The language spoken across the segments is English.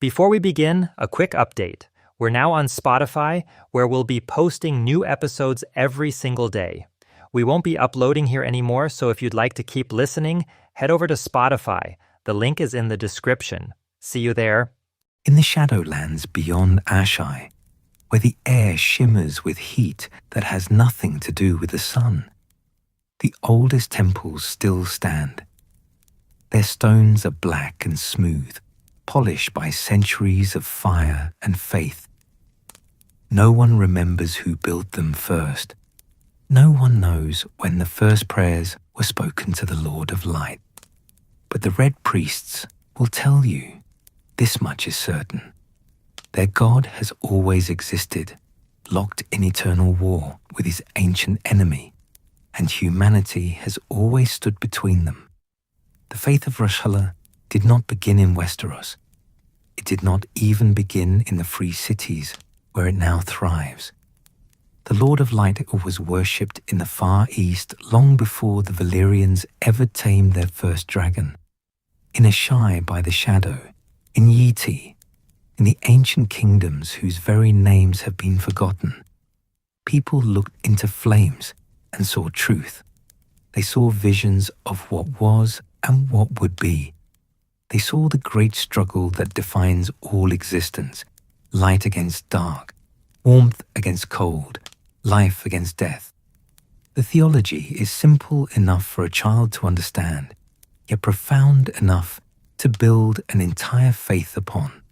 Before we begin, a quick update. We're now on Spotify, where we'll be posting new episodes every single day. We won't be uploading here anymore, so if you'd like to keep listening, head over to Spotify. The link is in the description. See you there. In the Shadowlands beyond Ashai, where the air shimmers with heat that has nothing to do with the sun, the oldest temples still stand. Their stones are black and smooth, polished by centuries of fire and faith. No one remembers who built them first. No one knows when the first prayers were spoken to the Lord of Light. But the Red Priests will tell you, this much is certain. Their God has always existed, locked in eternal war with his ancient enemy, and humanity has always stood between them. The faith of Rashala did not begin in Westeros. It did not even begin in the free cities where it now thrives. The Lord of Light was worshipped in the Far East long before the Valyrians ever tamed their first dragon. In Ashai by the Shadow, in Yeti, in the ancient kingdoms whose very names have been forgotten, people looked into flames and saw truth. They saw visions of what was and what would be. They saw the great struggle that defines all existence, light against dark, warmth against cold, life against death. The theology is simple enough for a child to understand, yet profound enough to build an entire faith upon.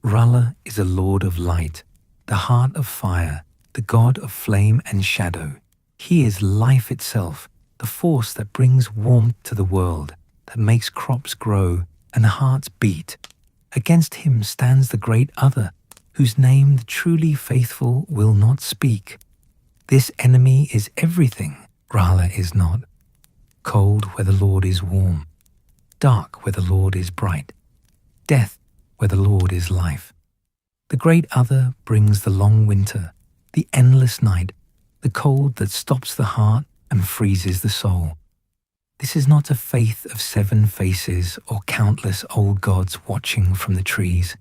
R'hllor is a Lord of Light, the heart of fire, the God of flame and shadow. He is life itself, the force that brings warmth to the world, that makes crops grow and hearts beat. Against him stands the great other, whose name the truly faithful will not speak. This enemy is everything R'hllor is not. Cold where the Lord is warm, dark where the Lord is bright, death where the Lord is life. The great other brings the long winter, the endless night, the cold that stops the heart and freezes the soul. This is not a faith of 7 faces or countless old gods watching from the trees.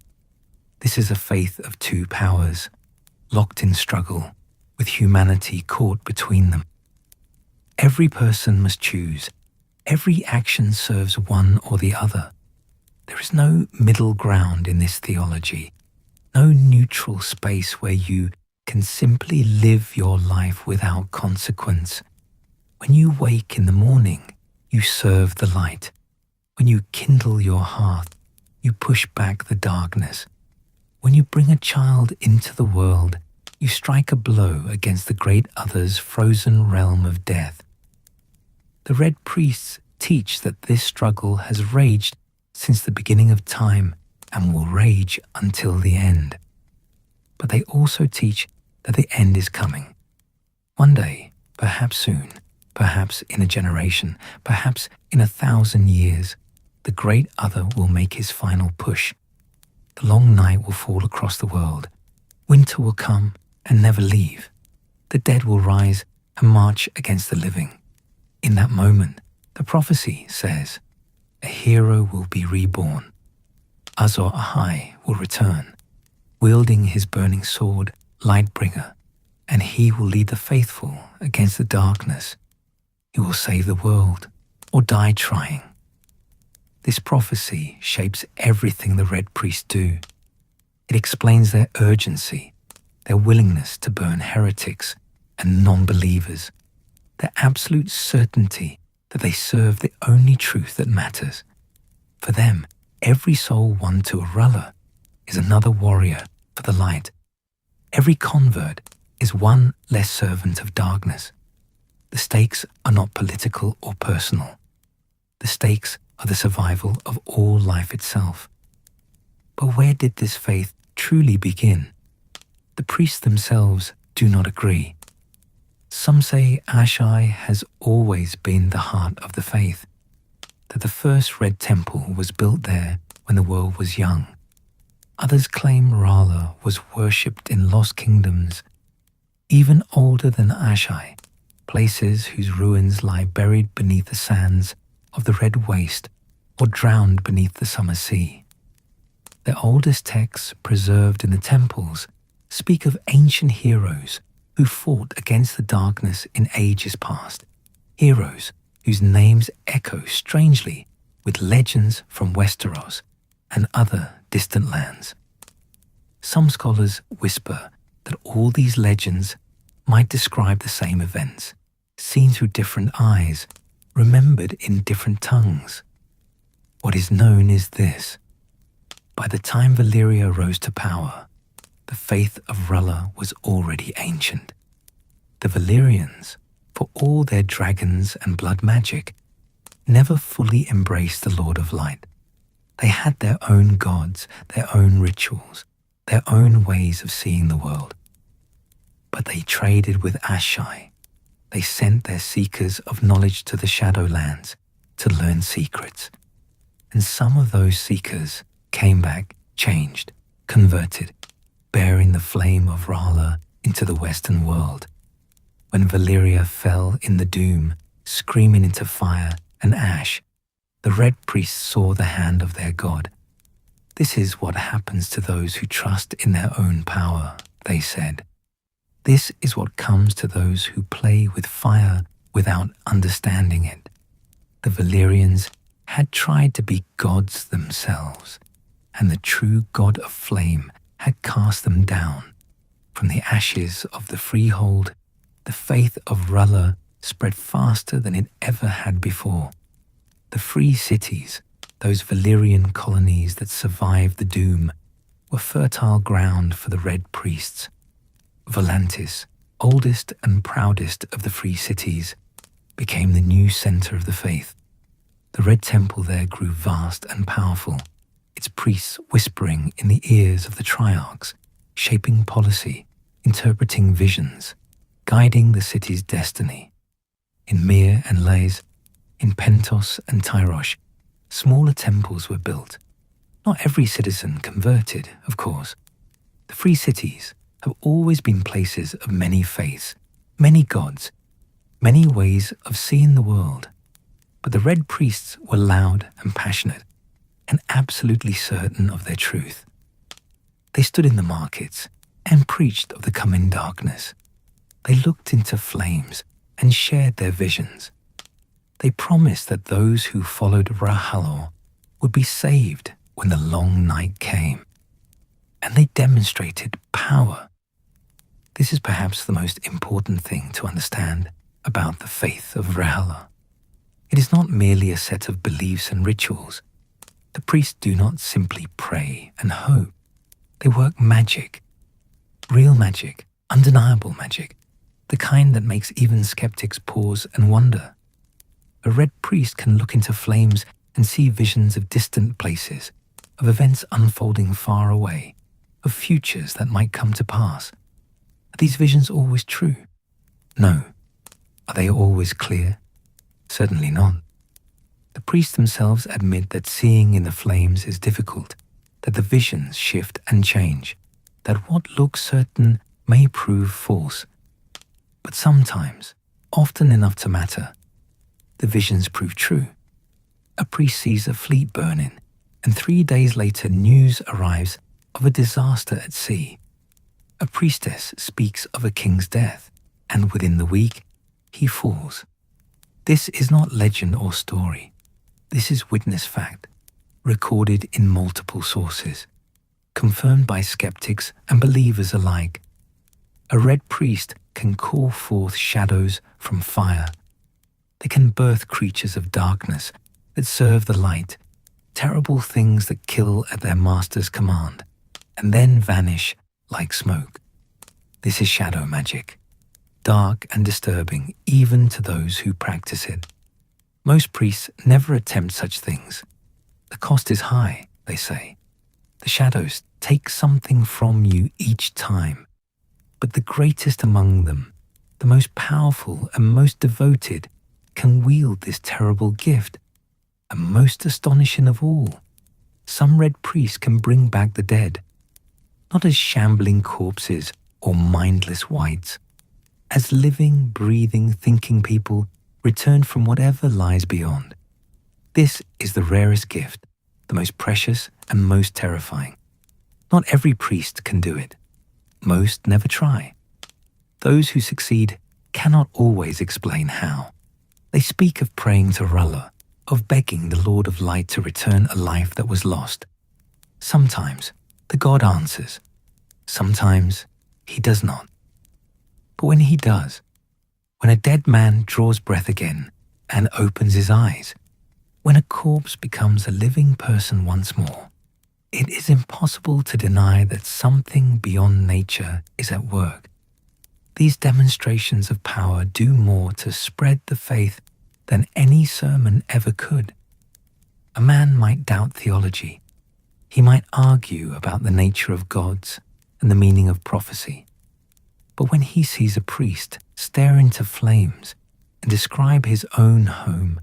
This is a faith of 2 powers, locked in struggle, with humanity caught between them. Every person must choose. Every action serves one or the other. There is no middle ground in this theology, no neutral space where you can simply live your life without consequence. When you wake in the morning, you serve the light. When you kindle your hearth, you push back the darkness. When you bring a child into the world, you strike a blow against the great other's frozen realm of death. The Red Priests teach that this struggle has raged since the beginning of time and will rage until the end. But they also teach that the end is coming. One day, perhaps soon, perhaps in a generation, perhaps in 1,000 years, the great other will make his final push. The long night will fall across the world. Winter will come and never leave. The dead will rise and march against the living. In that moment, the prophecy says, a hero will be reborn. Azor Ahai will return, wielding his burning sword, Lightbringer, and he will lead the faithful against the darkness. He will save the world, or die trying. This prophecy shapes everything the Red Priests do. It explains their urgency, their willingness to burn heretics and non-believers, their absolute certainty that they serve the only truth that matters. For them, every soul won to a R'hllor is another warrior for the light. Every convert is one less servant of darkness. The stakes are not political or personal. The stakes are the survival of all life itself. But where did this faith truly begin? The priests themselves do not agree. Some say Ashai has always been the heart of the faith, that the first Red Temple was built there when the world was young. Others claim R'hllor was worshipped in lost kingdoms, even older than Ashai, places whose ruins lie buried beneath the sands of the Red Waste or drowned beneath the summer sea. The oldest texts preserved in the temples speak of ancient heroes who fought against the darkness in ages past, heroes whose names echo strangely with legends from Westeros and other distant lands. Some scholars whisper that all these legends might describe the same events, seen through different eyes, remembered in different tongues. What is known is this: by the time Valyria rose to power, the faith of R'hllor was already ancient. The Valyrians, for all their dragons and blood magic, never fully embraced the Lord of Light. They had their own gods, their own rituals, their own ways of seeing the world. But they traded with Asshai. They sent their seekers of knowledge to the Shadowlands to learn secrets. And some of those seekers came back changed, converted, bearing the flame of R'hllor into the Western world. When Valyria fell in the doom, screaming into fire and ash, the Red Priests saw the hand of their god. This is what happens to those who trust in their own power, they said. This is what comes to those who play with fire without understanding it. The Valyrians had tried to be gods themselves, and the true god of flame had cast them down. From the ashes of the freehold, the faith of R'hllor spread faster than it ever had before. The free cities, those Valyrian colonies that survived the doom, were fertile ground for the Red Priests. Volantis, oldest and proudest of the free cities, became the new center of the faith. The Red Temple there grew vast and powerful, its priests whispering in the ears of the Triarchs, shaping policy, interpreting visions, guiding the city's destiny. In Myr and Lys, in Pentos and Tyrosh, smaller temples were built. Not every citizen converted, of course. The free cities have always been places of many faiths, many gods, many ways of seeing the world. But the Red Priests were loud and passionate, and absolutely certain of their truth. They stood in the markets and preached of the coming darkness. They looked into flames and shared their visions. They promised that those who followed R'hllor would be saved when the long night came. And they demonstrated power. This is perhaps the most important thing to understand about the faith of R'hllor. It is not merely a set of beliefs and rituals. The priests do not simply pray and hope. They work magic. Real magic, undeniable magic, the kind that makes even skeptics pause and wonder. A Red Priest can look into flames and see visions of distant places, of events unfolding far away, of futures that might come to pass. Are these visions always true? No. Are they always clear? Certainly not. The priests themselves admit that seeing in the flames is difficult, that the visions shift and change, that what looks certain may prove false. But sometimes, often enough to matter, the visions prove true. A priest sees a fleet burning, and 3 days later news arrives of a disaster at sea. A priestess speaks of a king's death, and within the week, he falls. This is not legend or story. This is witness fact, recorded in multiple sources, confirmed by skeptics and believers alike. A Red Priest can call forth shadows from fire. They can birth creatures of darkness that serve the light, terrible things that kill at their master's command, and then vanish like smoke. This is shadow magic, dark and disturbing even to those who practice it. Most priests never attempt such things. The cost is high, they say. The shadows take something from you each time. But the greatest among them, the most powerful and most devoted, can wield this terrible gift. And most astonishing of all, some Red Priests can bring back the dead, not as shambling corpses or mindless wights, as living, breathing, thinking people returned from whatever lies beyond. This is the rarest gift, the most precious and most terrifying. Not every priest can do it. Most never try. Those who succeed cannot always explain how. They speak of praying to R'hllor, of begging the Lord of Light to return a life that was lost. Sometimes the god answers. Sometimes he does not. But when he does, when a dead man draws breath again and opens his eyes, when a corpse becomes a living person once more, it is impossible to deny that something beyond nature is at work. These demonstrations of power do more to spread the faith than any sermon ever could. A man might doubt theology. He might argue about the nature of gods and the meaning of prophecy. But when he sees a priest stare into flames and describe his own home,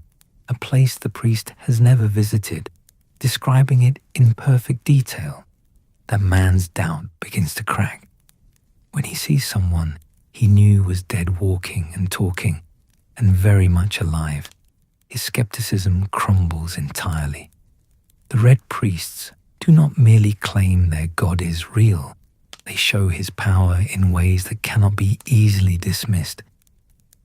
a place the priest has never visited, describing it in perfect detail, that man's doubt begins to crack. When he sees someone he knew was dead walking and talking and very much alive, his skepticism crumbles entirely. The Red Priests do not merely claim their God is real, they show his power in ways that cannot be easily dismissed.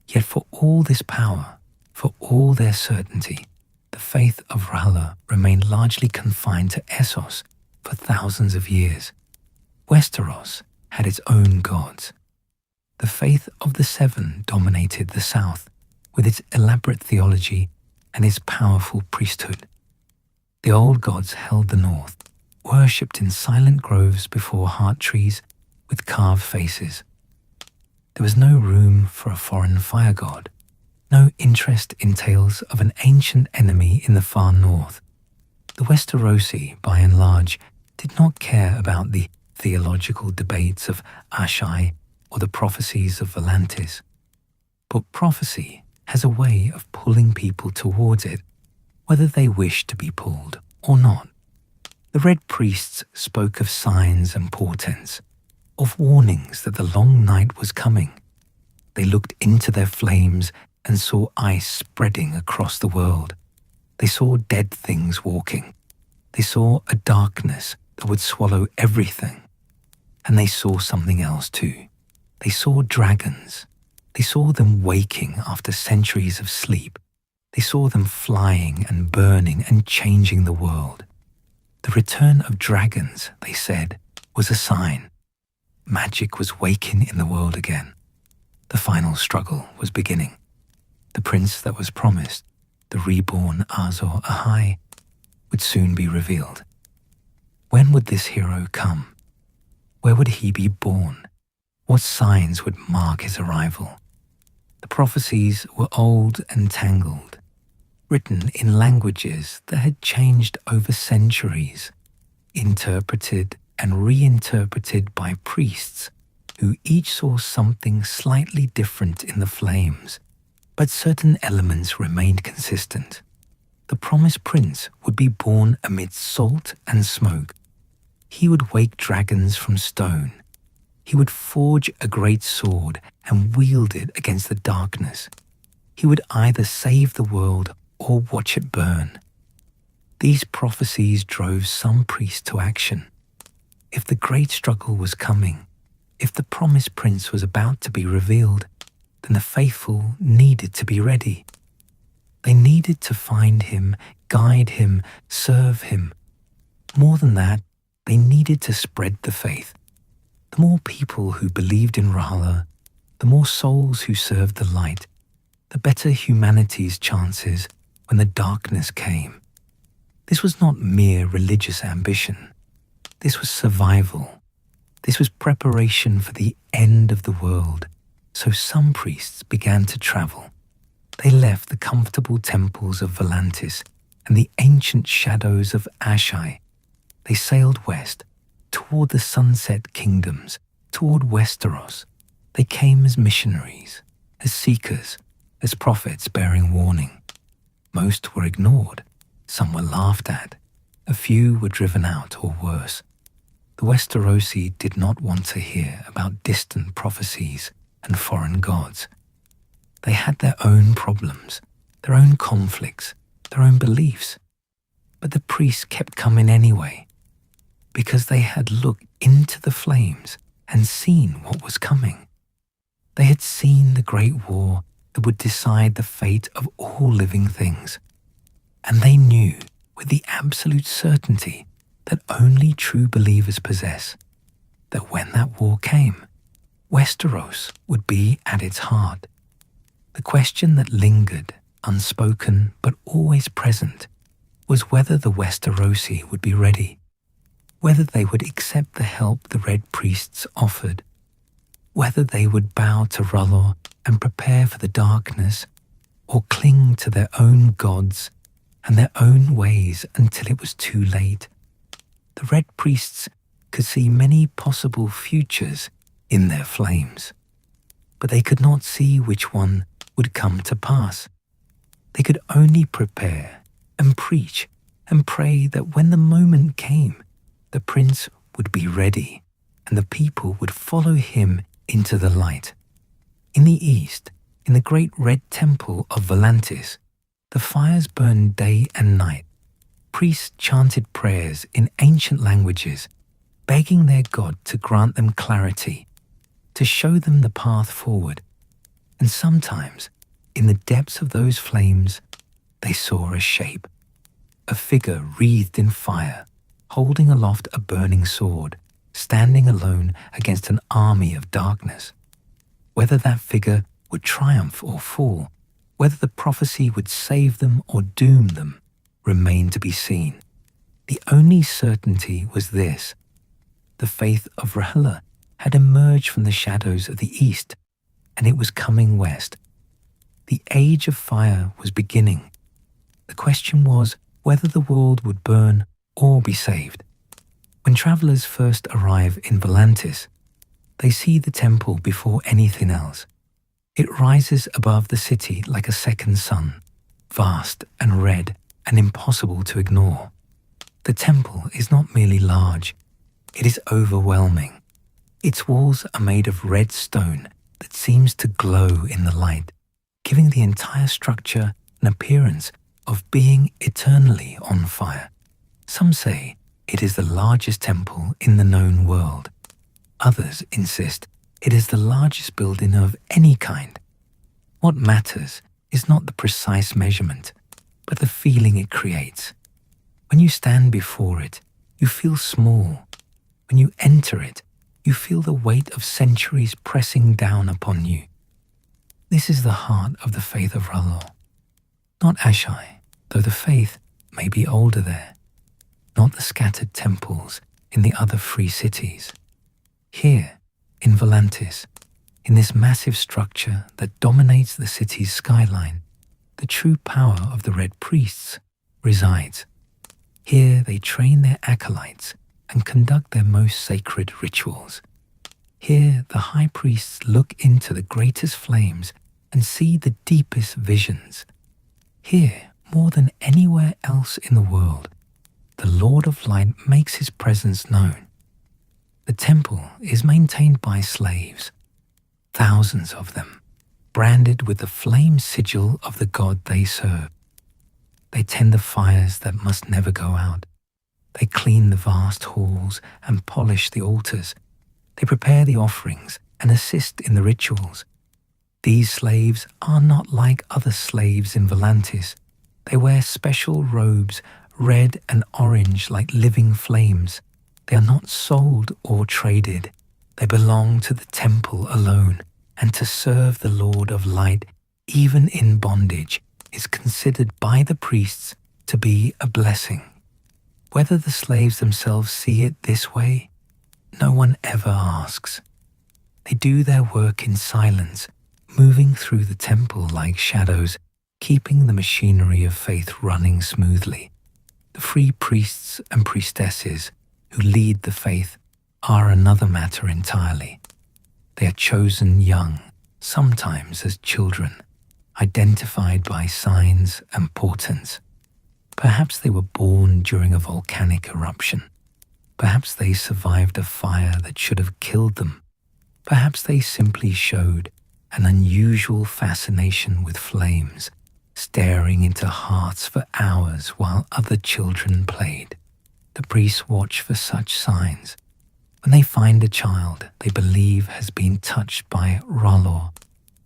Yet for all this power, for all their certainty, the faith of R'hllor remained largely confined to Essos for thousands of years. Westeros had its own gods. The faith of the Seven dominated the south, with its elaborate theology and its powerful priesthood. The old gods held the north, worshipped in silent groves before heart trees with carved faces. There was no room for a foreign fire god, no interest in tales of an ancient enemy in the far north. The Westerosi, by and large, did not care about the theological debates of ASOIAF or the prophecies of Volantis. But prophecy has a way of pulling people towards it, whether they wish to be pulled or not. The Red Priests spoke of signs and portents, of warnings that the long night was coming. They looked into their flames and saw ice spreading across the world. They saw dead things walking. They saw a darkness that would swallow everything. And they saw something else too. They saw dragons. They saw them waking after centuries of sleep. They saw them flying and burning and changing the world. The return of dragons, they said, was a sign. Magic was waking in the world again. The final struggle was beginning. The prince that was promised, the reborn Azor Ahai, would soon be revealed. When would this hero come? Where would he be born? What signs would mark his arrival? The prophecies were old and tangled, written in languages that had changed over centuries, interpreted and reinterpreted by priests who each saw something slightly different in the flames, but certain elements remained consistent. The promised prince would be born amidst salt and smoke. He would wake dragons from stone. He would forge a great sword and wield it against the darkness. He would either save the world or watch it burn. These prophecies drove some priests to action. If the great struggle was coming, if the promised prince was about to be revealed, then the faithful needed to be ready. They needed to find him, guide him, serve him. More than that, they needed to spread the faith. The more people who believed in R'hllor, the more souls who served the light, the better humanity's chances when the darkness came. This was not mere religious ambition. This was survival. This was preparation for the end of the world. So some priests began to travel. They left the comfortable temples of Volantis and the ancient shadows of ASOIAF. They sailed west, toward the sunset kingdoms, toward Westeros. They came as missionaries, as seekers, as prophets bearing warning. Most were ignored. Some were laughed at. A few were driven out or worse. The Westerosi did not want to hear about distant prophecies and foreign gods. They had their own problems, their own conflicts, their own beliefs. But the priests kept coming anyway, because they had looked into the flames and seen what was coming. They had seen the great war that would decide the fate of all living things. And they knew with the absolute certainty that only true believers possess, that when that war came, Westeros would be at its heart. The question that lingered, unspoken but always present, was whether the Westerosi would be ready, whether they would accept the help the Red Priests offered, whether they would bow to R'hllor and prepare for the darkness, or cling to their own gods and their own ways until it was too late. The Red Priests could see many possible futures in their flames, but they could not see which one would come to pass. They could only prepare and preach and pray that when the moment came, the prince would be ready and the people would follow him into the light. In the east, in the great red temple of Volantis, the fires burned day and night. Priests chanted prayers in ancient languages, begging their god to grant them clarity, to show them the path forward. And sometimes, in the depths of those flames, they saw a shape, a figure wreathed in fire, holding aloft a burning sword, standing alone against an army of darkness. Whether that figure would triumph or fall, whether the prophecy would save them or doom them, remained to be seen. The only certainty was this: the faith of R'hllor had emerged from the shadows of the east, and it was coming west. The age of fire was beginning. The question was whether the world would burn or be saved. When travelers first arrive in Volantis, they see the temple before anything else. It rises above the city like a second sun, vast and red and impossible to ignore. The temple is not merely large, it is overwhelming. Its walls are made of red stone that seems to glow in the light, giving the entire structure an appearance of being eternally on fire. Some say it is the largest temple in the known world. Others insist it is the largest building of any kind. What matters is not the precise measurement, but the feeling it creates. When you stand before it, you feel small. When you enter it, you feel the weight of centuries pressing down upon you. This is the heart of the faith of R'hllor. Not Asshai, though the faith may be older there. Not the scattered temples in the other free cities. Here, in Volantis, in this massive structure that dominates the city's skyline, the true power of the Red Priests resides. Here they train their acolytes and conduct their most sacred rituals. Here the high priests look into the greatest flames and see the deepest visions. Here, more than anywhere else in the world, the Lord of Light makes his presence known. The temple is maintained by slaves, thousands of them, branded with the flame sigil of the god they serve. They tend the fires that must never go out. They clean the vast halls and polish the altars. They prepare the offerings and assist in the rituals. These slaves are not like other slaves in Volantis. They wear special robes, red and orange like living flames. They are not sold or traded. They belong to the temple alone, and to serve the Lord of Light, even in bondage, is considered by the priests to be a blessing. Whether the slaves themselves see it this way, no one ever asks. They do their work in silence, moving through the temple like shadows, keeping the machinery of faith running smoothly. The free priests and priestesses who lead the faith are another matter entirely. They are chosen young, sometimes as children, identified by signs and portents. Perhaps they were born during a volcanic eruption. Perhaps they survived a fire that should have killed them. Perhaps they simply showed an unusual fascination with flames, staring into hearts for hours while other children played. The priests watch for such signs. When they find a child they believe has been touched by R'hllor,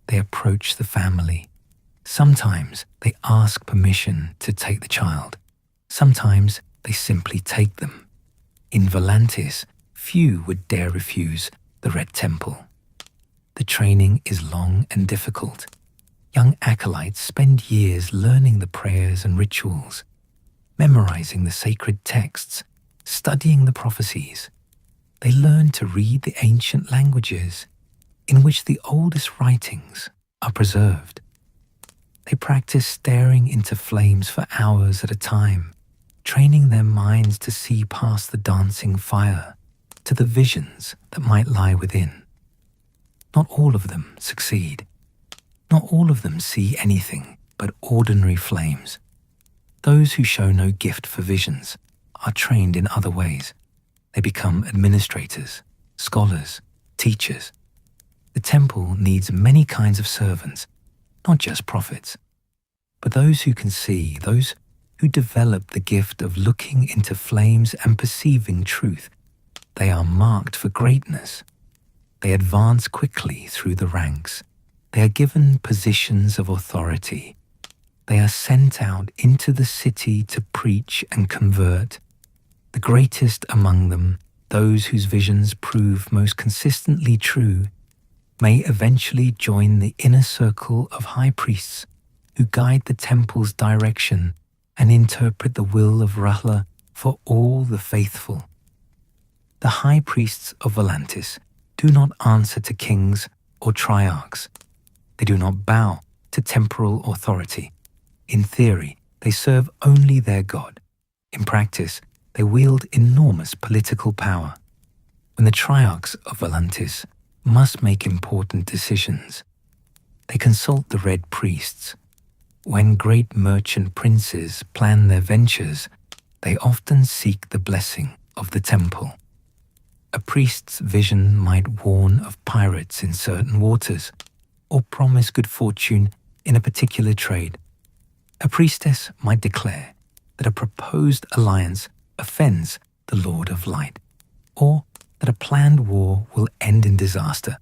they approach the family. Sometimes they ask permission to take the child. Sometimes they simply take them. In Volantis, few would dare refuse the Red Temple. The training is long and difficult. Young acolytes spend years learning the prayers and rituals, memorizing the sacred texts, studying the prophecies. They learn to read the ancient languages in which the oldest writings are preserved. They practice staring into flames for hours at a time, training their minds to see past the dancing fire to the visions that might lie within. Not all of them succeed. Not all of them see anything but ordinary flames. Those who show no gift for visions are trained in other ways. They become administrators, scholars, teachers. The temple needs many kinds of servants, not just prophets, but those who can see, those who develop the gift of looking into flames and perceiving truth. They are marked for greatness. They advance quickly through the ranks. They are given positions of authority. They are sent out into the city to preach and convert. The greatest among them, those whose visions prove most consistently true, may eventually join the inner circle of high priests who guide the temple's direction and interpret the will of R'hllor for all the faithful. The high priests of Volantis do not answer to kings or triarchs. They do not bow to temporal authority. In theory, they serve only their God. In practice, they wield enormous political power. When the triarchs of Volantis must make important decisions, they consult the Red Priests. When great merchant princes plan their ventures, they often seek the blessing of the temple. A priest's vision might warn of pirates in certain waters, or promise good fortune in a particular trade. A priestess might declare that a proposed alliance offends the Lord of Light, or that a planned war will end in disaster.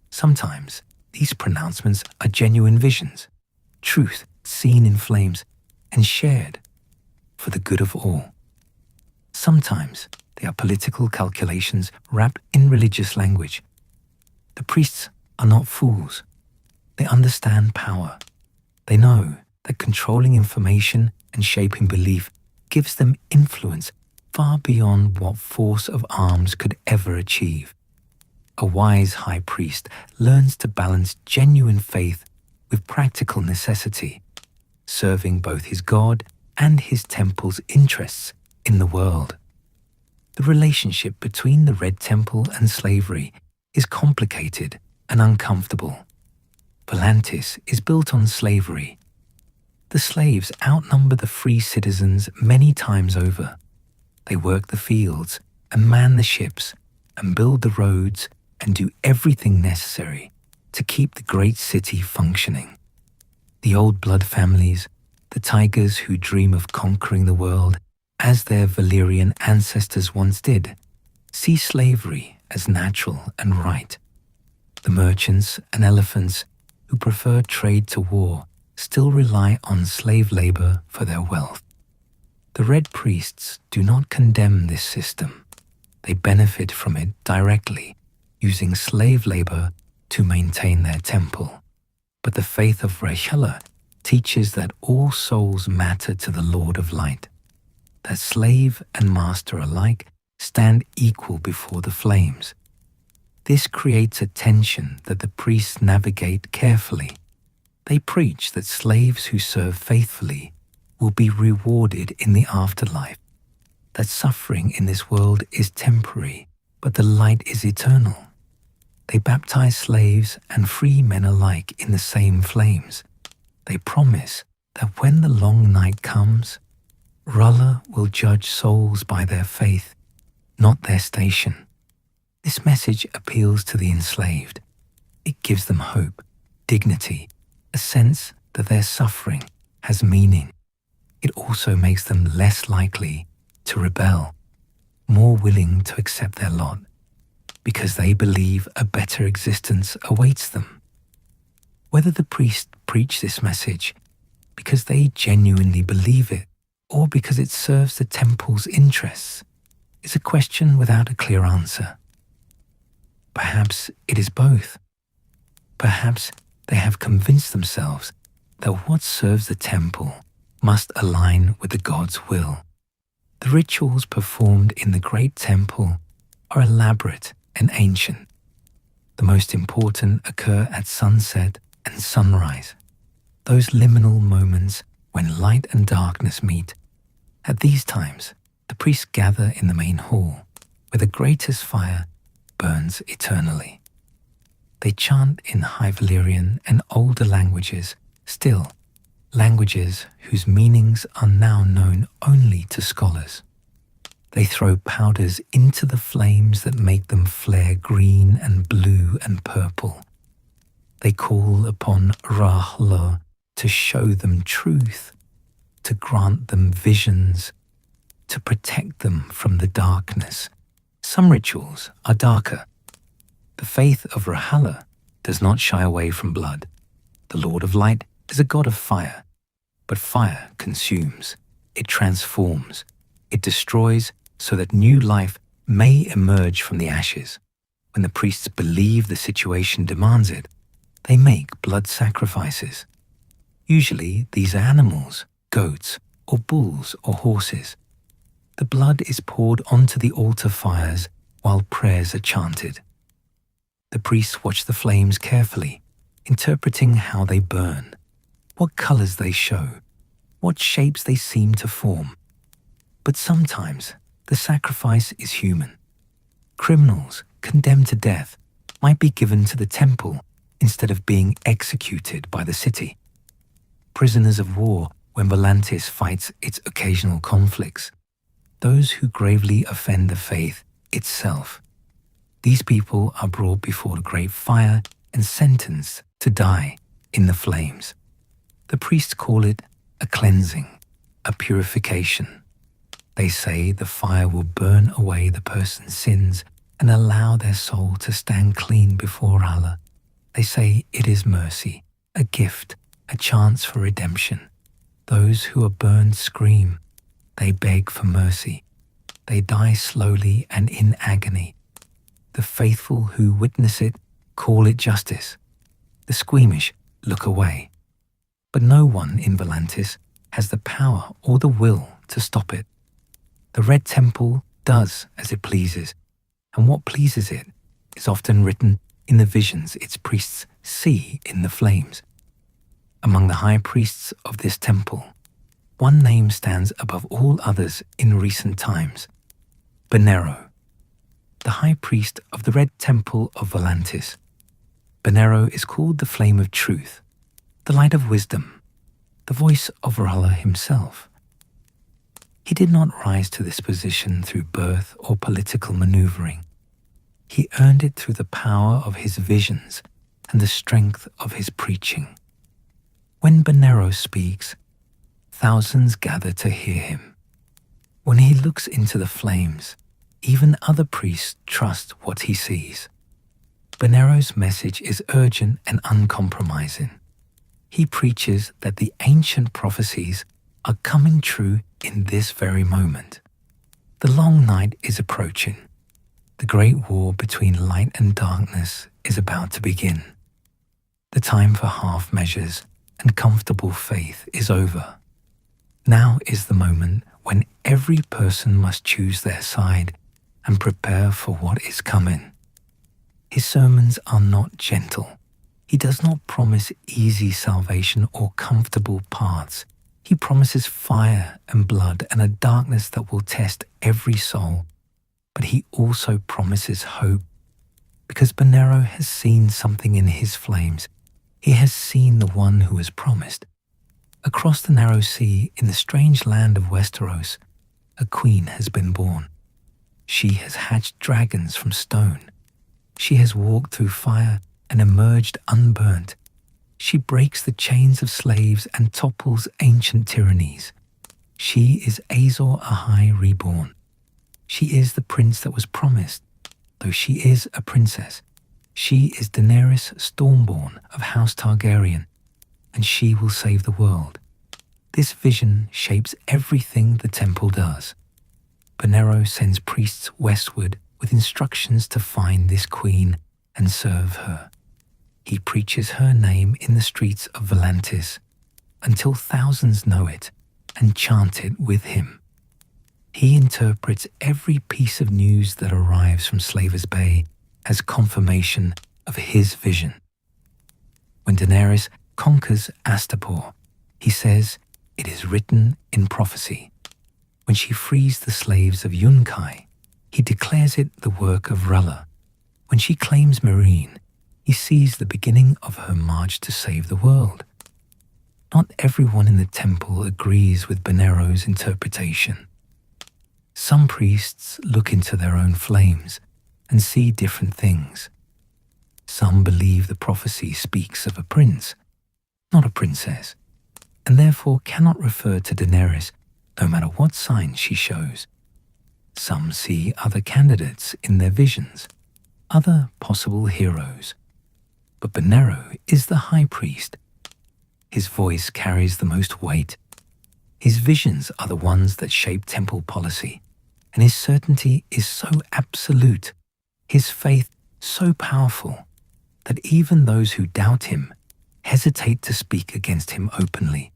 Sometimes these pronouncements are genuine visions, truth seen in flames and shared for the good of all. Sometimes they are political calculations wrapped in religious language. The priests are not fools. They understand power. They know that controlling information and shaping belief gives them influence far beyond what force of arms could ever achieve. A wise high priest learns to balance genuine faith with practical necessity, serving both his God and his temple's interests in the world. The relationship between the Red Temple and slavery is complicated and uncomfortable. Volantis is built on slavery. The slaves outnumber the free citizens many times over. They work the fields and man the ships and build the roads and do everything necessary to keep the great city functioning. The old blood families, the tigers who dream of conquering the world, as their Valyrian ancestors once did, see slavery as natural and right. The merchants and elephants who prefer trade to war still rely on slave labor for their wealth. The Red Priests do not condemn this system. They benefit from it directly, using slave labor to maintain their temple. But the faith of R'hllor teaches that all souls matter to the Lord of Light, that slave and master alike stand equal before the flames. This creates a tension that the priests navigate carefully. They preach that slaves who serve faithfully will be rewarded in the afterlife, that suffering in this world is temporary, but the light is eternal. They baptize slaves and free men alike in the same flames. They promise that when the long night comes, R'hllor will judge souls by their faith, not their station. This message appeals to the enslaved. It gives them hope, dignity, a sense that their suffering has meaning, it also makes them less likely to rebel, more willing to accept their lot, because they believe a better existence awaits them. Whether the priests preach this message because they genuinely believe it or because it serves the temple's interests is a question without a clear answer. Perhaps it is both. Perhaps they have convinced themselves that what serves the temple must align with the God's will. The rituals performed in the great temple are elaborate and ancient. The most important occur at sunset and sunrise, those liminal moments when light and darkness meet. At these times, the priests gather in the main hall, where the greatest fire burns eternally. They chant in High Valyrian and older languages, still languages whose meanings are now known only to scholars. They throw powders into the flames that make them flare green and blue and purple. They call upon Rahlo to show them truth, to grant them visions, to protect them from the darkness. Some rituals are darker. The faith of Rahala does not shy away from blood. The Lord of Light is a god of fire, but fire consumes, it transforms, it destroys so that new life may emerge from the ashes. When the priests believe the situation demands it, they make blood sacrifices. Usually these are animals, goats, or bulls or horses. The blood is poured onto the altar fires while prayers are chanted. The priests watch the flames carefully, interpreting how they burn, what colors they show, what shapes they seem to form. But sometimes the sacrifice is human. Criminals condemned to death might be given to the temple instead of being executed by the city. Prisoners of war when Volantis fights its occasional conflicts. Those who gravely offend the faith itself. These people are brought before the great fire and sentenced to die in the flames. The priests call it a cleansing, a purification. They say the fire will burn away the person's sins and allow their soul to stand clean before Allah. They say it is mercy, a gift, a chance for redemption. Those who are burned scream. They beg for mercy. They die slowly and in agony. The faithful who witness it call it justice. The squeamish look away. But no one in Volantis has the power or the will to stop it. The Red Temple does as it pleases, and what pleases it is often written in the visions its priests see in the flames. Among the high priests of this temple, one name stands above all others in recent times: Benero, the high priest of the Red Temple of Volantis. Benero is called the flame of truth, the light of wisdom, the voice of R'hllor himself. He did not rise to this position through birth or political maneuvering. He earned it through the power of his visions and the strength of his preaching. When Benero speaks, thousands gather to hear him. When he looks into the flames, even other priests trust what he sees. Benero's message is urgent and uncompromising. He preaches that the ancient prophecies are coming true in this very moment. The long night is approaching. The great war between light and darkness is about to begin. The time for half measures and comfortable faith is over. Now is the moment when every person must choose their side and prepare for what is coming. His sermons are not gentle. He does not promise easy salvation or comfortable paths. He promises fire and blood and a darkness that will test every soul. But he also promises hope, because Benero has seen something in his flames. He has seen the one who was promised. Across the narrow sea, in the strange land of Westeros, a queen has been born. She has hatched dragons from stone. She has walked through fire and emerged unburnt. She breaks the chains of slaves and topples ancient tyrannies. She is Azor Ahai reborn. She is the prince that was promised, though she is a princess. She is Daenerys Stormborn of House Targaryen, and she will save the world. This vision shapes everything the temple does. Benero sends priests westward with instructions to find this queen and serve her. He preaches her name in the streets of Volantis until thousands know it and chant it with him. He interprets every piece of news that arrives from Slaver's Bay as confirmation of his vision. When Daenerys conquers Astapor, he says, "It is written in prophecy." When she frees the slaves of Yunkai, he declares it the work of R'hllor. When she claims Meereen, he sees the beginning of her march to save the world. Not everyone in the temple agrees with Benero's interpretation. Some priests look into their own flames and see different things. Some believe the prophecy speaks of a prince, not a princess, and therefore cannot refer to Daenerys no matter what sign she shows. Some see other candidates in their visions, other possible heroes. But Benero is the high priest. His voice carries the most weight. His visions are the ones that shape temple policy, and his certainty is so absolute, his faith so powerful, that even those who doubt him hesitate to speak against him openly.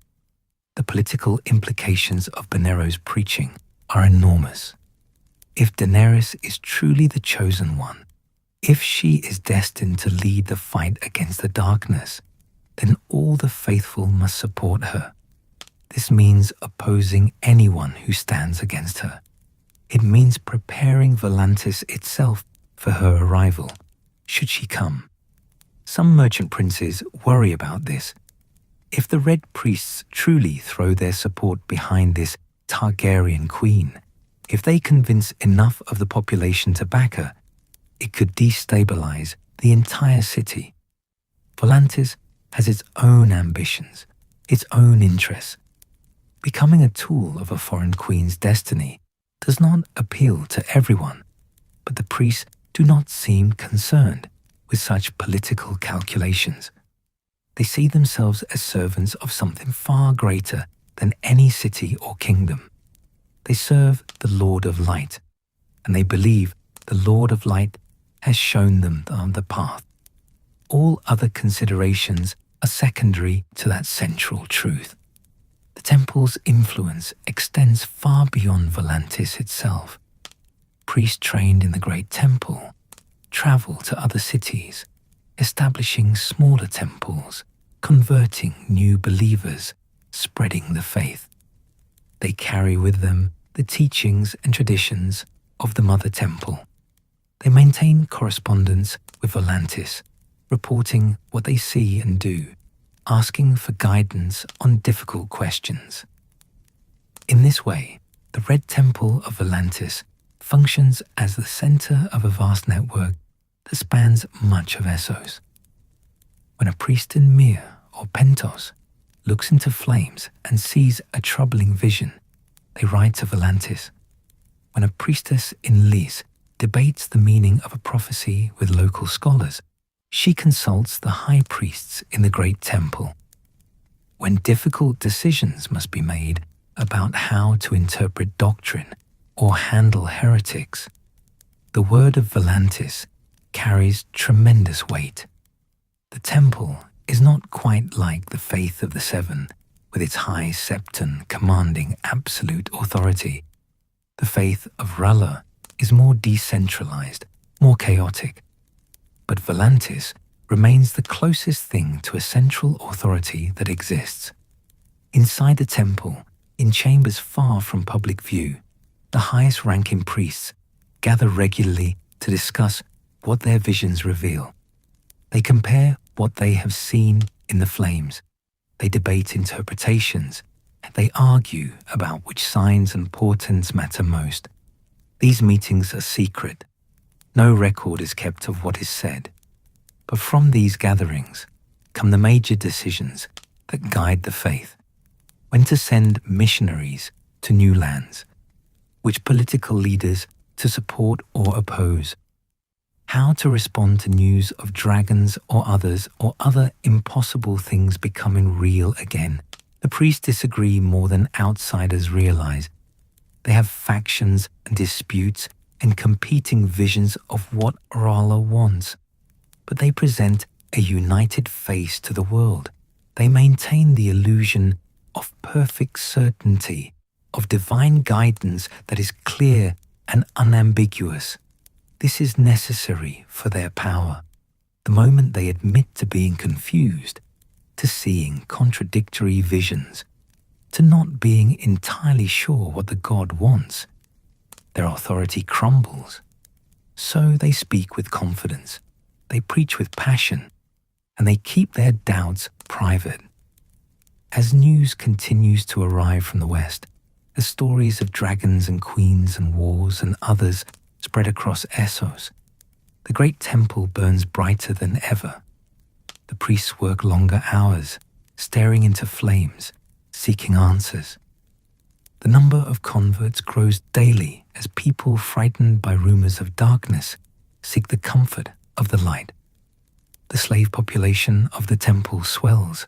The political implications of Benero's preaching are enormous. If Daenerys is truly the chosen one, if she is destined to lead the fight against the darkness, then all the faithful must support her. This means opposing anyone who stands against her. It means preparing Volantis itself for her arrival, should she come. Some merchant princes worry about this. If the Red Priests truly throw their support behind this Targaryen queen, if they convince enough of the population to back her, it could destabilize the entire city. Volantis has its own ambitions, its own interests. Becoming a tool of a foreign queen's destiny does not appeal to everyone, but the priests do not seem concerned with such political calculations. They see themselves as servants of something far greater than any city or kingdom. They serve the Lord of Light, and they believe the Lord of Light has shown them the path. All other considerations are secondary to that central truth. The temple's influence extends far beyond Volantis itself. Priests trained in the Great Temple travel to other cities, establishing smaller temples, converting new believers, spreading the faith. They carry with them the teachings and traditions of the Mother Temple. They maintain correspondence with Volantis, reporting what they see and do, asking for guidance on difficult questions. In this way, the Red Temple of Volantis functions as the center of a vast network that spans much of Essos. When a priest in Myr or Pentos looks into flames and sees a troubling vision, they write to Volantis. When a priestess in Lys debates the meaning of a prophecy with local scholars, she consults the high priests in the Great Temple. When difficult decisions must be made about how to interpret doctrine or handle heretics, the word of Volantis carries tremendous weight. The temple is not quite like the faith of the Seven, with its high septon commanding absolute authority. The faith of R'hllor is more decentralized, more chaotic. But Volantis remains the closest thing to a central authority that exists. Inside the temple, in chambers far from public view, the highest-ranking priests gather regularly to discuss what their visions reveal. They compare what they have seen in the flames. They debate interpretations. They argue about which signs and portents matter most. These meetings are secret. No record is kept of what is said. But from these gatherings, come the major decisions that guide the faith. When to send missionaries to new lands, which political leaders to support or oppose, how to respond to news of dragons or other impossible things becoming real again. The priests disagree more than outsiders realize. They have factions and disputes and competing visions of what R'hllor wants, but they present a united face to the world. They maintain the illusion of perfect certainty, of divine guidance that is clear and unambiguous. This is necessary for their power. The moment they admit to being confused, to seeing contradictory visions, to not being entirely sure what the god wants, their authority crumbles. So they speak with confidence, they preach with passion, and they keep their doubts private. As news continues to arrive from the West, as stories of dragons and queens and wars and others spread across Essos, the great temple burns brighter than ever. The priests work longer hours, staring into flames, seeking answers. The number of converts grows daily as people frightened by rumors of darkness seek the comfort of the light. The slave population of the temple swells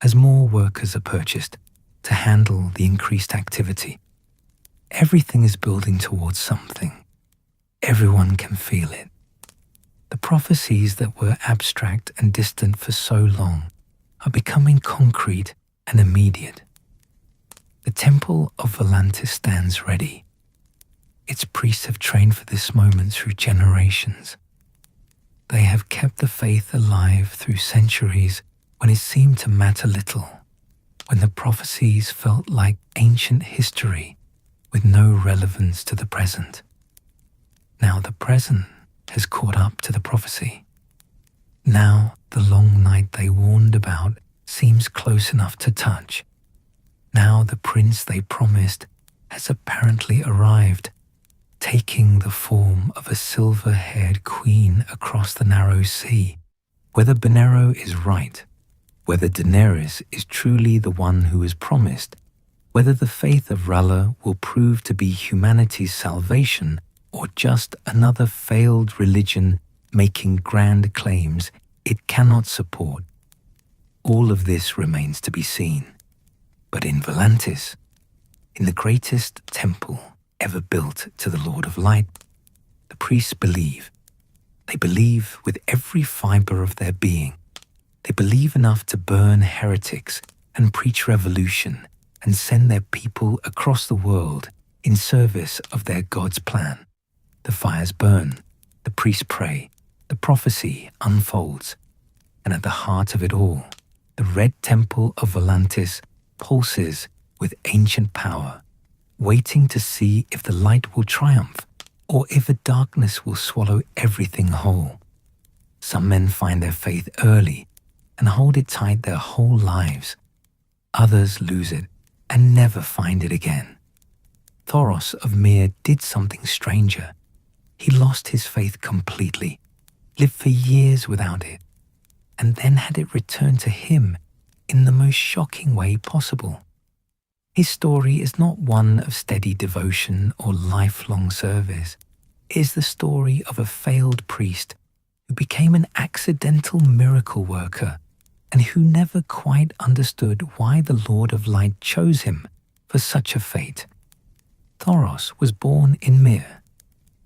as more workers are purchased to handle the increased activity. Everything is building towards something. Everyone can feel it. The prophecies that were abstract and distant for so long are becoming concrete and immediate. The temple of Volantis stands ready. Its priests have trained for this moment through generations. They have kept the faith alive through centuries when it seemed to matter little, when the prophecies felt like ancient history with no relevance to the present. Now the present has caught up to the prophecy. Now the long night they warned about seems close enough to touch. Now the prince they promised has apparently arrived, taking the form of a silver-haired queen across the narrow sea. Whether Benero is right, whether Daenerys is truly the one who is promised, whether the faith of R'hllor will prove to be humanity's salvation or just another failed religion making grand claims it cannot support, all of this remains to be seen. But in Volantis, in the greatest temple ever built to the Lord of Light, the priests believe. They believe with every fiber of their being. They believe enough to burn heretics and preach revolution and send their people across the world in service of their God's plan. The fires burn, the priests pray, the prophecy unfolds, and at the heart of it all, the red temple of Volantis pulses with ancient power, waiting to see if the light will triumph or if the darkness will swallow everything whole. Some men find their faith early and hold it tight their whole lives. Others lose it and never find it again. Thoros of Myr did something stranger. He lost his faith completely, lived for years without it, and then had it returned to him in the most shocking way possible. His story is not one of steady devotion or lifelong service. It is the story of a failed priest who became an accidental miracle worker and who never quite understood why the Lord of Light chose him for such a fate. Thoros was born in Myr,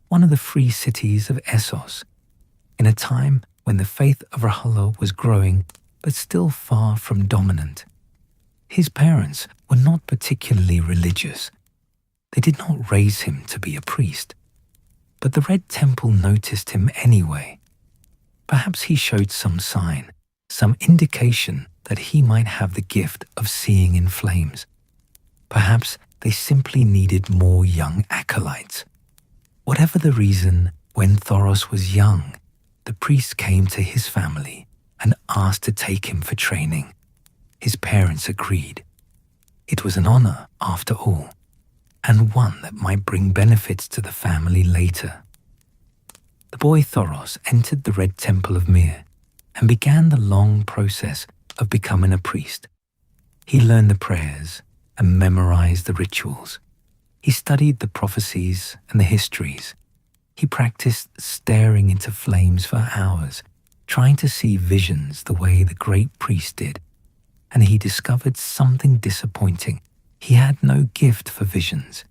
one of the free cities of Essos, in a time when the faith of R'hllor was growing but still far from dominant. His parents were not particularly religious. They did not raise him to be a priest, but the Red Temple noticed him anyway. Perhaps he showed some sign, some indication that he might have the gift of seeing in flames. Perhaps they simply needed more young acolytes. Whatever the reason, when Thoros was young, the priest came to his family and asked to take him for training. His parents agreed. It was an honor, after all, and one that might bring benefits to the family later. The boy Thoros entered the Red Temple of Myr. and began the long process of becoming a priest. He learned the prayers and memorized the rituals. He studied the prophecies and the histories. He practiced staring into flames for hours, trying to see visions the way the great priest did. And he discovered something disappointing. He had no gift for visions.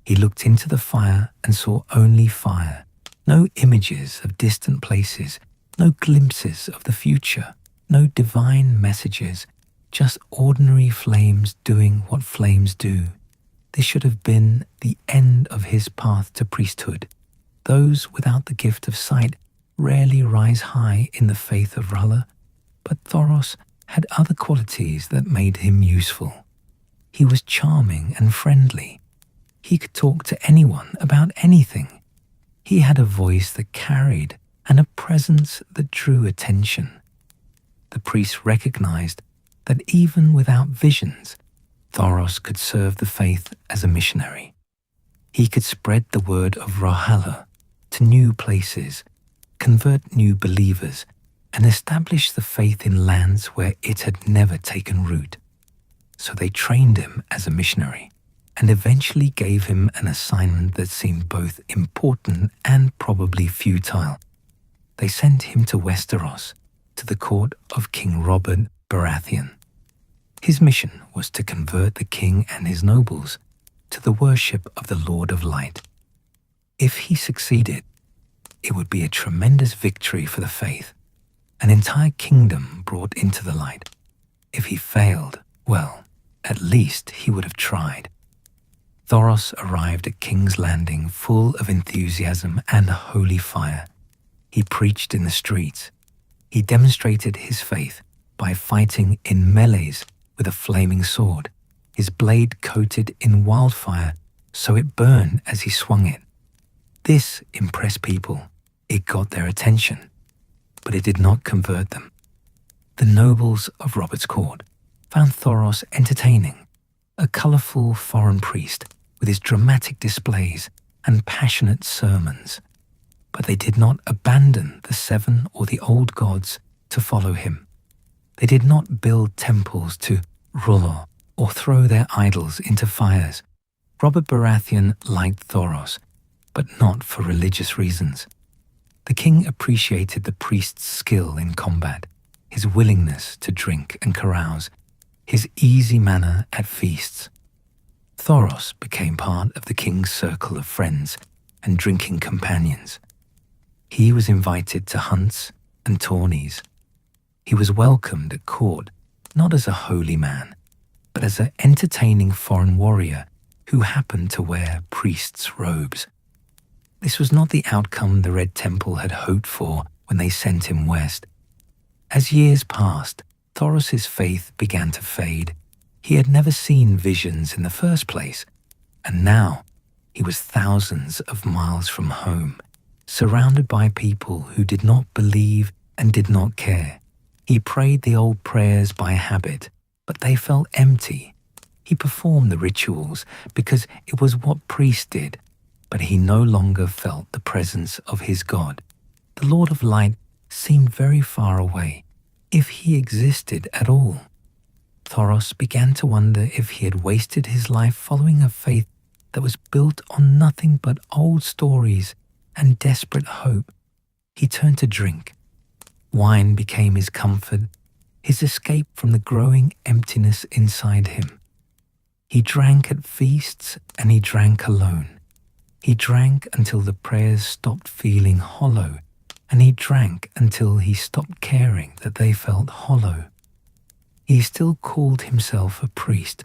He looked into the fire and saw only fire, no images of distant places, no glimpses of the future, no divine messages, just ordinary flames doing what flames do. This should have been the end of his path to priesthood. Those without the gift of sight rarely rise high in the faith of R'hllor, but Thoros had other qualities that made him useful. He was charming and friendly. He could talk to anyone about anything. He had a voice that carried and a presence that drew attention. The priests recognized that even without visions, Thoros could serve the faith as a missionary. He could spread the word of R'hllor to new places, convert new believers, and establish the faith in lands where it had never taken root. So they trained him as a missionary and eventually gave him an assignment that seemed both important and probably futile. They sent him to Westeros, to the court of King Robert Baratheon. His mission was to convert the king and his nobles to the worship of the Lord of Light. If he succeeded, it would be a tremendous victory for the faith, an entire kingdom brought into the light. If he failed, well, at least he would have tried. Thoros arrived at King's Landing full of enthusiasm and holy fire. He preached in the streets. He demonstrated his faith by fighting in melees with a flaming sword, his blade coated in wildfire so it burned as he swung it. This impressed people. It got their attention, but it did not convert them. The nobles of Robert's court found Thoros entertaining, a colorful foreign priest with his dramatic displays and passionate sermons. But they did not abandon the seven or the old gods to follow him. They did not build temples to R'hllor or throw their idols into fires. Robert Baratheon liked Thoros, but not for religious reasons. The king appreciated the priest's skill in combat, his willingness to drink and carouse, his easy manner at feasts. Thoros became part of the king's circle of friends and drinking companions. He was invited to hunts and tourneys. He was welcomed at court not as a holy man, but as an entertaining foreign warrior who happened to wear priest's robes. This was not the outcome the Red Temple had hoped for when they sent him west. As years passed, Thoros' faith began to fade. He had never seen visions in the first place, and now he was thousands of miles from home, surrounded by people who did not believe and did not care. He prayed the old prayers by habit, but they felt empty. He performed the rituals because it was what priests did, but he no longer felt the presence of his God. The Lord of Light seemed very far away, if he existed at all. Thoros began to wonder if he had wasted his life following a faith that was built on nothing but old stories and desperate hope. He turned to drink. Wine became his comfort, his escape from the growing emptiness inside him. He drank at feasts and he drank alone. He drank until the prayers stopped feeling hollow, and he drank until he stopped caring that they felt hollow. He still called himself a priest.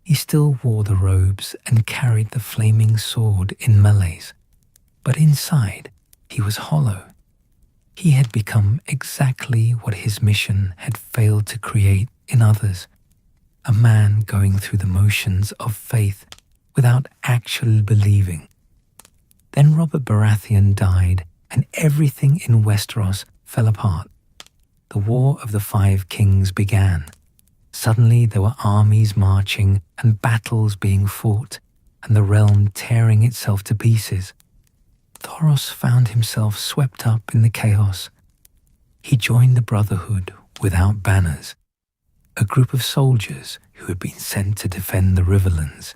He still wore the robes and carried the flaming sword in melees. But inside, he was hollow. He had become exactly what his mission had failed to create in others. A man going through the motions of faith without actually believing. Then Robert Baratheon died, and everything in Westeros fell apart. The War of the Five Kings began. Suddenly there were armies marching and battles being fought, and the realm tearing itself to pieces. Thoros found himself swept up in the chaos. He joined the Brotherhood without banners, a group of soldiers who had been sent to defend the Riverlands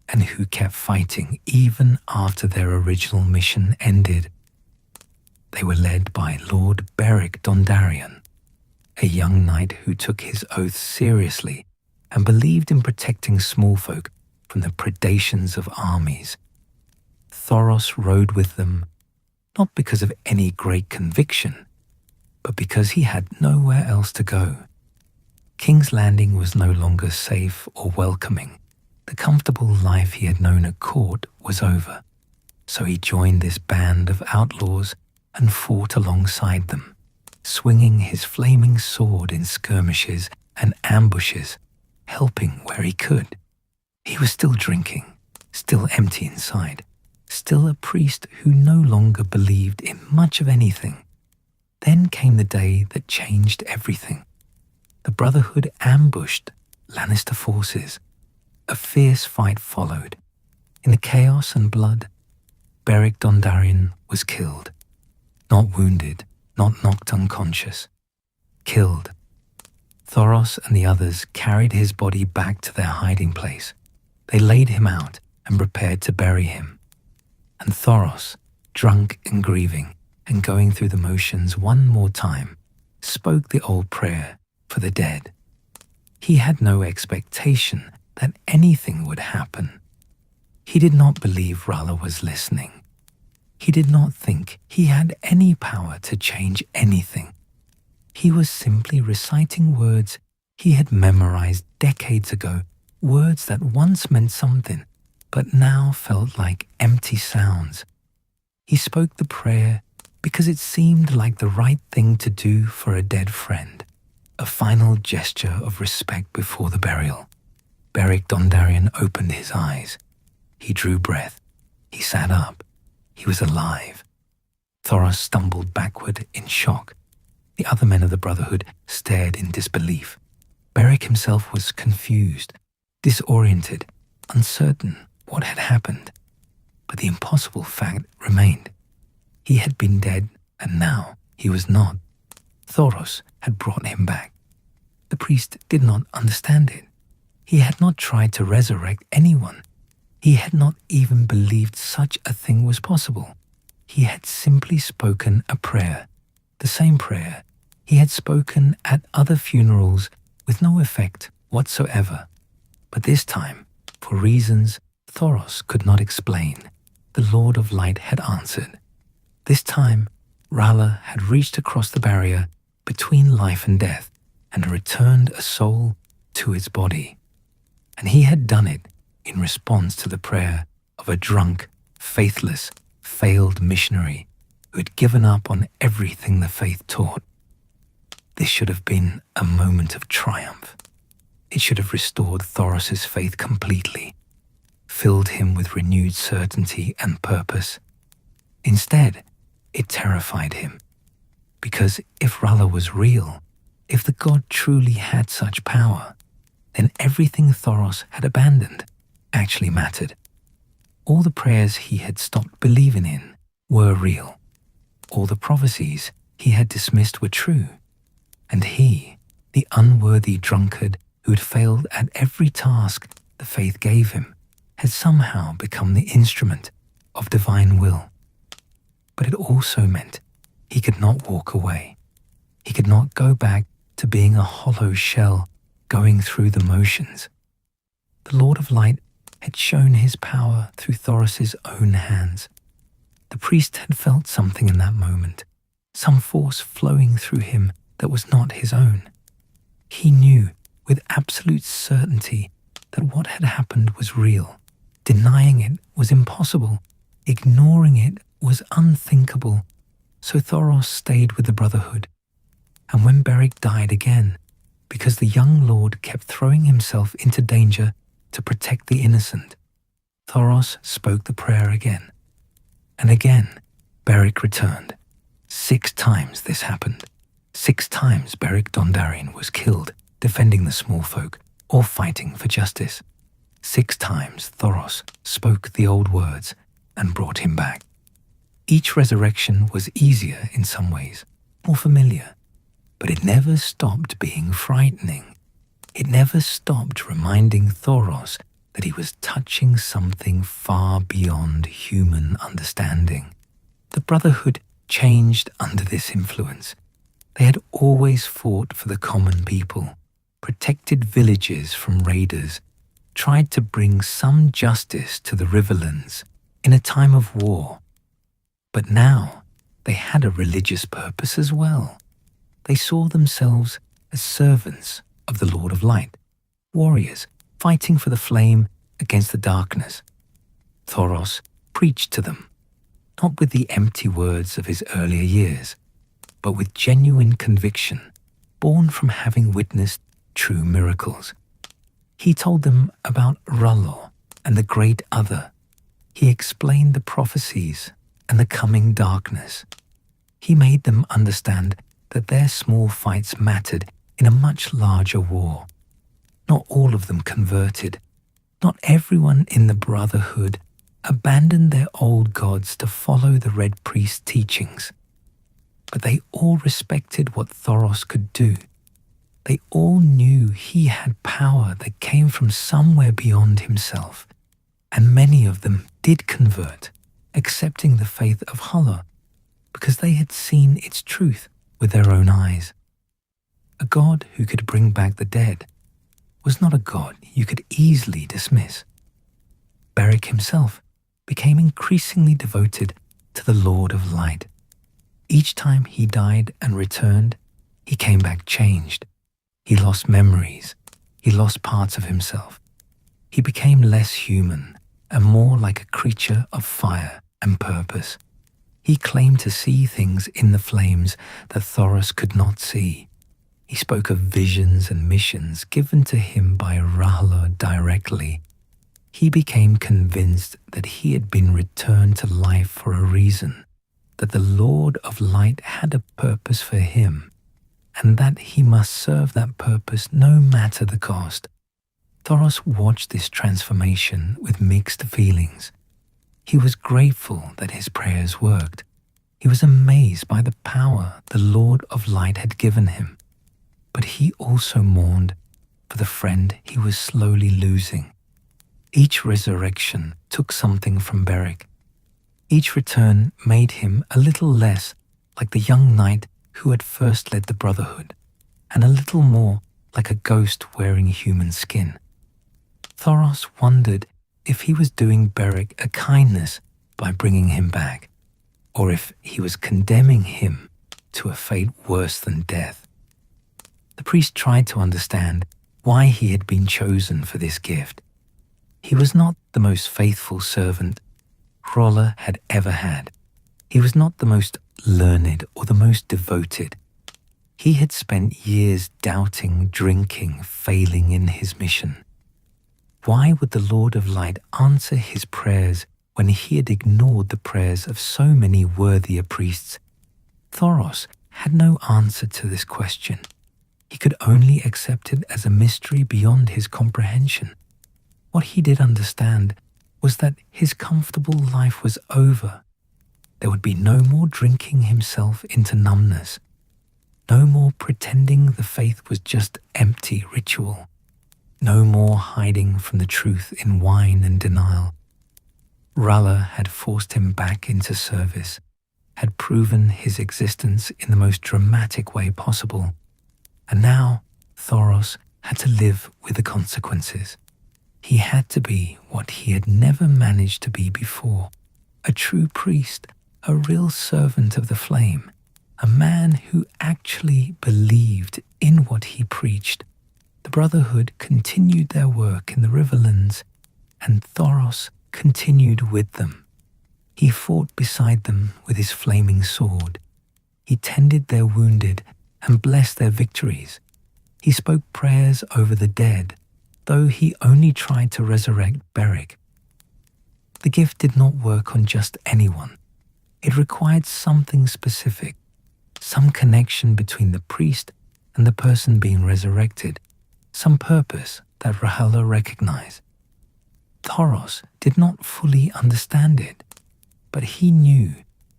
and who kept fighting even after their original mission ended. They were led by Lord Beric Dondarrion, a young knight who took his oath seriously and believed in protecting small folk from the predations of armies. Thoros rode with them, not because of any great conviction, but because he had nowhere else to go. King's Landing was no longer safe or welcoming. The comfortable life he had known at court was over, so he joined this band of outlaws and fought alongside them, swinging his flaming sword in skirmishes and ambushes, helping where he could. He was still drinking, still empty inside, still a priest who no longer believed in much of anything. Then came the day that changed everything. The Brotherhood ambushed Lannister forces. A fierce fight followed. In the chaos and blood, Beric Dondarrion was killed. Not wounded, not knocked unconscious. Killed. Thoros and the others carried his body back to their hiding place. They laid him out and prepared to bury him. And Thoros, drunk and grieving and going through the motions one more time, spoke the old prayer for the dead. He had no expectation that anything would happen. He did not believe R'hllor was listening. He did not think he had any power to change anything. He was simply reciting words he had memorized decades ago, words that once meant something, but now felt like empty sounds. He spoke the prayer because it seemed like the right thing to do for a dead friend, a final gesture of respect before the burial. Beric Dondarrion opened his eyes. He drew breath. He sat up. He was alive. Thoros stumbled backward in shock. The other men of the Brotherhood stared in disbelief. Beric himself was confused, disoriented, uncertain what had happened. But the impossible fact remained. He had been dead, and now he was not. Thoros had brought him back. The priest did not understand it. He had not tried to resurrect anyone. He had not even believed such a thing was possible. He had simply spoken a prayer, the same prayer he had spoken at other funerals with no effect whatsoever. But this time, for reasons Thoros could not explain, the Lord of Light had answered. This time, R'hllor had reached across the barrier between life and death and returned a soul to its body. And he had done it in response to the prayer of a drunk, faithless, failed missionary who had given up on everything the faith taught. This should have been a moment of triumph. It should have restored Thoros's faith completely, filled him with renewed certainty and purpose. Instead, it terrified him, because if R'hllor was real, if the god truly had such power, then everything Thoros had abandoned actually mattered. All the prayers he had stopped believing in were real. All the prophecies he had dismissed were true. And he, the unworthy drunkard who had failed at every task the faith gave him, had somehow become the instrument of divine will. But it also meant he could not walk away. He could not go back to being a hollow shell going through the motions. The Lord of Light had shown his power through Thoros's own hands. The priest had felt something in that moment, some force flowing through him that was not his own. He knew with absolute certainty that what had happened was real. Denying it was impossible. Ignoring it was unthinkable. So Thoros stayed with the Brotherhood. And when Beric died again, because the young lord kept throwing himself into danger to protect the innocent, Thoros spoke the prayer again. And again, Beric returned. 6 times this happened. 6 times Beric Dondarrion was killed defending the small folk or fighting for justice. 6 times Thoros spoke the old words and brought him back. Each resurrection was easier in some ways, more familiar, But it never stopped being frightening. It never stopped reminding Thoros that he was touching something far beyond human understanding. The Brotherhood changed under this influence. They had always fought for the common people, protected villages from raiders, tried to bring some justice to the Riverlands in a time of war. But now they had a religious purpose as well. They saw themselves as servants of the Lord of Light, warriors fighting for the flame against the darkness. Thoros preached to them, not with the empty words of his earlier years, but with genuine conviction, born from having witnessed true miracles. He told them about R'hllor and the Great Other. He explained the prophecies and the coming darkness. He made them understand that their small fights mattered in a much larger war. Not all of them converted. Not everyone in the Brotherhood abandoned their old gods to follow the Red Priest teachings. But they all respected what Thoros could do. They all knew he had power that came from somewhere beyond himself, and many of them did convert, accepting the faith of R'hllor, because they had seen its truth with their own eyes. A god who could bring back the dead was not a god you could easily dismiss. Beric himself became increasingly devoted to the Lord of Light. Each time he died and returned, he came back changed. He lost memories. He lost parts of himself. He became less human and more like a creature of fire and purpose. He claimed to see things in the flames that Thoros could not see. He spoke of visions and missions given to him by R'hllor directly. He became convinced that he had been returned to life for a reason, that the Lord of Light had a purpose for him, and that he must serve that purpose no matter the cost. Thoros watched this transformation with mixed feelings. He was grateful that his prayers worked. He was amazed by the power the Lord of Light had given him. But he also mourned for the friend he was slowly losing. Each resurrection took something from Beric. Each return made him a little less like the young knight who had first led the Brotherhood, and a little more like a ghost wearing human skin. Thoros wondered if he was doing Beric a kindness by bringing him back, or if he was condemning him to a fate worse than death. The priest tried to understand why he had been chosen for this gift. He was not the most faithful servant R'hllor had ever had. He was not the most learned or the most devoted. He had spent years doubting, drinking, failing in his mission. Why would the Lord of Light answer his prayers when he had ignored the prayers of so many worthier priests? Thoros had no answer to this question. He could only accept it as a mystery beyond his comprehension. What he did understand was that his comfortable life was over. There would be no more drinking himself into numbness, no more pretending the faith was just empty ritual, no more hiding from the truth in wine and denial. R'hllor had forced him back into service, had proven his existence in the most dramatic way possible, and now Thoros had to live with the consequences. He had to be what he had never managed to be before, a true priest, a real servant of the flame, a man who actually believed in what he preached. The Brotherhood continued their work in the Riverlands, and Thoros continued with them. He fought beside them with his flaming sword. He tended their wounded and blessed their victories. He spoke prayers over the dead, though he only tried to resurrect Beric. The gift did not work on just anyone. It required something specific, some connection between the priest and the person being resurrected, some purpose that R'hllor recognized. Thoros did not fully understand it, but he knew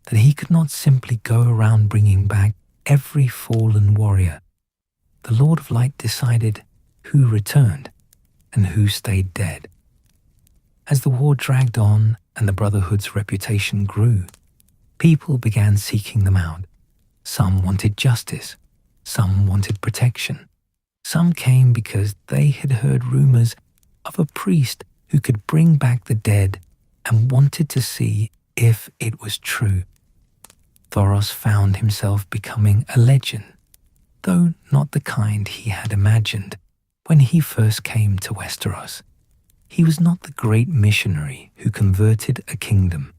that he could not simply go around bringing back every fallen warrior, the Lord of Light decided who returned and who stayed dead. As the war dragged on and the Brotherhood's reputation grew, people began seeking them out. Some wanted justice, some wanted protection. Some came because they had heard rumors of a priest who could bring back the dead and wanted to see if it was true. Thoros found himself becoming a legend, though not the kind he had imagined when he first came to Westeros. He was not the great missionary who converted a kingdom.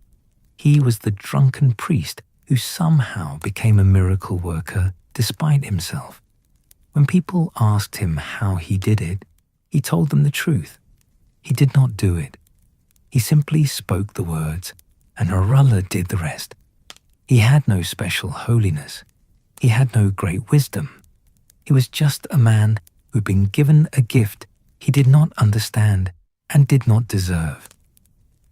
He was the drunken priest who somehow became a miracle worker despite himself. When people asked him how he did it, he told them the truth. He did not do it. He simply spoke the words, and Haralla did the rest. He had no special holiness. He had no great wisdom. He was just a man who'd been given a gift he did not understand and did not deserve.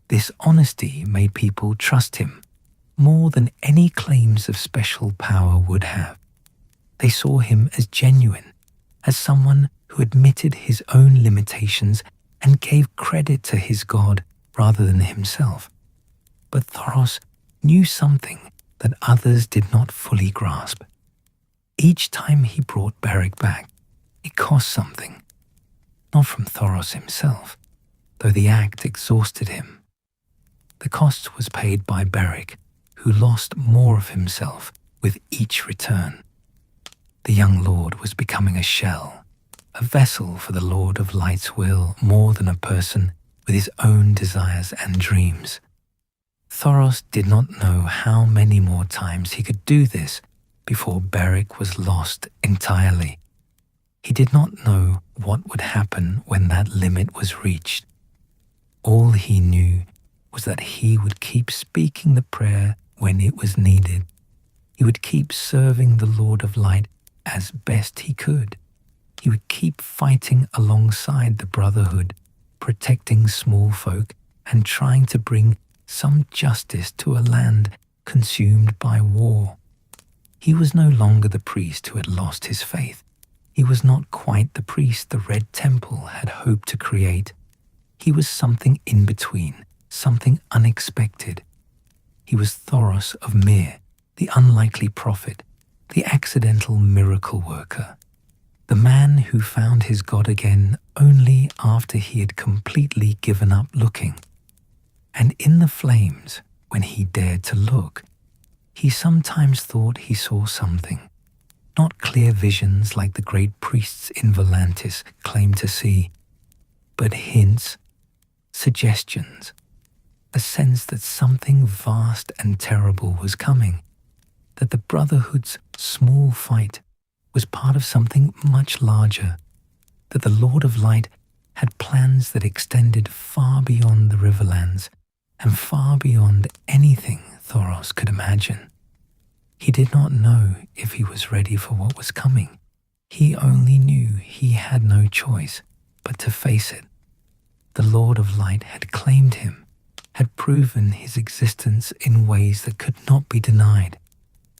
This honesty made people trust him more than any claims of special power would have. They saw him as genuine, as someone who admitted his own limitations and gave credit to his God rather than himself. But Thoros knew something that others did not fully grasp. Each time he brought Beric back, it cost something. Not from Thoros himself, though the act exhausted him. The cost was paid by Beric, who lost more of himself with each return. The young lord was becoming a shell, a vessel for the Lord of Light's will more than a person with his own desires and dreams. Thoros did not know how many more times he could do this before Beric was lost entirely. He did not know what would happen when that limit was reached. All he knew was that he would keep speaking the prayer when it was needed. He would keep serving the Lord of Light as best he could. He would keep fighting alongside the Brotherhood, protecting small folk and trying to bring some justice to a land consumed by war. He was no longer the priest who had lost his faith. He was not quite the priest the Red Temple had hoped to create. He was something in between, something unexpected. He was Thoros of Myr, the unlikely prophet, the accidental miracle worker, the man who found his God again only after he had completely given up looking. And in the flames, when he dared to look, he sometimes thought he saw something, not clear visions like the great priests in Volantis claimed to see, but hints, suggestions, a sense that something vast and terrible was coming, that the Brotherhood's small fight was part of something much larger, that the Lord of Light had plans that extended far beyond the Riverlands and far beyond anything Thoros could imagine. He did not know if he was ready for what was coming. He only knew he had no choice but to face it. The Lord of Light had claimed him, had proven his existence in ways that could not be denied,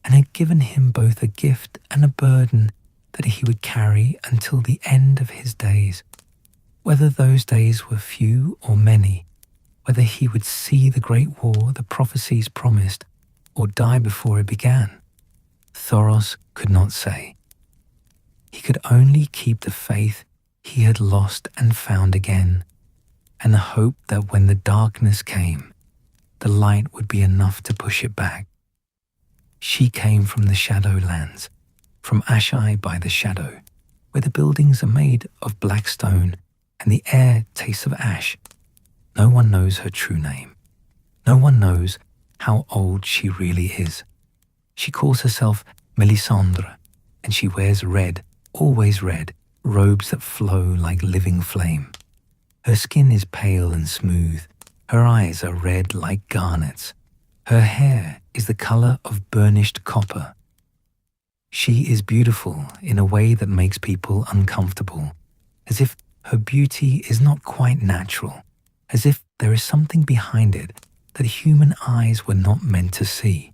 and had given him both a gift and a burden that he would carry until the end of his days. Whether those days were few or many, whether he would see the great war the prophecies promised or die before it began, Thoros could not say. He could only keep the faith he had lost and found again, and hope that when the darkness came, the light would be enough to push it back. She came from the Shadowlands, from Ashai by the Shadow, where the buildings are made of black stone and the air tastes of ash. No one knows her true name. No one knows how old she really is. She calls herself Melisandre, and she wears red, always red, robes that flow like living flame. Her skin is pale and smooth. Her eyes are red like garnets. Her hair is the color of burnished copper. She is beautiful in a way that makes people uncomfortable, as if her beauty is not quite natural, as if there is something behind it that human eyes were not meant to see.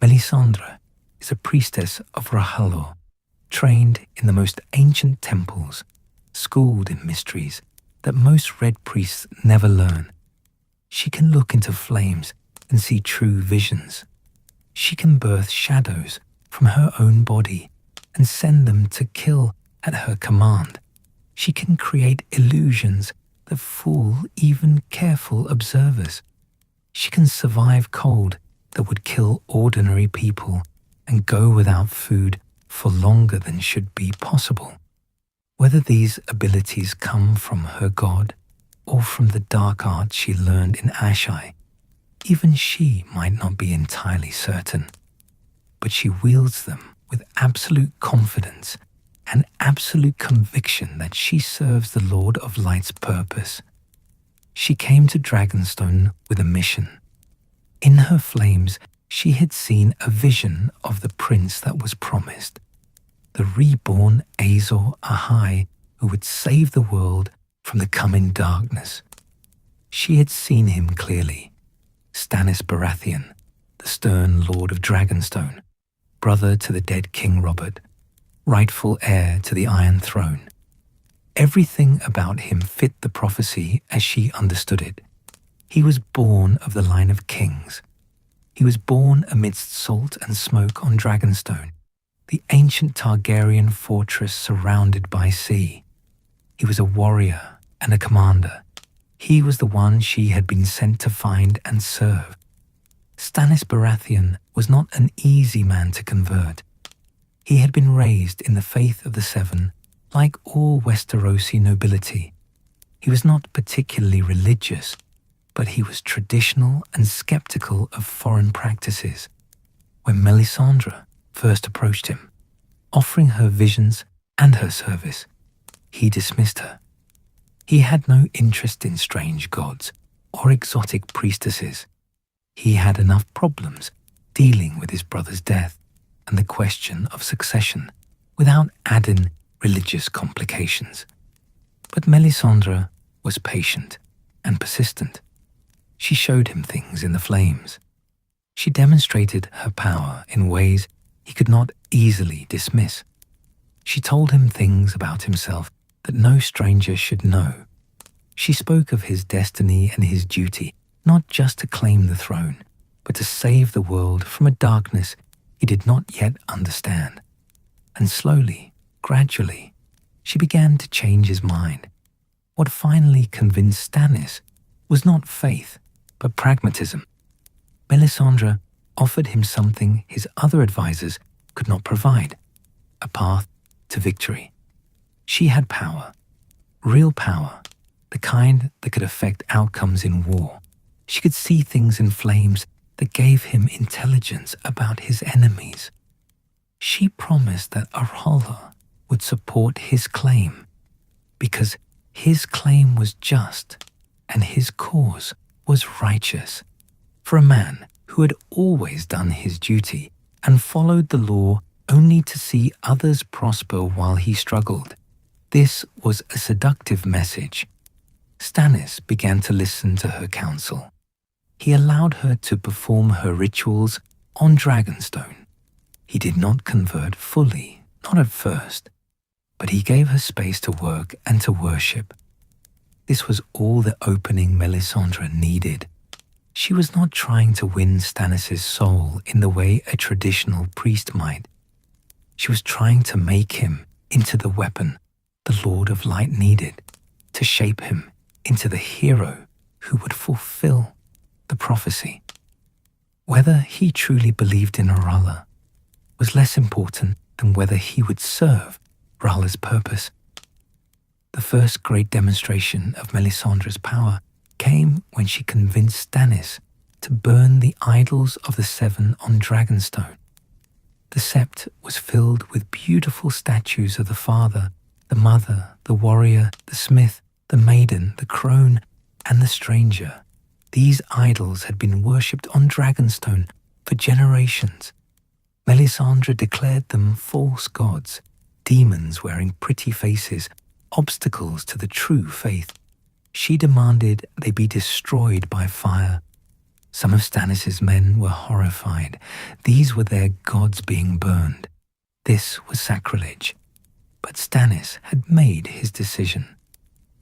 Melisandre is a priestess of Rahalor, trained in the most ancient temples, schooled in mysteries that most Red Priests never learn. She can look into flames and see true visions. She can birth shadows from her own body and send them to kill at her command. She can create illusions that fool even careful observers. She can survive cold that would kill ordinary people and go without food for longer than should be possible. Whether these abilities come from her god or from the dark art she learned in Asshai, even she might not be entirely certain. But she wields them with absolute confidence and absolute conviction that she serves the Lord of Light's purpose. She came to Dragonstone with a mission. In her flames, she had seen a vision of the prince that was promised, the reborn Azor Ahai who would save the world from the coming darkness. She had seen him clearly, Stannis Baratheon, the stern Lord of Dragonstone, brother to the dead King Robert, rightful heir to the Iron Throne. Everything about him fit the prophecy as she understood it. He was born of the line of kings. He was born amidst salt and smoke on Dragonstone, the ancient Targaryen fortress surrounded by sea. He was a warrior and a commander. He was the one she had been sent to find and serve. Stannis Baratheon was not an easy man to convert. He had been raised in the faith of the Seven, like all Westerosi nobility. He was not particularly religious, but he was traditional and skeptical of foreign practices. When Melisandre first approached him, offering her visions and her service, he dismissed her. He had no interest in strange gods or exotic priestesses. He had enough problems dealing with his brother's death and the question of succession without adding religious complications. But Melisandre was patient and persistent. She showed him things in the flames. She demonstrated her power in ways he could not easily dismiss. She told him things about himself that no stranger should know. She spoke of his destiny and his duty, not just to claim the throne, but to save the world from a darkness he did not yet understand. And slowly, gradually, she began to change his mind. What finally convinced Stannis was not faith, but pragmatism. Melisandre offered him something his other advisors could not provide, a path to victory. She had power, real power, the kind that could affect outcomes in war. She could see things in flames that gave him intelligence about his enemies. She promised that Arhala would support his claim, because his claim was just and his cause was righteous. For a man who had always done his duty and followed the law only to see others prosper while he struggled, this was a seductive message. Stannis began to listen to her counsel. He allowed her to perform her rituals on Dragonstone. He did not convert fully, not at first, but he gave her space to work and to worship. This was all the opening Melisandre needed. She was not trying to win Stannis' soul in the way a traditional priest might. She was trying to make him into the weapon the Lord of Light needed, to shape him into the hero who would fulfill the prophecy. Whether he truly believed in Arhala was less important than whether he would serve R'hllor's purpose. The first great demonstration of Melisandre's power came when she convinced Stannis to burn the idols of the Seven on Dragonstone. The sept was filled with beautiful statues of the father, the mother, the warrior, the smith, the maiden, the crone, and the stranger. These idols had been worshipped on Dragonstone for generations. Melisandre declared them false gods, demons wearing pretty faces, obstacles to the true faith. She demanded they be destroyed by fire. Some of Stannis' men were horrified. These were their gods being burned. This was sacrilege. But Stannis had made his decision.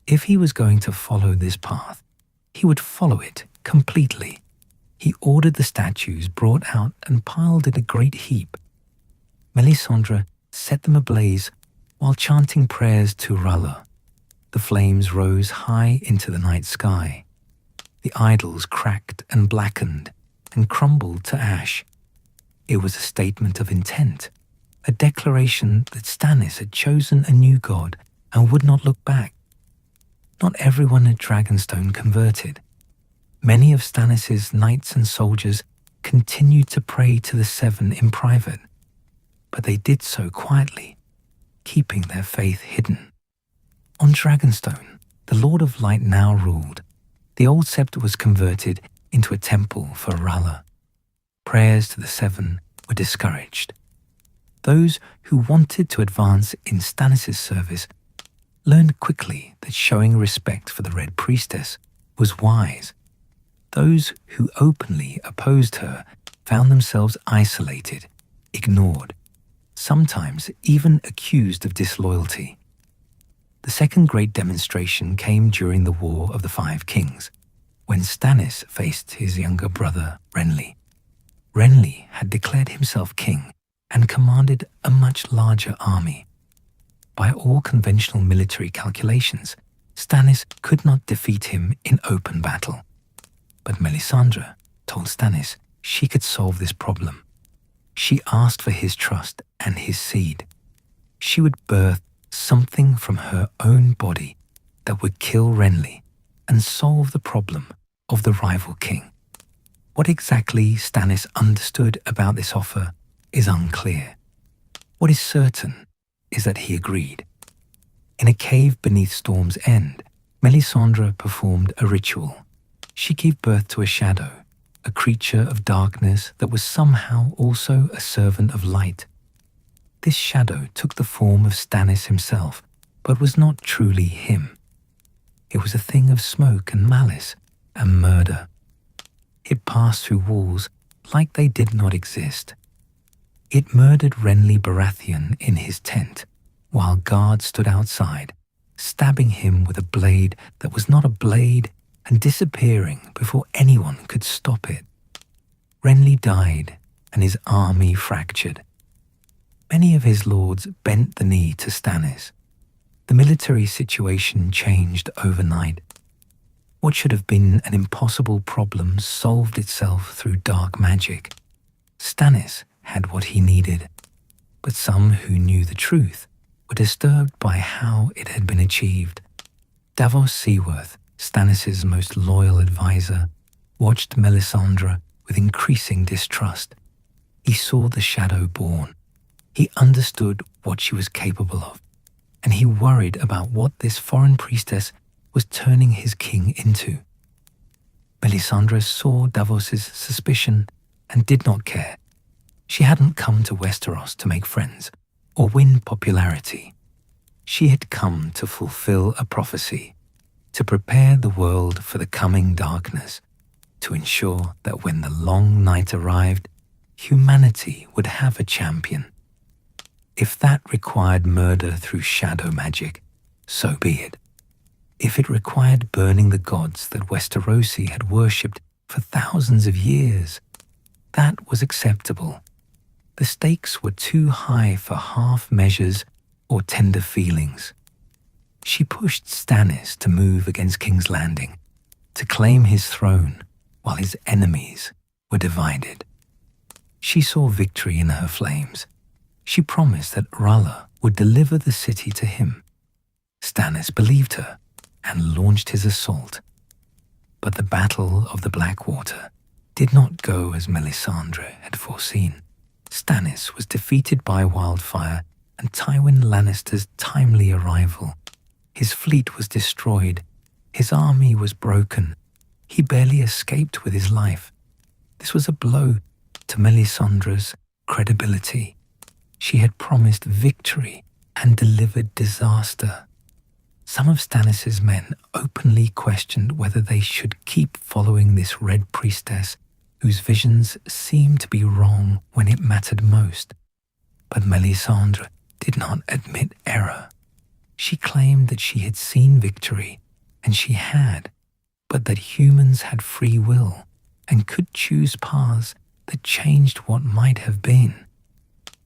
If he was going to follow this path, he would follow it completely. He ordered the statues brought out and piled in a great heap. Melisandre set them ablaze while chanting prayers to R'hllor. The flames rose high into the night sky. The idols cracked and blackened and crumbled to ash. It was a statement of intent, a declaration that Stannis had chosen a new god and would not look back. Not everyone at Dragonstone converted. Many of Stannis' knights and soldiers continued to pray to the Seven in private, but they did so quietly, keeping their faith hidden. On Dragonstone, the Lord of Light now ruled. The old sept was converted into a temple for R'hllor. Prayers to the Seven were discouraged. Those who wanted to advance in Stannis' service learned quickly that showing respect for the Red Priestess was wise. Those who openly opposed her found themselves isolated, ignored, sometimes even accused of disloyalty. The second great demonstration came during the War of the Five Kings, when Stannis faced his younger brother Renly. Renly had declared himself king and commanded a much larger army. By all conventional military calculations, Stannis could not defeat him in open battle. But Melisandre told Stannis she could solve this problem. She asked for his trust and his seed. She would birth something from her own body that would kill Renly and solve the problem of the rival king. What exactly Stannis understood about this offer is unclear. What is certain is that he agreed. In a cave beneath Storm's End, Melisandre performed a ritual. She gave birth to a shadow, a creature of darkness that was somehow also a servant of light. This shadow took the form of Stannis himself, but was not truly him. It was a thing of smoke and malice and murder. It passed through walls like they did not exist. It murdered Renly Baratheon in his tent, while guards stood outside, stabbing him with a blade that was not a blade and disappearing before anyone could stop it. Renly died, and his army fractured. Many of his lords bent the knee to Stannis. The military situation changed overnight. What should have been an impossible problem solved itself through dark magic. Stannis had what he needed, but some who knew the truth were disturbed by how it had been achieved. Davos Seaworth, Stannis' most loyal advisor, watched Melisandre with increasing distrust. He saw the shadow born. He understood what she was capable of, and he worried about what this foreign priestess was turning his king into. Melisandre saw Davos' suspicion and did not care. She hadn't come to Westeros to make friends or win popularity. She had come to fulfill a prophecy, to prepare the world for the coming darkness, to ensure that when the long night arrived, humanity would have a champion. If that required murder through shadow magic, so be it. If it required burning the gods that Westerosi had worshipped for thousands of years, that was acceptable. The stakes were too high for half measures or tender feelings. She pushed Stannis to move against King's Landing, to claim his throne while his enemies were divided. She saw victory in her flames. She promised that R'hllor would deliver the city to him. Stannis believed her and launched his assault. But the Battle of the Blackwater did not go as Melisandre had foreseen. Stannis was defeated by wildfire and Tywin Lannister's timely arrival. His fleet was destroyed. His army was broken. He barely escaped with his life. This was a blow to Melisandre's credibility. She had promised victory and delivered disaster. Some of Stannis' men openly questioned whether they should keep following this Red Priestess whose visions seemed to be wrong when it mattered most. But Melisandre did not admit error. She claimed that she had seen victory, and she had, but that humans had free will and could choose paths that changed what might have been.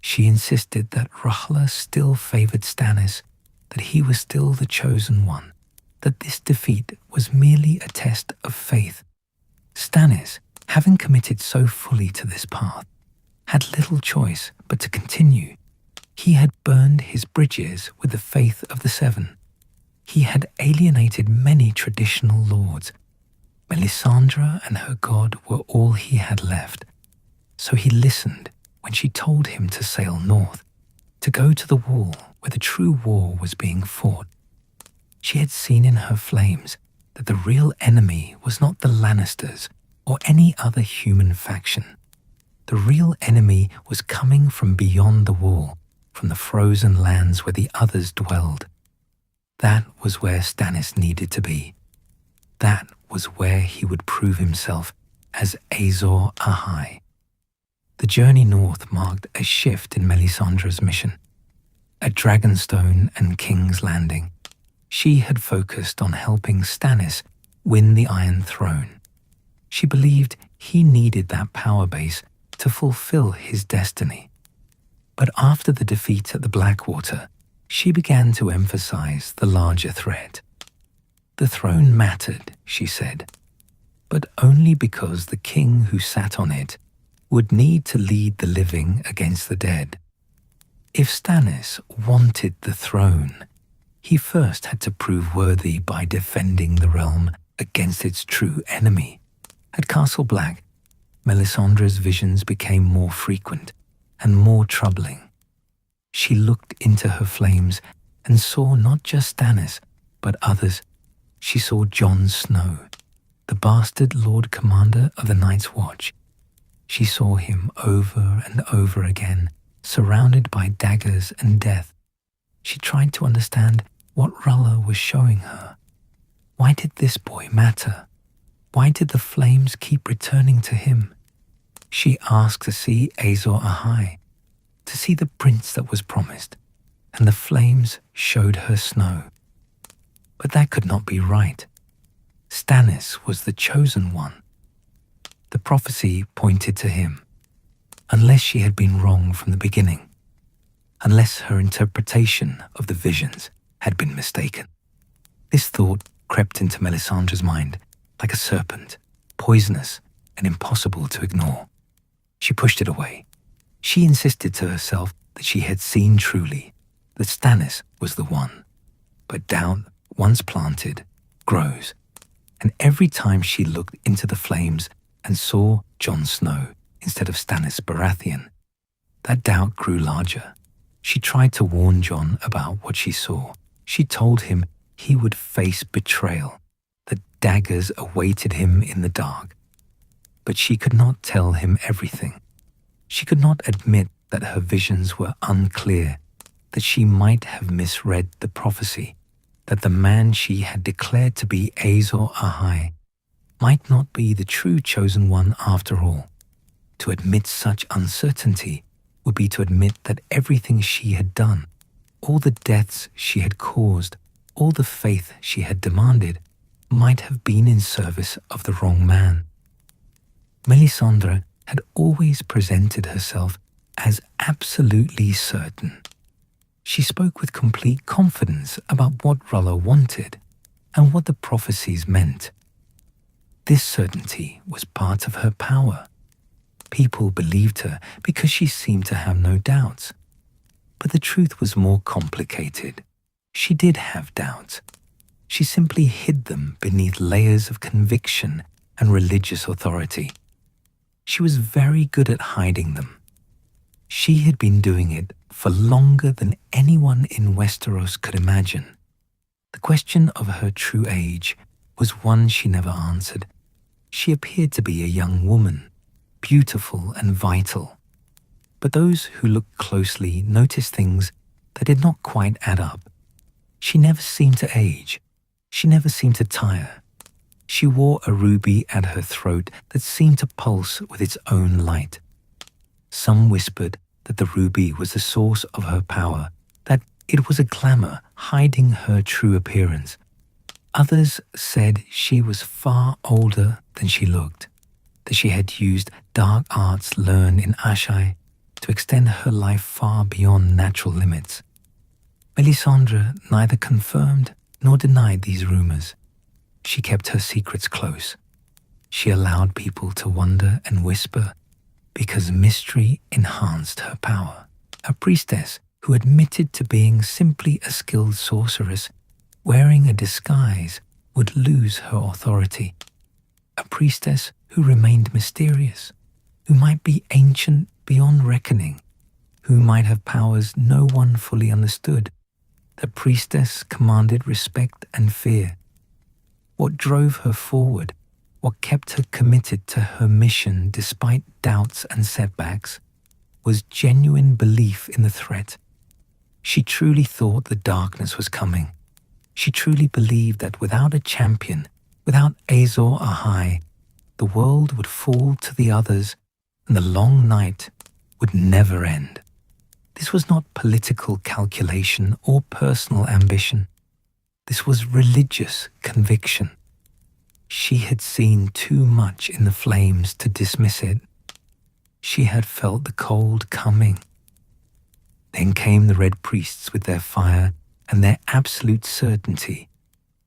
She insisted that R'hllor still favored Stannis, that he was still the chosen one, that this defeat was merely a test of faith. Stannis, having committed so fully to this path, had little choice but to continue. He had burned his bridges with the faith of the Seven. He had alienated many traditional lords. Melisandre and her god were all he had left. So he listened when she told him to sail north, to go to the wall where the true war was being fought. She had seen in her flames that the real enemy was not the Lannisters or any other human faction. The real enemy was coming from beyond the wall, from the frozen lands where the others dwelled. That was where Stannis needed to be. That was where he would prove himself as Azor Ahai. The journey north marked a shift in Melisandre's mission. At Dragonstone and King's Landing, she had focused on helping Stannis win the Iron Throne. She believed he needed that power base to fulfill his destiny. But after the defeat at the Blackwater, she began to emphasize the larger threat. The throne mattered, she said, but only because the king who sat on it would need to lead the living against the dead. If Stannis wanted the throne, he first had to prove worthy by defending the realm against its true enemy. At Castle Black, Melisandre's visions became more frequent and more troubling. She looked into her flames and saw not just Stannis, but others. She saw Jon Snow, the bastard Lord Commander of the Night's Watch. She saw him over and over again, surrounded by daggers and death. She tried to understand what R'hllor was showing her. Why did this boy matter? Why did the flames keep returning to him? She asked to see Azor Ahai, to see the prince that was promised, and the flames showed her snow. But that could not be right. Stannis was the chosen one. The prophecy pointed to him, unless she had been wrong from the beginning, unless her interpretation of the visions had been mistaken. This thought crept into Melisandre's mind like a serpent, poisonous and impossible to ignore. She pushed it away. She insisted to herself that she had seen truly, that Stannis was the one. But doubt, once planted, grows, and every time she looked into the flames and saw Jon Snow instead of Stannis Baratheon, that doubt grew larger. She tried to warn Jon about what she saw. She told him he would face betrayal, that daggers awaited him in the dark. But she could not tell him everything. She could not admit that her visions were unclear, that she might have misread the prophecy, that the man she had declared to be Azor Ahai might not be the true chosen one after all. To admit such uncertainty would be to admit that everything she had done, all the deaths she had caused, all the faith she had demanded, might have been in service of the wrong man. Melisandre had always presented herself as absolutely certain. She spoke with complete confidence about what R'hllor wanted and what the prophecies meant. This certainty was part of her power. People believed her because she seemed to have no doubts. But the truth was more complicated. She did have doubts. She simply hid them beneath layers of conviction and religious authority. She was very good at hiding them. She had been doing it for longer than anyone in Westeros could imagine. The question of her true age was one she never answered. She appeared to be a young woman, beautiful and vital. But those who looked closely noticed things that did not quite add up. She never seemed to age. She never seemed to tire. She wore a ruby at her throat that seemed to pulse with its own light. Some whispered that the ruby was the source of her power, that it was a glamour hiding her true appearance. Others said she was far older than she looked, that she had used dark arts learned in Asshai to extend her life far beyond natural limits. Melisandre neither confirmed nor denied these rumors. She kept her secrets close. She allowed people to wonder and whisper because mystery enhanced her power. A priestess who admitted to being simply a skilled sorceress wearing a disguise would lose her authority. A priestess who remained mysterious, who might be ancient beyond reckoning, who might have powers no one fully understood. The priestess commanded respect and fear. What drove her forward, what kept her committed to her mission despite doubts and setbacks, was genuine belief in the threat. She truly thought the darkness was coming. She truly believed that without a champion, without Azor Ahai, the world would fall to the others and the long night would never end. This was not political calculation or personal ambition. This was religious conviction. She had seen too much in the flames to dismiss it. She had felt the cold coming. Then came the Red Priests with their fire and their absolute certainty,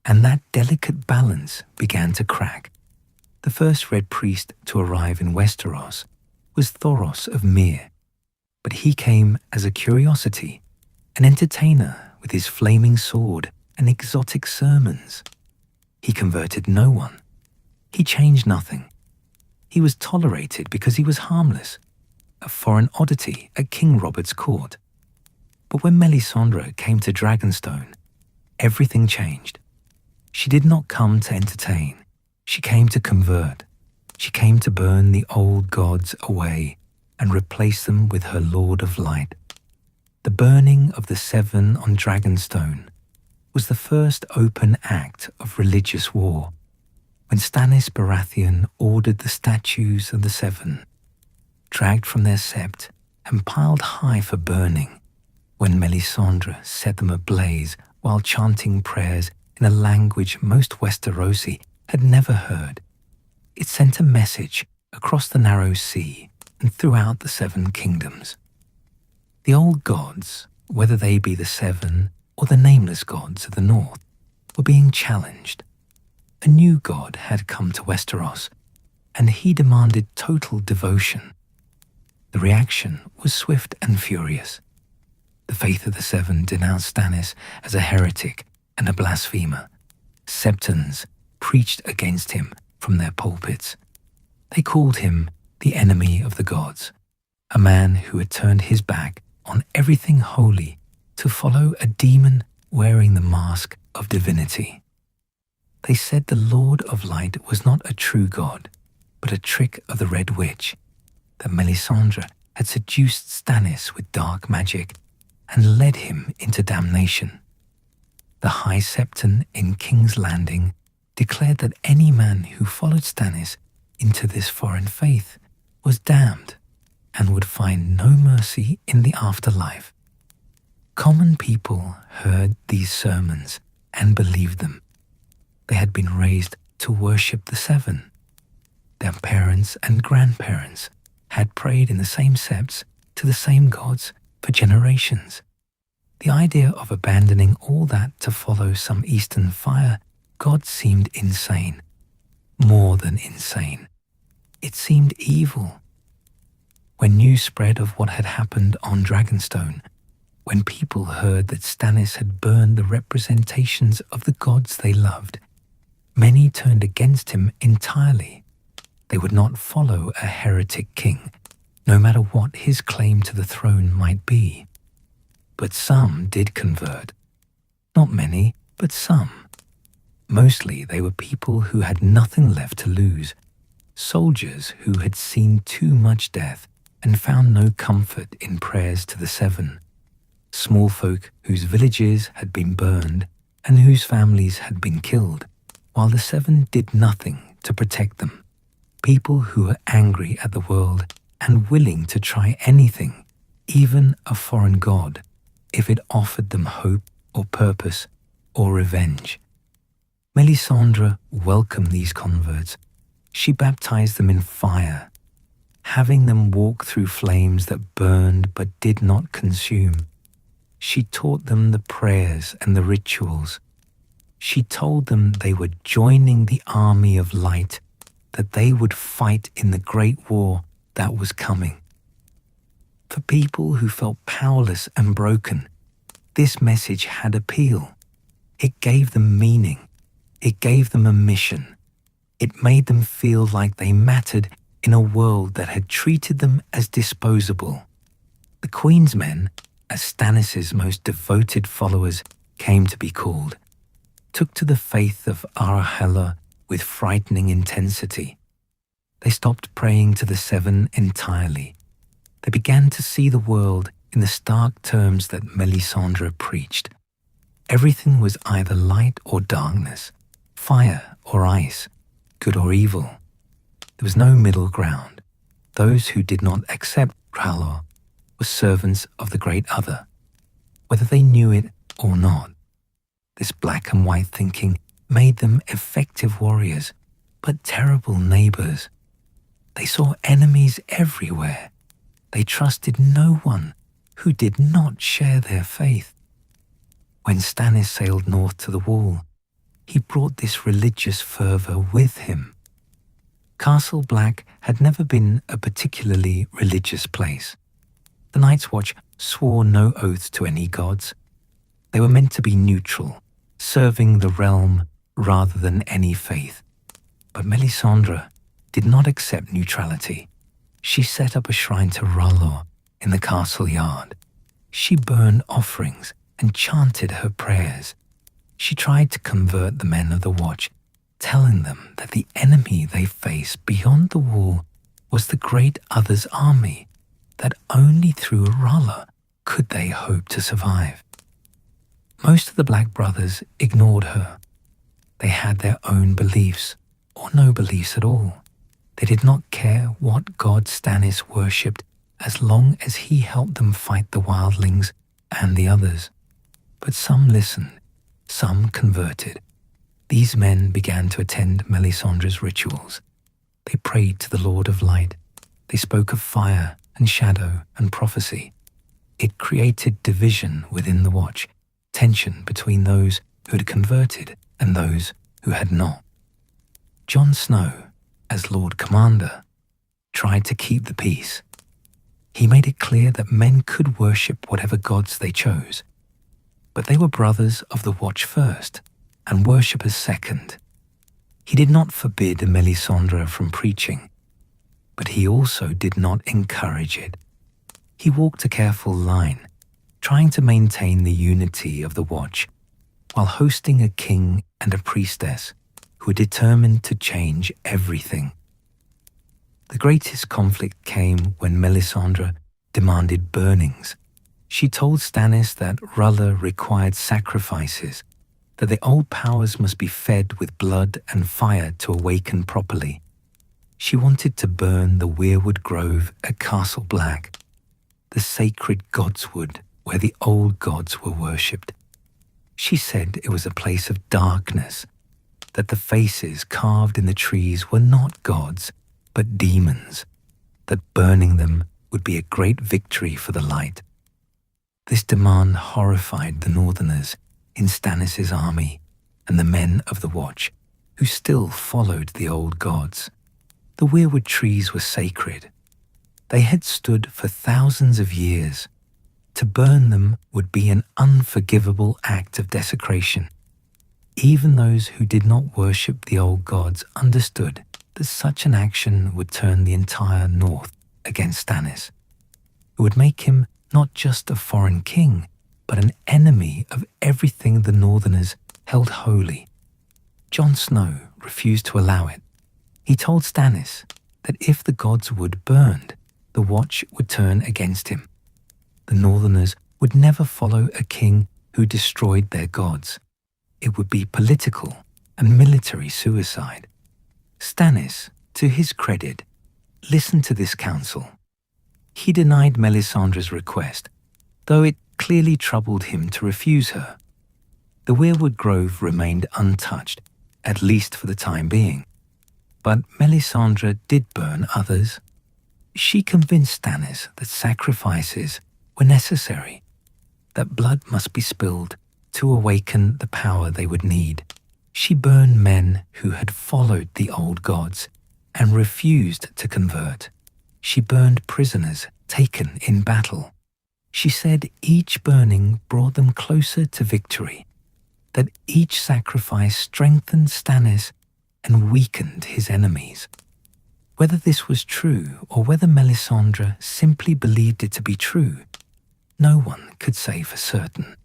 and that delicate balance began to crack. The first Red Priest to arrive in Westeros was Thoros of Myr, but he came as a curiosity, an entertainer with his flaming sword and exotic sermons. He converted no one. He changed nothing. He was tolerated because he was harmless, a foreign oddity at King Robert's court. But when Melisandre came to Dragonstone, everything changed. She did not come to entertain. She came to convert. She came to burn the old gods away and replace them with her Lord of Light. The burning of the Seven on Dragonstone was the first open act of religious war, when Stannis Baratheon ordered the statues of the Seven, dragged from their sept and piled high for burning, when Melisandre set them ablaze while chanting prayers in a language most Westerosi had never heard. It sent a message across the narrow sea and throughout the Seven Kingdoms. The old gods, whether they be the Seven or the nameless gods of the north, were being challenged. A new god had come to Westeros, and he demanded total devotion. The reaction was swift and furious. The faith of the Seven denounced Stannis as a heretic and a blasphemer. Septons preached against him from their pulpits. They called him the enemy of the gods, a man who had turned his back on everything holy to follow a demon wearing the mask of divinity. They said the Lord of Light was not a true god, but a trick of the Red Witch, that Melisandre had seduced Stannis with dark magic and led him into damnation. The High Septon in King's Landing declared that any man who followed Stannis into this foreign faith was damned and would find no mercy in the afterlife. Common people heard these sermons and believed them. They had been raised to worship the Seven. Their parents and grandparents had prayed in the same septs to the same gods for generations. The idea of abandoning all that to follow some eastern fire god seemed insane. More than insane. It seemed evil. When news spread of what had happened on Dragonstone, when people heard that Stannis had burned the representations of the gods they loved, many turned against him entirely. They would not follow a heretic king, no matter what his claim to the throne might be. But some did convert. Not many, but some. Mostly they were people who had nothing left to lose, soldiers who had seen too much death and found no comfort in prayers to the Seven, small folk whose villages had been burned and whose families had been killed. while the seven did nothing to protect them. People who were angry at the world and willing to try anything, even a foreign god, if it offered them hope or purpose or revenge. Melisandre welcomed these converts. She baptized them in fire, having them walk through flames that burned but did not consume. She taught them the prayers and the rituals. She told them they were joining the army of light, that they would fight in the great war that was coming. For people who felt powerless and broken, this message had appeal. It gave them meaning. It gave them a mission. It made them feel like they mattered in a world that had treated them as disposable. The Queen's men, as Stannis' most devoted followers came to be called, took to the faith of Arahella with frightening intensity. They stopped praying to the seven entirely. They began to see the world in the stark terms that Melisandre preached. Everything was either light or darkness, fire or ice, good or evil. There was no middle ground. Those who did not accept R'hllor were servants of the Great Other, whether they knew it or not. This black and white thinking made them effective warriors, but terrible neighbors. They saw enemies everywhere. They trusted no one who did not share their faith. When Stannis sailed north to the Wall, he brought this religious fervor with him. Castle Black had never been a particularly religious place. The Night's Watch swore no oaths to any gods. They were meant to be neutral, serving the realm rather than any faith. But Melisandre did not accept neutrality. She set up a shrine to R'hllor in the castle yard. She burned offerings and chanted her prayers. She tried to convert the men of the Watch, telling them that the enemy they faced beyond the Wall was the Great Other's army, that only through R'hllor could they hope to survive. Most of the Black Brothers ignored her. They had their own beliefs, or no beliefs at all. They did not care what god Stannis worshipped as long as he helped them fight the wildlings and the others. But some listened, some converted. These men began to attend Melisandre's rituals. They prayed to the Lord of Light. They spoke of fire and shadow and prophecy. It created division within the Watch, tension between those who had converted and those who had not. Jon Snow, as Lord Commander, tried to keep the peace. He made it clear that men could worship whatever gods they chose, but they were brothers of the Watch first and worshippers second. He did not forbid Melisandre from preaching, but he also did not encourage it. He walked a careful line, trying to maintain the unity of the Watch, while hosting a king and a priestess who were determined to change everything. The greatest conflict came when Melisandre demanded burnings. She told Stannis that R'hllor required sacrifices, that the old powers must be fed with blood and fire to awaken properly. She wanted to burn the weirwood grove at Castle Black, the sacred godswood where the old gods were worshipped. She said it was a place of darkness, that the faces carved in the trees were not gods, but demons, that burning them would be a great victory for the light. This demand horrified the Northerners in Stannis' army and the men of the Watch, who still followed the old gods. The weirwood trees were sacred. They had stood for thousands of years. To burn them would be an unforgivable act of desecration. Even those who did not worship the old gods understood that such an action would turn the entire North against Stannis. It would make him not just a foreign king, but an enemy of everything the Northerners held holy. Jon Snow refused to allow it. He told Stannis that if the gods wood burned, the Watch would turn against him. The Northerners would never follow a king who destroyed their gods. It would be political, and military suicide. Stannis, to his credit, listened to this counsel. He denied Melisandre's request, though it clearly troubled him to refuse her. The Weirwood Grove remained untouched, at least for the time being. But Melisandre did burn others. She convinced Stannis that sacrifices were necessary, that blood must be spilled to awaken the power they would need. She burned men who had followed the old gods and refused to convert. She burned prisoners taken in battle. She said each burning brought them closer to victory, that each sacrifice strengthened Stannis and weakened his enemies. Whether this was true or whether Melisandre simply believed it to be true, no one could say for certain.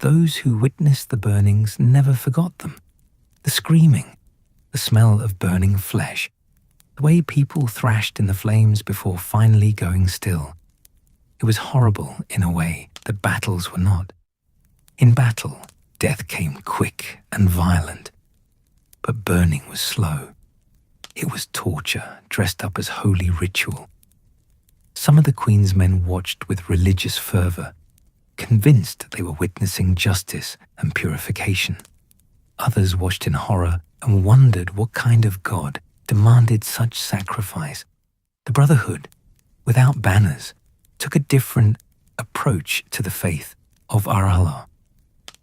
Those who witnessed the burnings never forgot them. The screaming, the smell of burning flesh, the way people thrashed in the flames before finally going still. It was horrible in a way that battles were not. In battle, death came quick and violent, but burning was slow. It was torture dressed up as holy ritual. Some of the Queen's men watched with religious fervor, convinced they were witnessing justice and purification. Others watched in horror and wondered what kind of god demanded such sacrifice. The Brotherhood, without banners, took a different approach to the faith of Arala.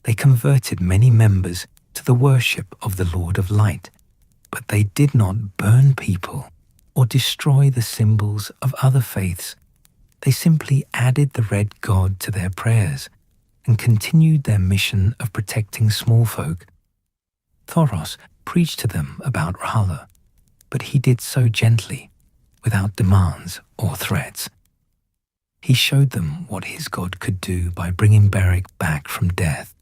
They converted many members to the worship of the Lord of Light, but they did not burn people or destroy the symbols of other faiths. They simply added the Red God to their prayers and continued their mission of protecting small folk. Thoros preached to them about R'hllor, but he did so gently, without demands or threats. He showed them what his God could do by bringing Beric back from death.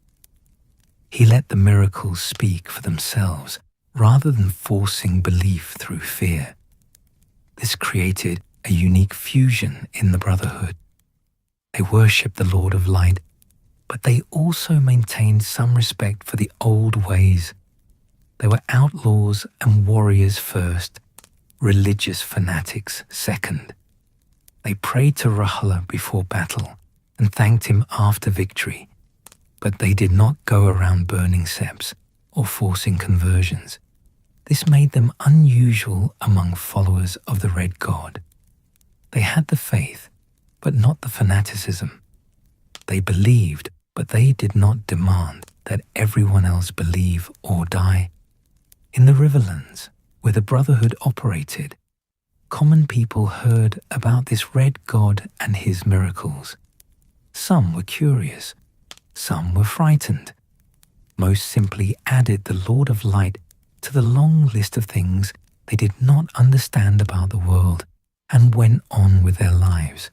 He let the miracles speak for themselves rather than forcing belief through fear. This created a unique fusion in the Brotherhood. They worshipped the Lord of Light, but they also maintained some respect for the old ways. They were outlaws and warriors first, religious fanatics second. They prayed to R'hllor before battle and thanked him after victory, but they did not go around burning septs or forcing conversions. This made them unusual among followers of the Red God. They had the faith, but not the fanaticism. They believed, but they did not demand that everyone else believe or die. In the Riverlands, where the Brotherhood operated, common people heard about this Red God and his miracles. Some were curious, some were frightened. Most simply added the Lord of Light to the long list of things they did not understand about the world and went on with their lives.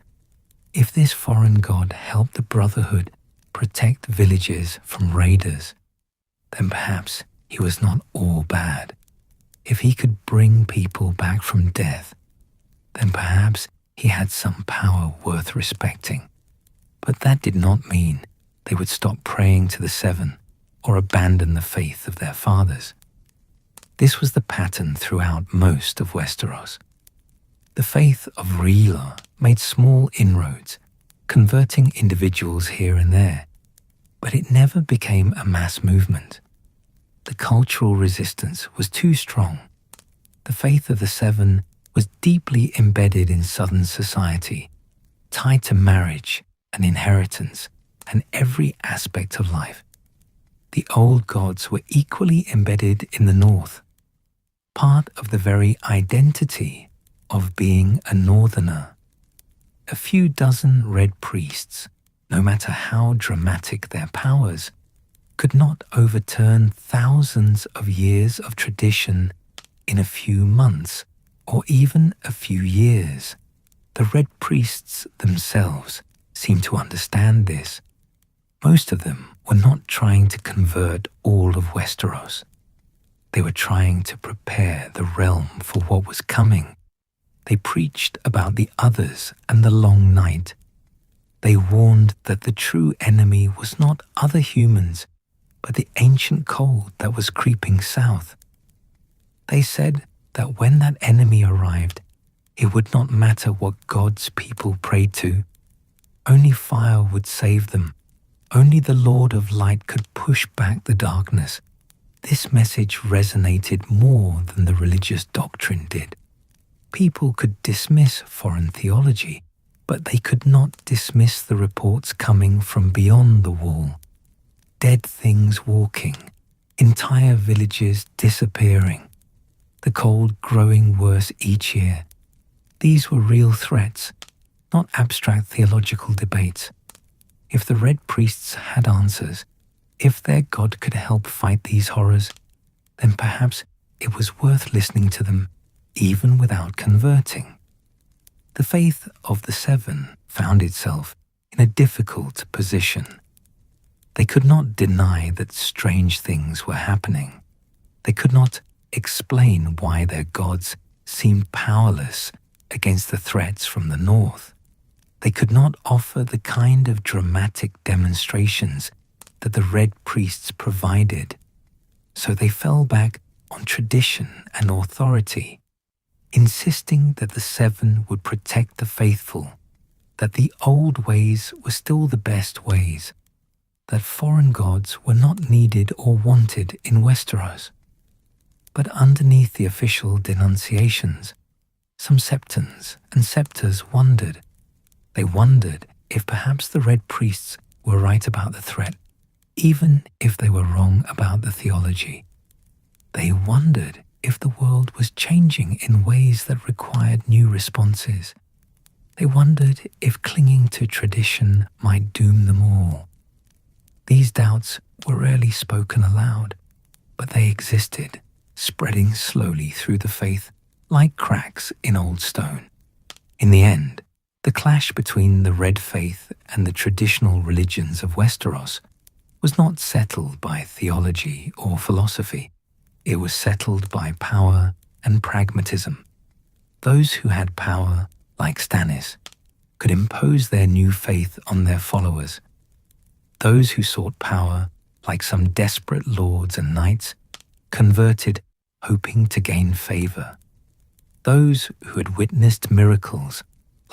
If this foreign god helped the Brotherhood protect villages from raiders, then perhaps he was not all bad. If he could bring people back from death, then perhaps he had some power worth respecting. But that did not mean they would stop praying to the Seven or abandon the faith of their fathers. This was the pattern throughout most of Westeros. The faith of R'hllor made small inroads, converting individuals here and there, but it never became a mass movement. The cultural resistance was too strong. The faith of the Seven was deeply embedded in Southern society, tied to marriage and inheritance and every aspect of life. The old gods were equally embedded in the North, part of the very identity of being a Northerner. A few dozen Red Priests, no matter how dramatic their powers, could not overturn thousands of years of tradition in a few months or even a few years. The Red Priests themselves seemed to understand this. Most of them were not trying to convert all of Westeros. They were trying to prepare the realm for what was coming. They preached about the others and the long night. They warned that the true enemy was not other humans, but the ancient cold that was creeping south. They said that when that enemy arrived, it would not matter what God's people prayed to. Only fire would save them. Only the Lord of Light could push back the darkness. This message resonated more than the religious doctrine did. People could dismiss foreign theology, but they could not dismiss the reports coming from beyond the wall. Dead things walking, entire villages disappearing, the cold growing worse each year. These were real threats, not abstract theological debates. If the Red Priests had answers, if their God could help fight these horrors, then perhaps it was worth listening to them, even without converting. The faith of the Seven found itself in a difficult position. They could not deny that strange things were happening. They could not explain why their gods seemed powerless against the threats from the north. They could not offer the kind of dramatic demonstrations that the Red Priests provided. So they fell back on tradition and authority, insisting that the Seven would protect the faithful, that the old ways were still the best ways, that foreign gods were not needed or wanted in Westeros. But underneath the official denunciations, some septons and septors wondered. They wondered if perhaps the Red Priests were right about the threat, even if they were wrong about the theology. They wondered if the world was changing in ways that required new responses. They wondered if clinging to tradition might doom them all. These doubts were rarely spoken aloud, but they existed, spreading slowly through the faith like cracks in old stone. In the end, the clash between the Red Faith and the traditional religions of Westeros was not settled by theology or philosophy. It was settled by power and pragmatism. Those who had power, like Stannis, could impose their new faith on their followers. Those who sought power, like some desperate lords and knights, converted, hoping to gain favor. Those who had witnessed miracles,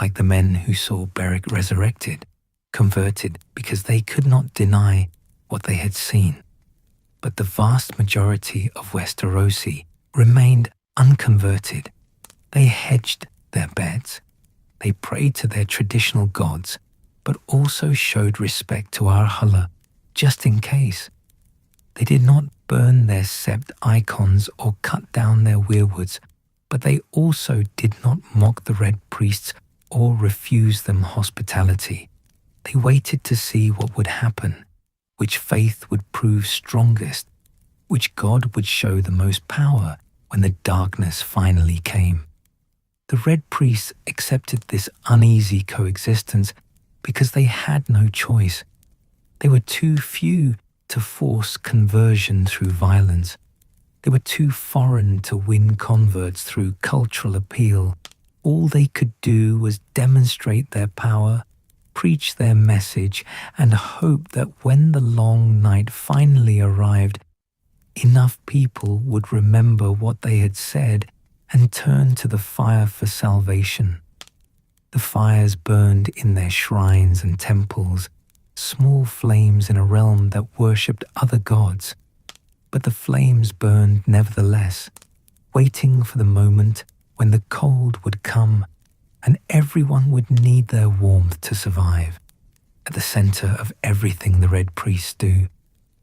like the men who saw Beric resurrected, converted because they could not deny what they had seen. But the vast majority of Westerosi remained unconverted. They hedged their bets. They prayed to their traditional gods, but also showed respect to Arhala, just in case. They did not burn their sept icons or cut down their weirwoods, but they also did not mock the Red Priests or refuse them hospitality. They waited to see what would happen, which faith would prove strongest, which God would show the most power when the darkness finally came. The Red Priests accepted this uneasy coexistence because they had no choice. They were too few to force conversion through violence. They were too foreign to win converts through cultural appeal. All they could do was demonstrate their power, preach their message, and hope that when the long night finally arrived, enough people would remember what they had said and turn to the fire for salvation. The fires burned in their shrines and temples, small flames in a realm that worshipped other gods. But the flames burned nevertheless, waiting for the moment when the cold would come and everyone would need their warmth to survive. At the center of everything the Red Priests do,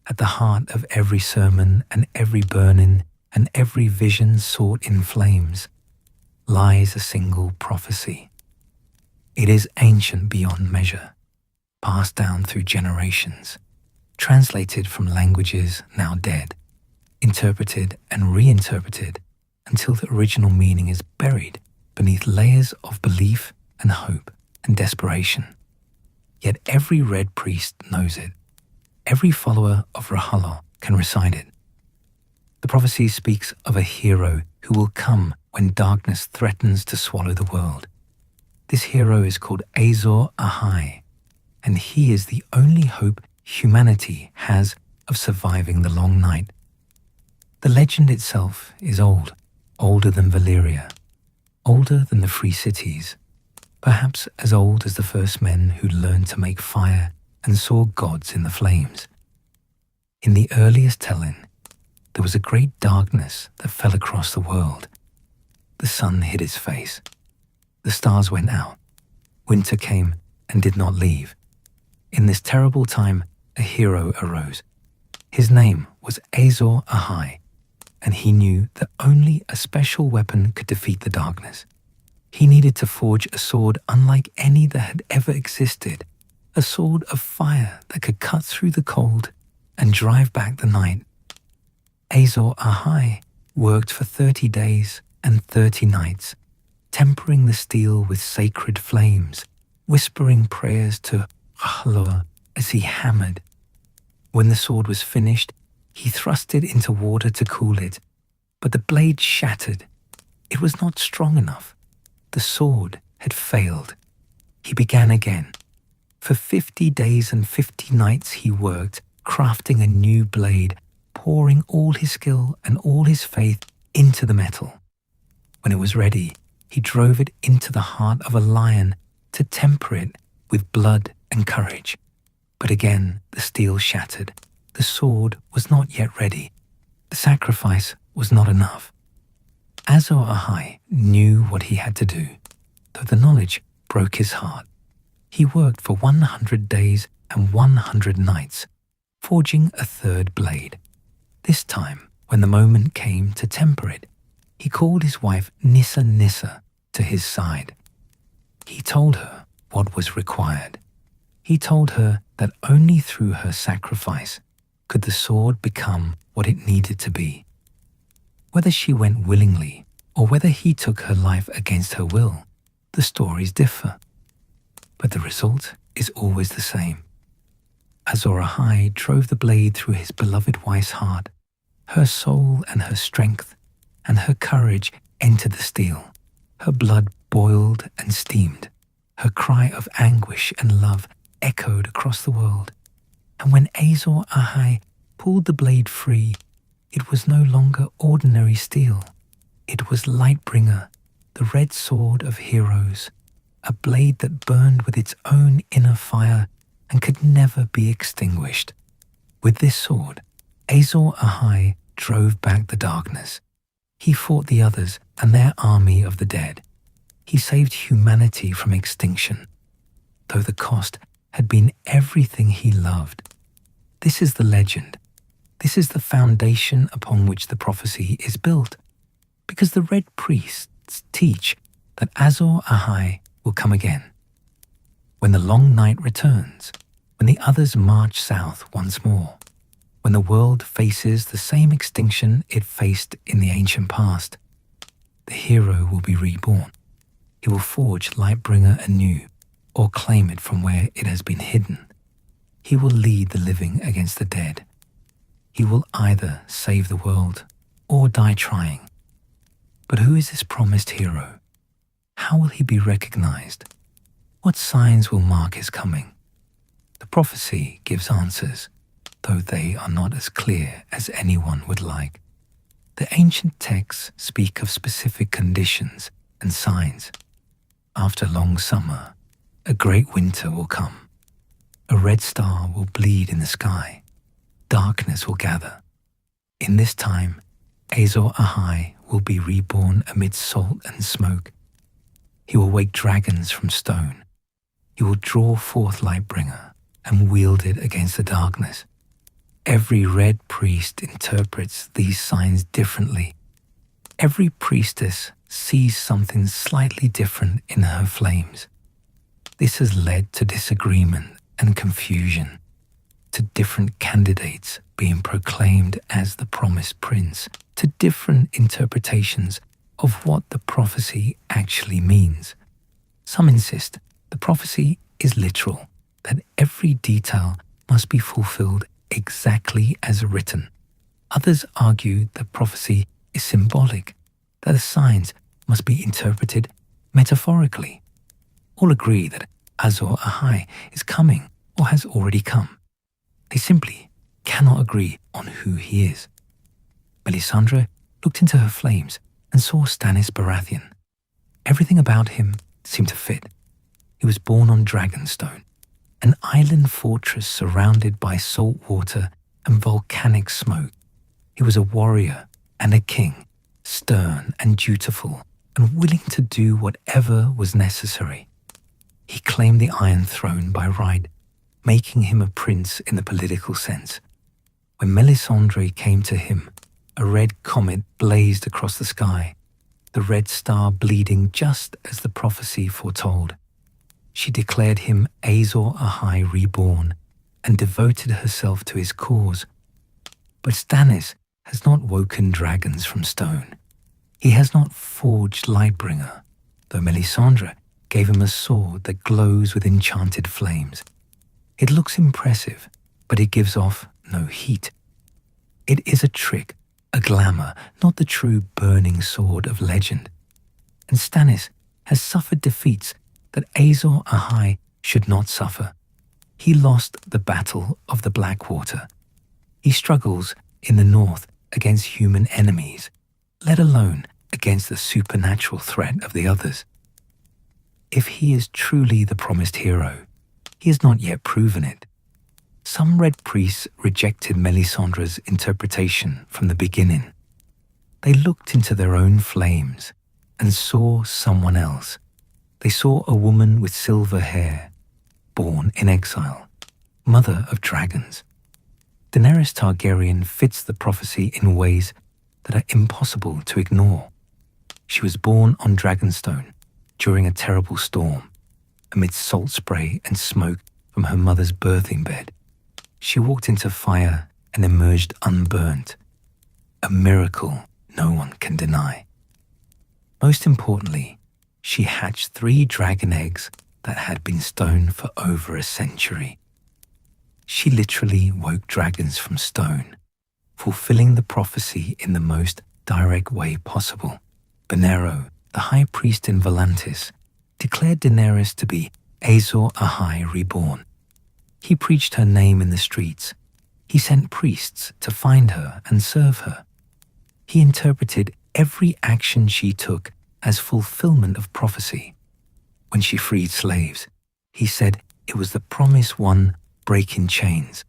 at the heart of every sermon and every burning and every vision sought in flames, lies a single prophecy. It is ancient beyond measure, passed down through generations, translated from languages now dead, interpreted and reinterpreted until the original meaning is buried beneath layers of belief and hope and desperation. Yet every Red Priest knows it. Every follower of Rahala can recite it. The prophecy speaks of a hero who will come when darkness threatens to swallow the world. This hero is called Azor Ahai, and he is the only hope humanity has of surviving the long night. The legend itself is old, older than Valyria, older than the Free Cities, perhaps as old as the first men who learned to make fire and saw gods in the flames. In the earliest telling, there was a great darkness that fell across the world. The sun hid its face. The stars went out. Winter came and did not leave. In this terrible time, a hero arose. His name was Azor Ahai, and he knew that only a special weapon could defeat the darkness. He needed to forge a sword unlike any that had ever existed, a sword of fire that could cut through the cold and drive back the night. Azor Ahai worked for 30 days and 30 nights, tempering the steel with sacred flames, whispering prayers to Ahlur as he hammered. When the sword was finished, he thrust it into water to cool it, but the blade shattered. It was not strong enough. The sword had failed. He began again. For 50 days and 50 nights he worked, crafting a new blade, pouring all his skill and all his faith into the metal. When it was ready, he drove it into the heart of a lion to temper it with blood and courage. But again the steel shattered. The sword was not yet ready. The sacrifice was not enough. Azor Ahai knew what he had to do, though the knowledge broke his heart. He worked for 100 days and 100 nights, forging a third blade. This time, when the moment came to temper it, he called his wife Nissa to his side. He told her what was required. He told her that only through her sacrifice could the sword become what it needed to be. Whether she went willingly or whether he took her life against her will, the stories differ. But the result is always the same. Azor Ahai drove the blade through his beloved wife's heart. Her soul and her strength and her courage entered the steel. Her blood boiled and steamed. Her cry of anguish and love echoed across the world. And when Azor Ahai pulled the blade free, it was no longer ordinary steel. It was Lightbringer, the red sword of heroes, a blade that burned with its own inner fire and could never be extinguished. With this sword, Azor Ahai drove back the darkness. He fought the others and their army of the dead. He saved humanity from extinction, though the cost had been everything he loved. This is the legend. This is the foundation upon which the prophecy is built, because the Red Priests teach that Azor Ahai will come again. When the long night returns, when the others march south once more, when the world faces the same extinction it faced in the ancient past, the hero will be reborn. He will forge Lightbringer anew, or claim it from where it has been hidden. He will lead the living against the dead. He will either save the world or die trying. But who is this promised hero? How will he be recognized? What signs will mark his coming? The prophecy gives answers, though they are not as clear as anyone would like. The ancient texts speak of specific conditions and signs. After long summer, a great winter will come. A red star will bleed in the sky. Darkness will gather. In this time, Azor Ahai will be reborn amid salt and smoke. He will wake dragons from stone. He will draw forth Lightbringer and wield it against the darkness. Every red priest interprets these signs differently. Every priestess sees something slightly different in her flames. This has led to disagreement and confusion, to different candidates being proclaimed as the promised prince, to different interpretations of what the prophecy actually means. Some insist the prophecy is literal, that every detail must be fulfilled exactly as written. Others argue that prophecy is symbolic, that the signs must be interpreted metaphorically. All agree that Azor Ahai is coming or has already come. They simply cannot agree on who he is. Melisandre looked into her flames and saw Stannis Baratheon. Everything about him seemed to fit. He was born on Dragonstone, an island fortress surrounded by salt water and volcanic smoke. He was a warrior and a king, stern and dutiful, and willing to do whatever was necessary. He claimed the Iron Throne by right, making him a prince in the political sense. When Melisandre came to him, a red comet blazed across the sky, the red star bleeding just as the prophecy foretold. She declared him Azor Ahai reborn and devoted herself to his cause. But Stannis has not woken dragons from stone. He has not forged Lightbringer, though Melisandre gave him a sword that glows with enchanted flames. It looks impressive, but it gives off no heat. It is a trick, a glamour, not the true burning sword of legend. And Stannis has suffered defeats that Azor Ahai should not suffer. He lost the Battle of the Blackwater. He struggles in the north against human enemies, let alone against the supernatural threat of the others. If he is truly the promised hero, he has not yet proven it. Some Red Priests rejected Melisandre's interpretation from the beginning. They looked into their own flames and saw someone else. They saw a woman with silver hair, born in exile, mother of dragons. Daenerys Targaryen fits the prophecy in ways that are impossible to ignore. She was born on Dragonstone during a terrible storm, amidst salt spray and smoke from her mother's birthing bed. She walked into fire and emerged unburnt, a miracle no one can deny. Most importantly, she hatched 3 dragon eggs that had been stone for over a century. She literally woke dragons from stone, fulfilling the prophecy in the most direct way possible. Benero, the high priest in Volantis, declared Daenerys to be Azor Ahai reborn. He preached her name in the streets. He sent priests to find her and serve her. He interpreted every action she took as fulfillment of prophecy. When she freed slaves, he said it was the promise one breaking chains.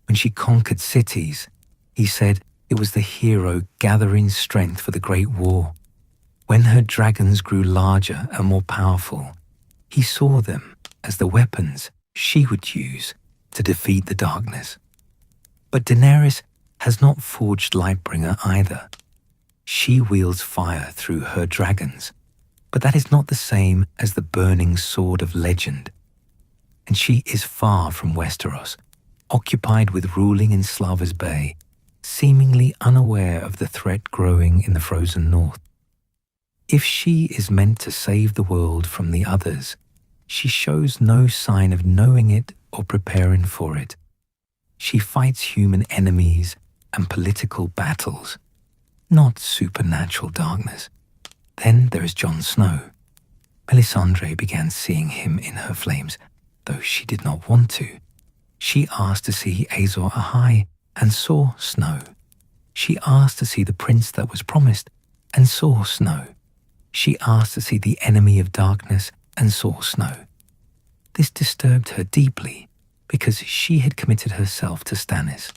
When she conquered cities, he said it was the hero gathering strength for the great war. When her dragons grew larger and more powerful, he saw them as the weapons she would use to defeat the darkness. But Daenerys has not forged Lightbringer either. She wields fire through her dragons, but that is not the same as the burning sword of legend. And she is far from Westeros, occupied with ruling in Slaver's Bay, seemingly unaware of the threat growing in the frozen north. If she is meant to save the world from the others, she shows no sign of knowing it or preparing for it. She fights human enemies and political battles, not supernatural darkness. Then there is Jon Snow. Melisandre began seeing him in her flames, though she did not want to. She asked to see Azor Ahai and saw Snow. She asked to see the prince that was promised and saw Snow. She asked to see the enemy of darkness and saw Snow. This disturbed her deeply because she had committed herself to Stannis.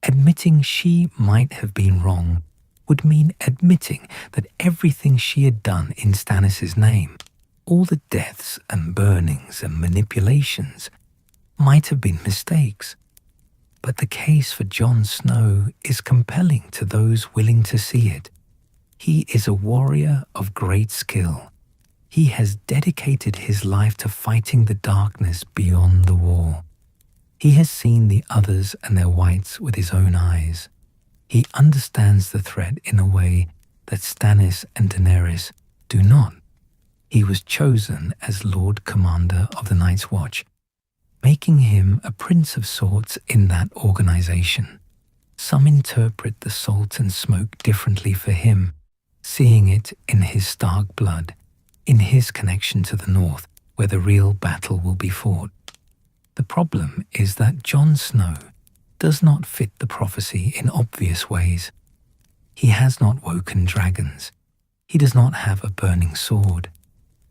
Admitting she might have been wrong would mean admitting that everything she had done in Stannis' name, all the deaths and burnings and manipulations, might have been mistakes. But the case for Jon Snow is compelling to those willing to see it. He is a warrior of great skill. He has dedicated his life to fighting the darkness beyond the wall. He has seen the others and their whites with his own eyes. He understands the threat in a way that Stannis and Daenerys do not. He was chosen as Lord Commander of the Night's Watch, making him a prince of sorts in that organization. Some interpret the salt and smoke differently for him, seeing it in his Stark blood, in his connection to the north, where the real battle will be fought. The problem is that Jon Snow does not fit the prophecy in obvious ways. He has not woken dragons. He does not have a burning sword.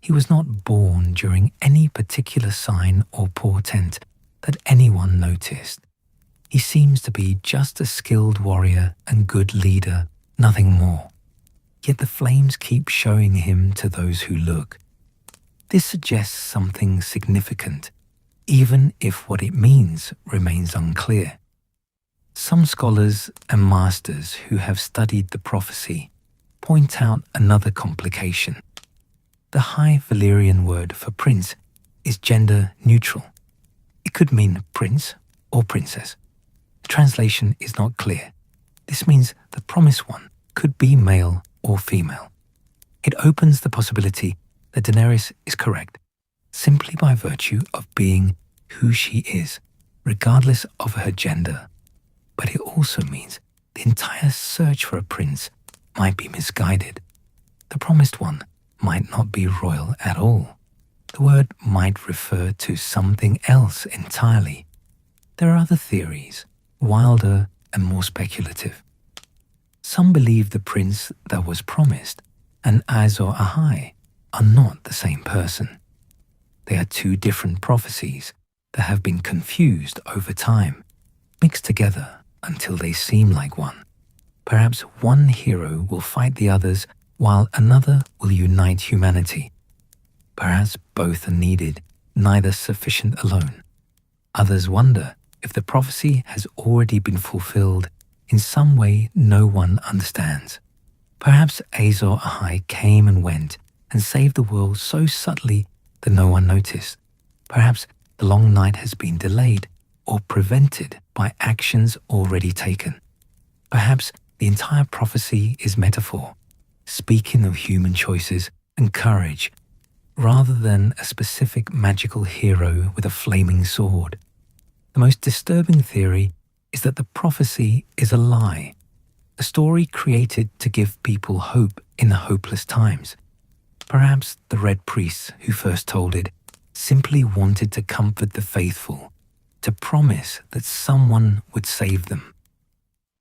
He was not born during any particular sign or portent that anyone noticed. He seems to be just a skilled warrior and good leader, nothing more. Yet the flames keep showing him to those who look. This suggests something significant, even if what it means remains unclear. Some scholars and masters who have studied the prophecy point out another complication. The High Valyrian word for prince is gender neutral. It could mean prince or princess. The translation is not clear. This means the promised one could be male or female. It opens the possibility that Daenerys is correct, simply by virtue of being who she is, regardless of her gender. But it also means the entire search for a prince might be misguided. The promised one might not be royal at all. The word might refer to something else entirely. There are other theories, wilder and more speculative. Some believe the prince that was promised and Azor Ahai are not the same person. They are two different prophecies that have been confused over time, mixed together until they seem like one. Perhaps one hero will fight the others while another will unite humanity. Perhaps both are needed, neither sufficient alone. Others wonder if the prophecy has already been fulfilled in some way no one understands. Perhaps Azor Ahai came and went and saved the world so subtly that no one noticed. Perhaps the long night has been delayed or prevented by actions already taken. Perhaps the entire prophecy is metaphor, speaking of human choices and courage, rather than a specific magical hero with a flaming sword. The most disturbing theory is that the prophecy is a lie, a story created to give people hope in hopeless times. Perhaps the Red Priests who first told it simply wanted to comfort the faithful, to promise that someone would save them.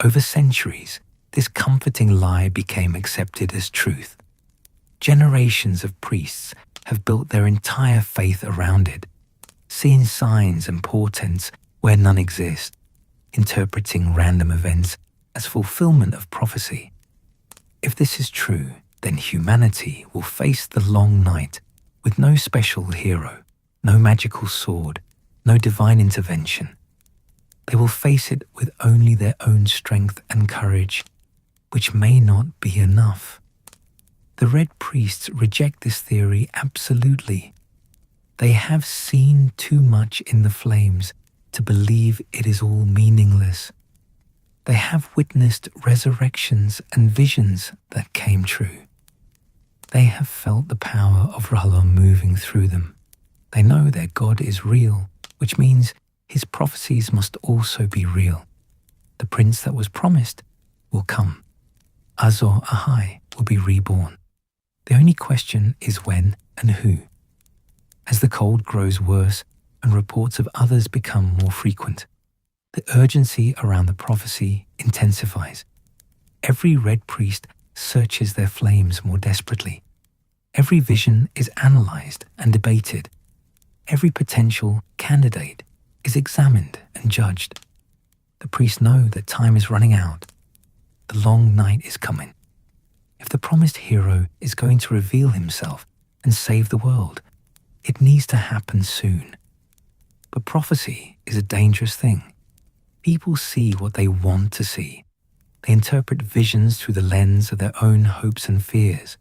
Over centuries, this comforting lie became accepted as truth. Generations of priests have built their entire faith around it, seeing signs and portents where none exist, interpreting random events as fulfillment of prophecy. If this is true, then humanity will face the long night with no special hero, no magical sword, no divine intervention. They will face it with only their own strength and courage, which may not be enough. The Red Priests reject this theory absolutely. They have seen too much in the flames to believe it is all meaningless. They have witnessed resurrections and visions that came true. They have felt the power of R'hllor moving through them. They know their God is real, which means his prophecies must also be real. The prince that was promised will come. Azor Ahai will be reborn. The only question is when and who. As the cold grows worse and reports of others become more frequent, the urgency around the prophecy intensifies. Every Red Priest searches their flames more desperately. Every vision is analyzed and debated. Every potential candidate is examined and judged. The priests know that time is running out. The long night is coming. If the promised hero is going to reveal himself and save the world, it needs to happen soon. But prophecy is a dangerous thing. People see what they want to see. They interpret visions through the lens of their own hopes and fears.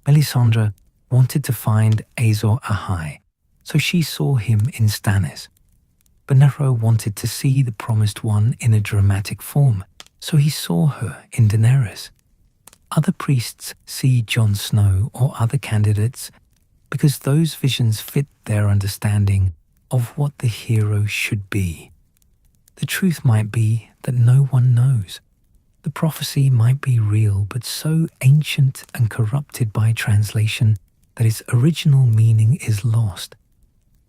Melisandre wanted to find Azor Ahai, so she saw him in Stannis. Benero wanted to see the promised one in a dramatic form, so he saw her in Daenerys. Other priests see Jon Snow or other candidates because those visions fit their understanding of what the hero should be. The truth might be that no one knows. The prophecy might be real, but so ancient and corrupted by translation that its original meaning is lost.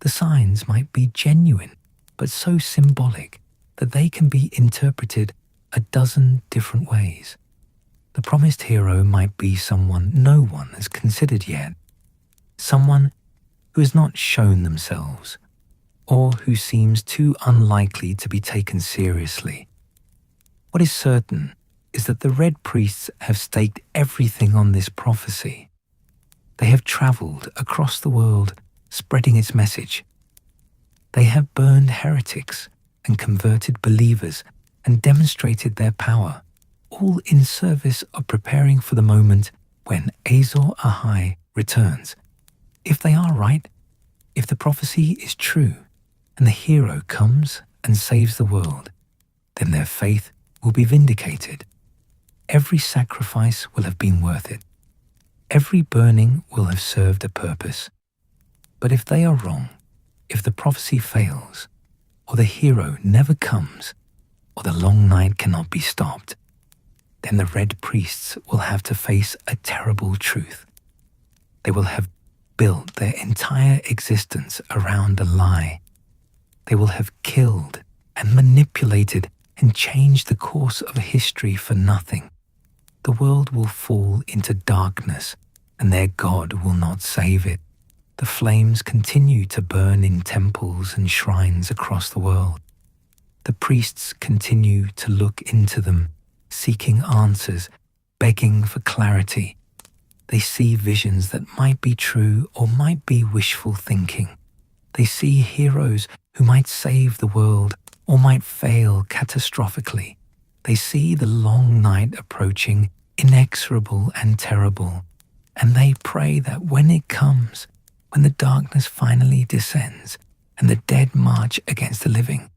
The signs might be genuine, but so symbolic that they can be interpreted a dozen different ways. The promised hero might be someone no one has considered yet, someone who has not shown themselves, or who seems too unlikely to be taken seriously. What is certain is that the Red Priests have staked everything on this prophecy. They have traveled across the world spreading its message. They have burned heretics and converted believers and demonstrated their power, all in service of preparing for the moment when Azor Ahai returns. If they are right, if the prophecy is true, and the hero comes and saves the world, then their faith will be vindicated. Every sacrifice will have been worth it. Every burning will have served a purpose. But if they are wrong, if the prophecy fails, or the hero never comes, or the long night cannot be stopped, then the Red Priests will have to face a terrible truth. They will have built their entire existence around a lie. They will have killed and manipulated and changed the course of history for nothing. The world will fall into darkness, and their God will not save it. The flames continue to burn in temples and shrines across the world. The priests continue to look into them, seeking answers, begging for clarity. They see visions that might be true or might be wishful thinking. They see heroes who might save the world or might fail catastrophically. They see the long night approaching, inexorable and terrible, and they pray that when it comes, when the darkness finally descends and the dead march against the living,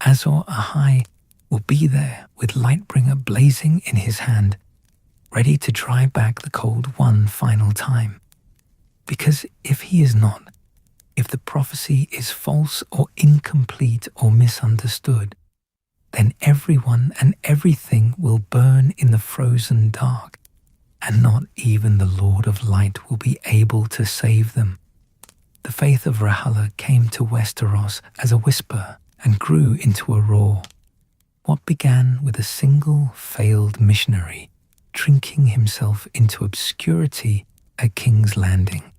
Azor Ahai will be there with Lightbringer blazing in his hand, ready to drive back the cold one final time. Because if he is not, if the prophecy is false or incomplete or misunderstood, then everyone and everything will burn in the frozen dark, and not even the Lord of Light will be able to save them. The faith of Rahala came to Westeros as a whisper and grew into a roar. What began with a single failed missionary drinking himself into obscurity at King's Landing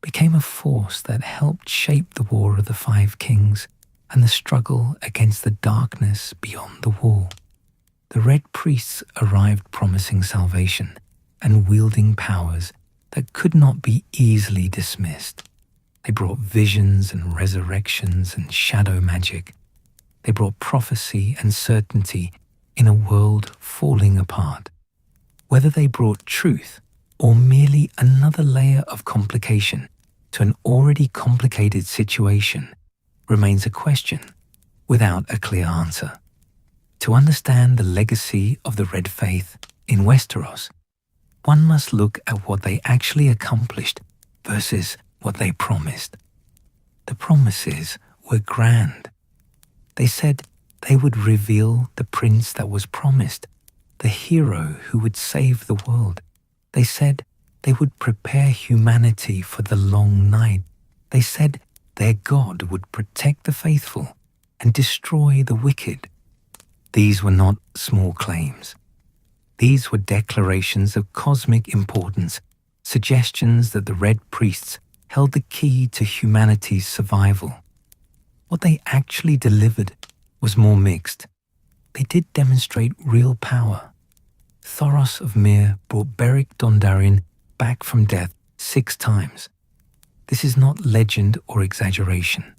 became a force that helped shape the War of the Five Kings and the struggle against the darkness beyond the wall. The Red Priests arrived promising salvation and wielding powers that could not be easily dismissed. They brought visions and resurrections and shadow magic. They brought prophecy and certainty in a world falling apart. Whether they brought truth or merely another layer of complication to an already complicated situation remains a question without a clear answer. To understand the legacy of the Red Faith in Westeros, one must look at what they actually accomplished versus what they promised. The promises were grand. They said they would reveal the prince that was promised, the hero who would save the world. They said they would prepare humanity for the long night. They said their God would protect the faithful and destroy the wicked. These were not small claims. These were declarations of cosmic importance, suggestions that the Red Priests held the key to humanity's survival. What they actually delivered was more mixed. They did demonstrate real power. Thoros of Myr brought Beric Dondarrion back from death 6 times. This is not legend or exaggeration.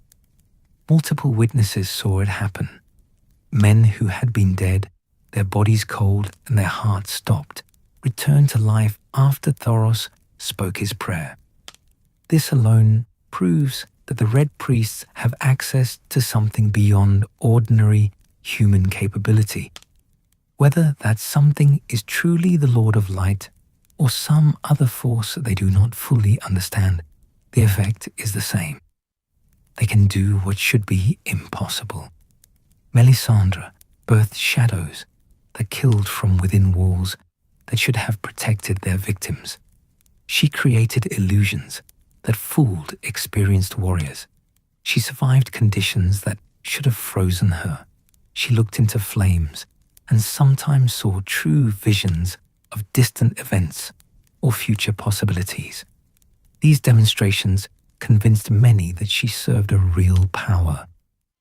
Multiple witnesses saw it happen. Men who had been dead, their bodies cold and their hearts stopped, returned to life after Thoros spoke his prayer. This alone proves that the Red Priests have access to something beyond ordinary human capability. Whether that something is truly the Lord of Light or some other force they do not fully understand, the effect is the same. They can do what should be impossible. Melisandre birthed shadows that killed from within walls that should have protected their victims. She created illusions that fooled experienced warriors. She survived conditions that should have frozen her. She looked into flames and sometimes saw true visions of distant events or future possibilities. These demonstrations convinced many that she served a real power,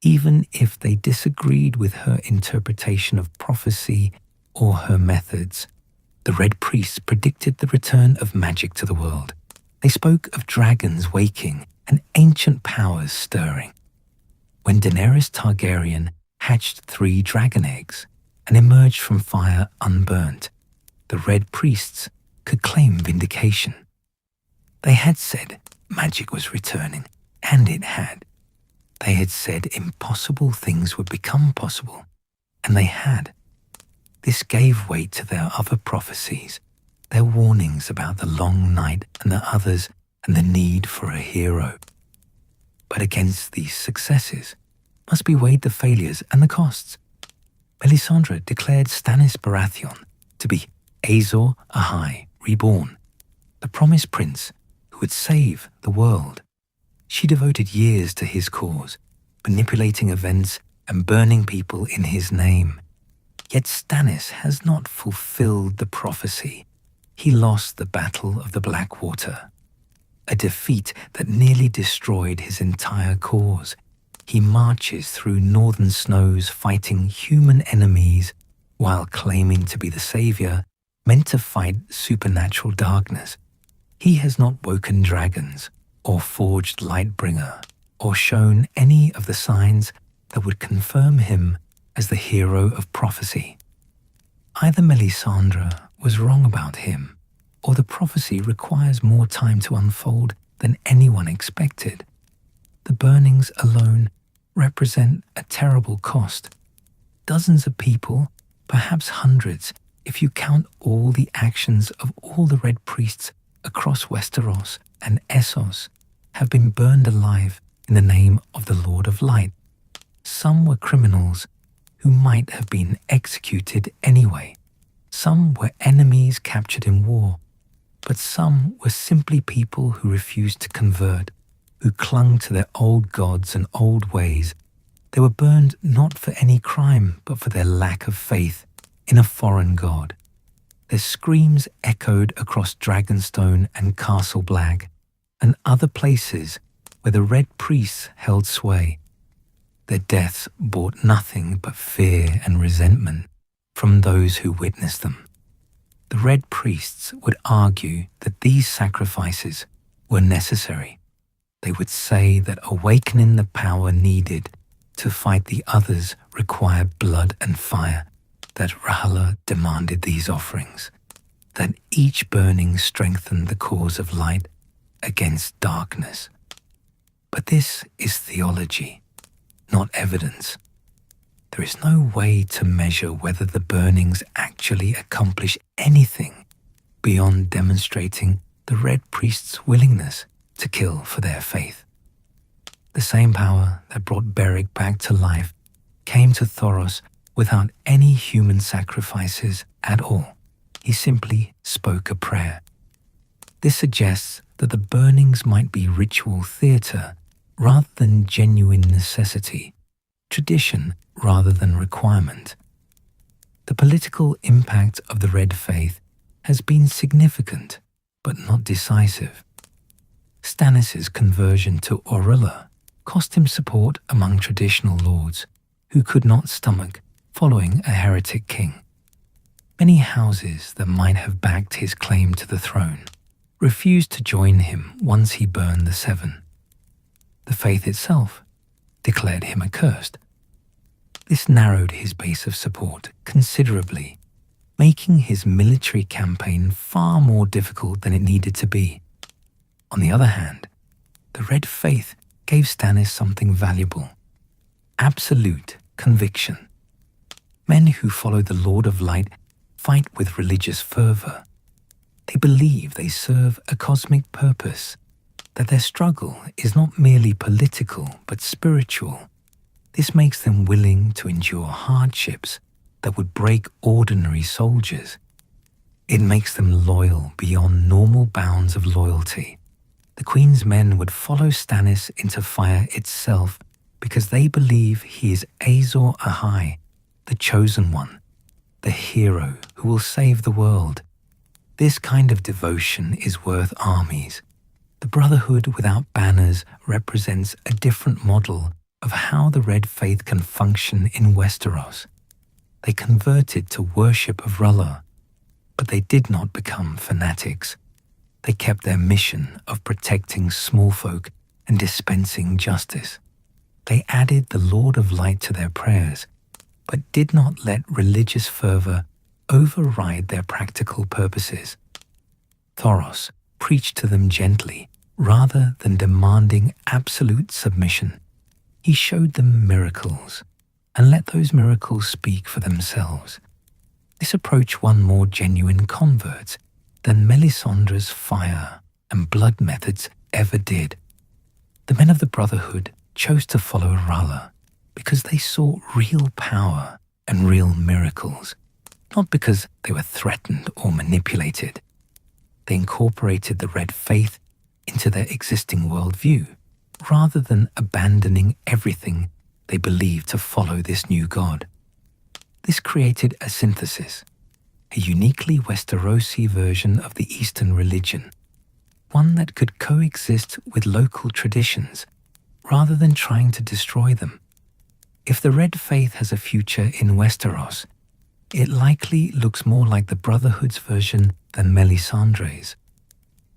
even if they disagreed with her interpretation of prophecy or her methods. The Red Priests predicted the return of magic to the world. They spoke of dragons waking and ancient powers stirring. When Daenerys Targaryen hatched 3 dragon eggs and emerged from fire unburnt, the Red Priests could claim vindication. They had said magic was returning, and it had. They had said impossible things would become possible, and they had. This gave weight to their other prophecies, their warnings about the long night and the others and the need for a hero. But against these successes must be weighed the failures and the costs. Melisandre declared Stannis Baratheon to be Azor Ahai reborn, the promised prince who would save the world. She devoted years to his cause, manipulating events and burning people in his name. Yet Stannis has not fulfilled the prophecy. He lost the Battle of the Blackwater, a defeat that nearly destroyed his entire cause. He marches through northern snows fighting human enemies while claiming to be the savior, meant to fight supernatural darkness. He has not woken dragons or forged Lightbringer or shown any of the signs that would confirm him as the hero of prophecy. Either Melisandre was wrong about him, or the prophecy requires more time to unfold than anyone expected. The burnings alone represent a terrible cost. Dozens of people, perhaps hundreds, if you count all the actions of all the Red Priests across Westeros and Essos, have been burned alive in the name of the Lord of Light. Some were criminals who might have been executed anyway. Some were enemies captured in war, but some were simply people who refused to convert, who clung to their old gods and old ways. They were burned not for any crime, but for their lack of faith in a foreign god. Their screams echoed across Dragonstone and Castle Black and other places where the Red Priests held sway. Their deaths brought nothing but fear and resentment from those who witnessed them. The Red Priests would argue that these sacrifices were necessary. They would say that awakening the power needed to fight the others required blood and fire, that R'hllor demanded these offerings, that each burning strengthened the cause of light against darkness. But this is theology, not evidence. There is no way to measure whether the burnings actually accomplish anything beyond demonstrating the Red Priests' willingness to kill for their faith. The same power that brought Beric back to life came to Thoros without any human sacrifices at all. He simply spoke a prayer. This suggests that the burnings might be ritual theatre rather than genuine necessity, tradition rather than requirement. The political impact of the Red Faith has been significant, but not decisive. Stannis' conversion to Orilla cost him support among traditional lords who could not stomach following a heretic king. Many houses that might have backed his claim to the throne refused to join him once he burned the Seven. The faith itself declared him accursed. This narrowed his base of support considerably, making his military campaign far more difficult than it needed to be. On the other hand, the Red Faith gave Stannis something valuable: absolute conviction. Men who follow the Lord of Light fight with religious fervor. They believe they serve a cosmic purpose, that their struggle is not merely political but spiritual. This makes them willing to endure hardships that would break ordinary soldiers. It makes them loyal beyond normal bounds of loyalty. The Queen's men would follow Stannis into fire itself because they believe he is Azor Ahai, the chosen one, the hero who will save the world. This kind of devotion is worth armies. The Brotherhood without banners represents a different model of how the Red Faith can function in Westeros. They converted to worship of R'hllor, but they did not become fanatics. They kept their mission of protecting small folk and dispensing justice. They added the Lord of Light to their prayers, but did not let religious fervor override their practical purposes. Thoros preached to them gently rather than demanding absolute submission. He showed them miracles and let those miracles speak for themselves. This approach won more genuine converts than Melisandre's fire and blood methods ever did. The men of the Brotherhood chose to follow R'hllor because they saw real power and real miracles, not because they were threatened or manipulated. They incorporated the Red Faith into their existing worldview, rather than abandoning everything they believed to follow this new god. This created a synthesis, a uniquely Westerosi version of the Eastern religion, one that could coexist with local traditions rather than trying to destroy them. If the Red Faith has a future in Westeros, it likely looks more like the Brotherhood's version than Melisandre's.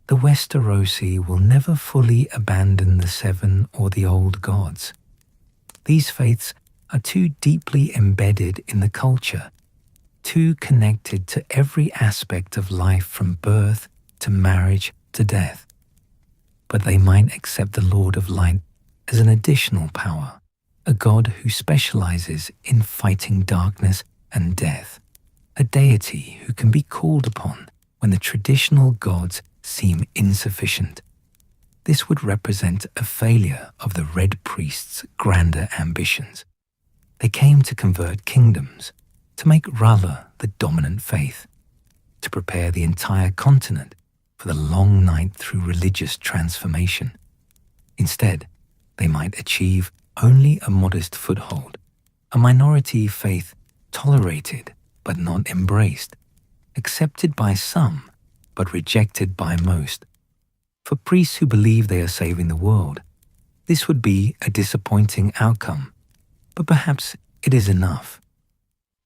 The Westerosi will never fully abandon the Seven or the old gods. These faiths are too deeply embedded in the culture, too connected to every aspect of life from birth to marriage to death. But they might accept the Lord of Light as an additional power, a god who specializes in fighting darkness and death, a deity who can be called upon when the traditional gods seem insufficient. This would represent a failure of the Red Priests' grander ambitions. They came to convert kingdoms, to make R'hllor the dominant faith, to prepare the entire continent for the long night through religious transformation. Instead, they might achieve only a modest foothold, a minority faith tolerated but not embraced, accepted by some but rejected by most. For priests who believe they are saving the world, this would be a disappointing outcome, but perhaps it is enough.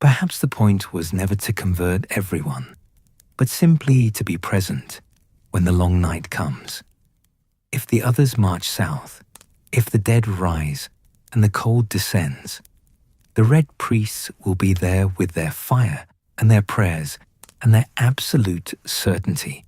Perhaps the point was never to convert everyone, but simply to be present when the long night comes. If the others march south, if the dead rise and the cold descends, the Red Priests will be there with their fire and their prayers and their absolute certainty.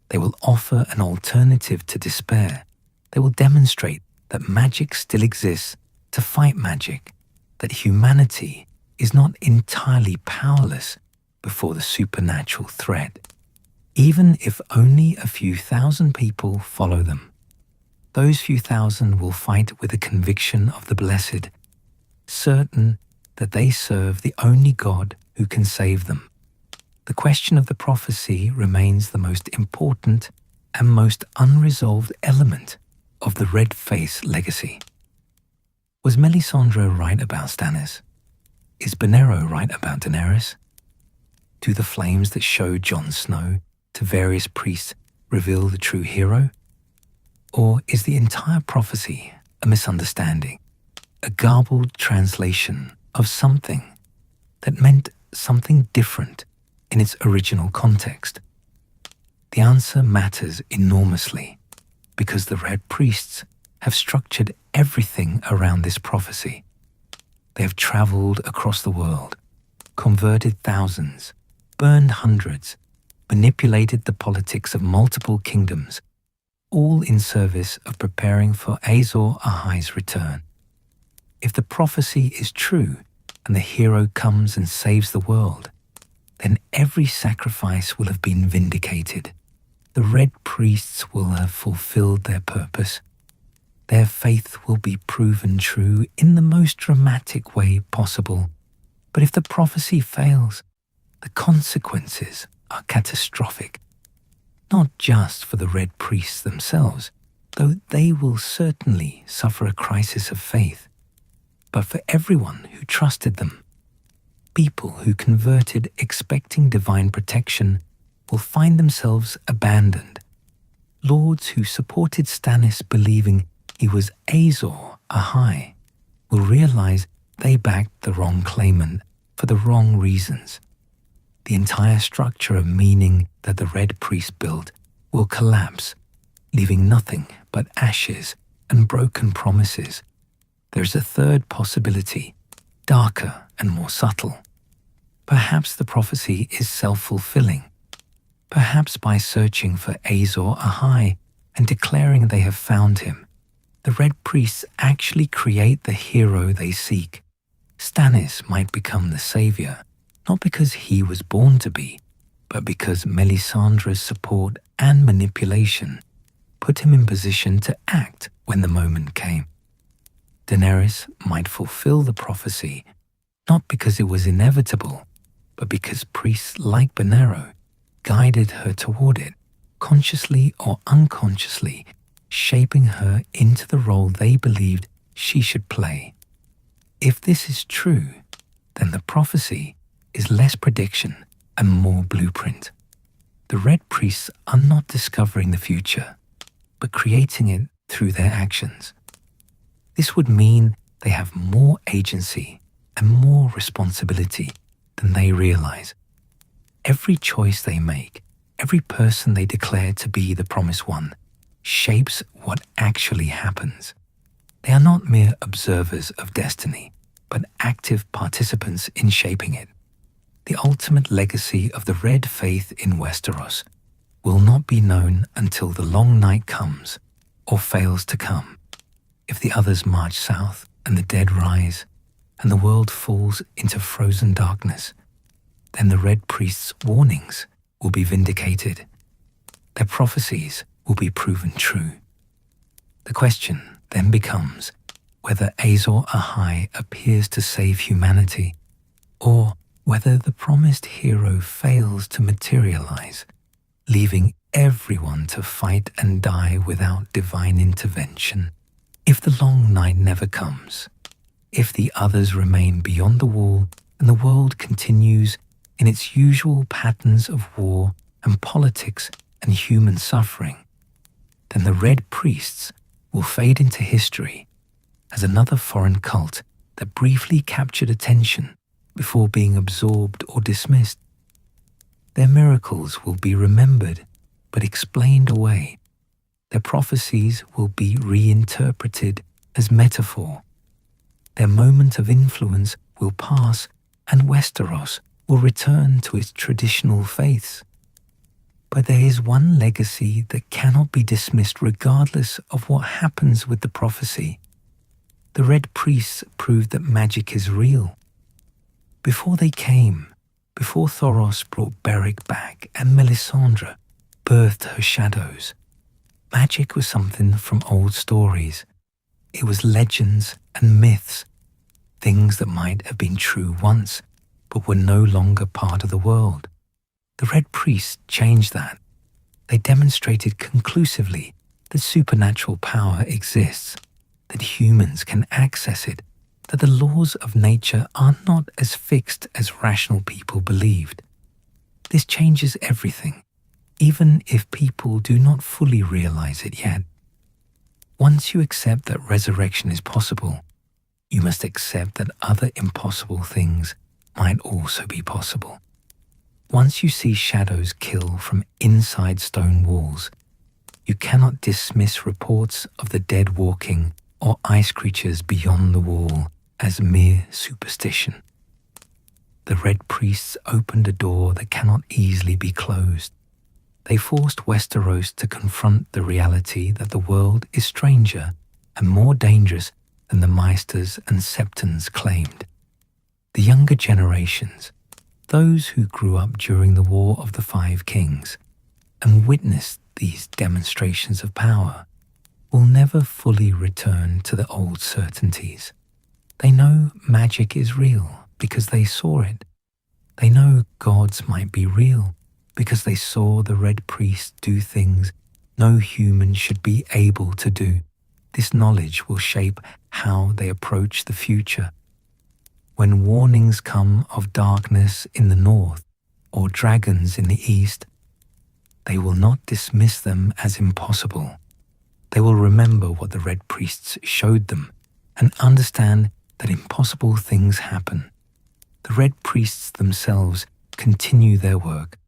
They will offer an alternative to despair. They will demonstrate that magic still exists to fight magic, that humanity is not entirely powerless before the supernatural threat, even if only a few thousand people follow them. Those few thousand will fight with the conviction of the blessed, certain that they serve the only God who can save them. The question of the prophecy remains the most important and most unresolved element of the Red Faith's legacy. Was Melisandre right about Stannis? Is Benero right about Daenerys? Do the flames that show Jon Snow to various priests reveal the true hero? Or is the entire prophecy a misunderstanding, a garbled translation of something that meant something different in its original context? The answer matters enormously because the Red Priests have structured everything around this prophecy. They have traveled across the world, converted thousands, burned hundreds, manipulated the politics of multiple kingdoms, all in service of preparing for Azor Ahai's return. If the prophecy is true and the hero comes and saves the world, then every sacrifice will have been vindicated. The Red Priests will have fulfilled their purpose. Their faith will be proven true in the most dramatic way possible. But if the prophecy fails, the consequences are catastrophic. Not just for the Red Priests themselves, though they will certainly suffer a crisis of faith, but for everyone who trusted them. People who converted expecting divine protection will find themselves abandoned. Lords who supported Stannis believing he was Azor Ahai will realize they backed the wrong claimant for the wrong reasons. The entire structure of meaning that the Red Priest built will collapse, leaving nothing but ashes and broken promises. There's a third possibility, darker and more subtle. Perhaps the prophecy is self-fulfilling. Perhaps by searching for Azor Ahai and declaring they have found him, the Red Priests actually create the hero they seek. Stannis might become the savior, not because he was born to be, but because Melisandre's support and manipulation put him in position to act when the moment came. Daenerys might fulfill the prophecy, not because it was inevitable, but because priests like Benero guided her toward it, consciously or unconsciously, shaping her into the role they believed she should play. If this is true, then the prophecy is less prediction and more blueprint. The Red Priests are not discovering the future, but creating it through their actions. This would mean they have more agency and more responsibility than they realize. Every choice they make, every person they declare to be the promised one, shapes what actually happens. They are not mere observers of destiny, but active participants in shaping it. The ultimate legacy of the Red Faith in Westeros will not be known until the long night comes, or fails to come. If the others march south and the dead rise, and the world falls into frozen darkness, then the Red Priests' warnings will be vindicated. Their prophecies will be proven true. The question then becomes whether Azor Ahai appears to save humanity, or whether the promised hero fails to materialize, leaving everyone to fight and die without divine intervention. If the long night never comes, if the others remain beyond the wall and the world continues in its usual patterns of war and politics and human suffering, then the Red Priests will fade into history as another foreign cult that briefly captured attention before being absorbed or dismissed. Their miracles will be remembered but explained away. Their prophecies will be reinterpreted as metaphor. Their moment of influence will pass and Westeros will return to its traditional faiths. But there is one legacy that cannot be dismissed regardless of what happens with the prophecy. The Red Priests proved that magic is real. Before they came, before Thoros brought Beric back and Melisandre birthed her shadows, magic was something from old stories. It was legends and myths, things that might have been true once, but were no longer part of the world. The Red Priests changed that. They demonstrated conclusively that supernatural power exists, that humans can access it, that the laws of nature are not as fixed as rational people believed. This changes everything, even if people do not fully realize it yet. Once you accept that resurrection is possible, you must accept that other impossible things might also be possible. Once you see shadows kill from inside stone walls, you cannot dismiss reports of the dead walking or ice creatures beyond the wall as mere superstition. The Red Priests opened a door that cannot easily be closed. They forced Westeros to confront the reality that the world is stranger and more dangerous than the Maesters and Septons claimed. The younger generations, those who grew up during the War of the Five Kings and witnessed these demonstrations of power, will never fully return to the old certainties. They know magic is real because they saw it. They know gods might be real because they saw the Red Priests do things no human should be able to do. This knowledge will shape how they approach the future. when warnings come of darkness in the north or dragons in the east, they will not dismiss them as impossible. They will remember what the Red Priests showed them and understand that impossible things happen. The Red Priests themselves continue their work,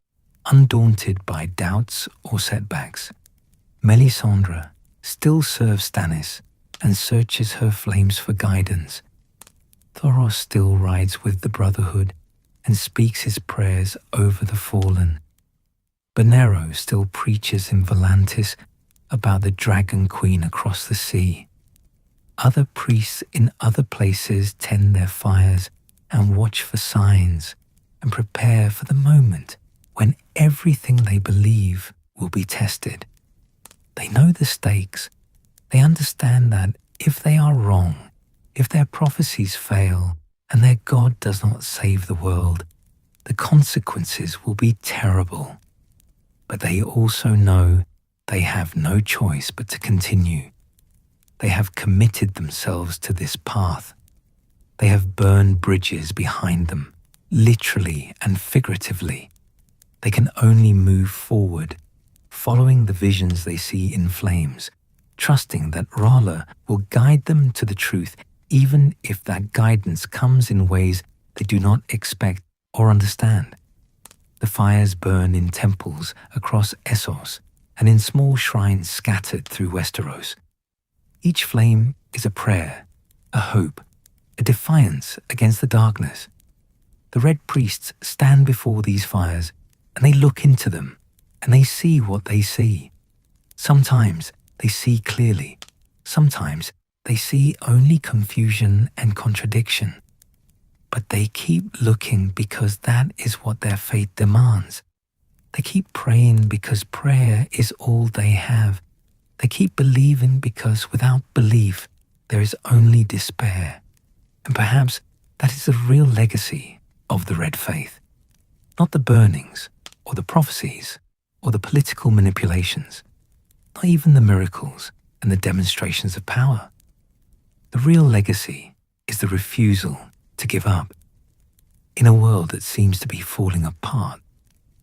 undaunted by doubts or setbacks. Melisandre still serves Stannis and searches her flames for guidance. Thoros still rides with the Brotherhood and speaks his prayers over the fallen. Bonero still preaches in Volantis about the Dragon Queen across the sea. Other priests in other places tend their fires and watch for signs and prepare for the moment when everything they believe will be tested. They know the stakes. They understand that if they are wrong, if their prophecies fail and their God does not save the world, the consequences will be terrible. But they also know they have no choice but to continue. They have committed themselves to this path. They have burned bridges behind them, literally and figuratively. They can only move forward, following the visions they see in flames, trusting that R'hllor will guide them to the truth, even if that guidance comes in ways they do not expect or understand. The fires burn in temples across Essos and in small shrines scattered through Westeros. Each flame is a prayer, a hope, a defiance against the darkness. The Red Priests stand before these fires and they look into them and they see what they see. Sometimes they see clearly. Sometimes they see only confusion and contradiction. But they keep looking because that is what their faith demands. They keep praying because prayer is all they have. They keep believing because without belief there is only despair. And perhaps that is the real legacy of the Red Faith. Not the burnings, or the prophecies, or the political manipulations. Not even the miracles and the demonstrations of power. The real legacy is the refusal to give up. In a world that seems to be falling apart,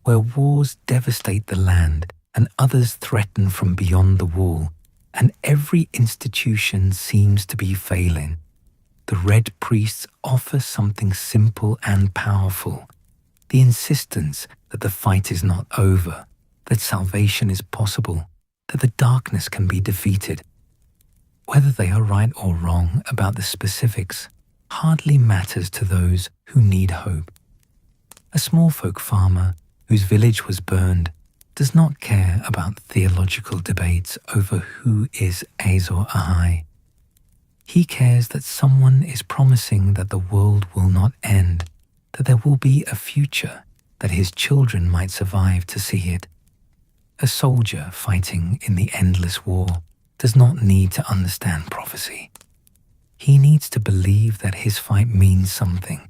where wars devastate the land and others threaten from beyond the wall, and every institution seems to be failing, the Red Priests offer something simple and powerful: the insistence that the fight is not over, that salvation is possible, that the darkness can be defeated. Whether they are right or wrong about the specifics hardly matters to those who need hope. A small folk farmer whose village was burned does not care about theological debates over who is Azor Ahai. He cares that someone is promising that the world will not end, that there will be a future, that his children might survive to see it. A soldier fighting in the endless war does not need to understand prophecy. He needs to believe that his fight means something,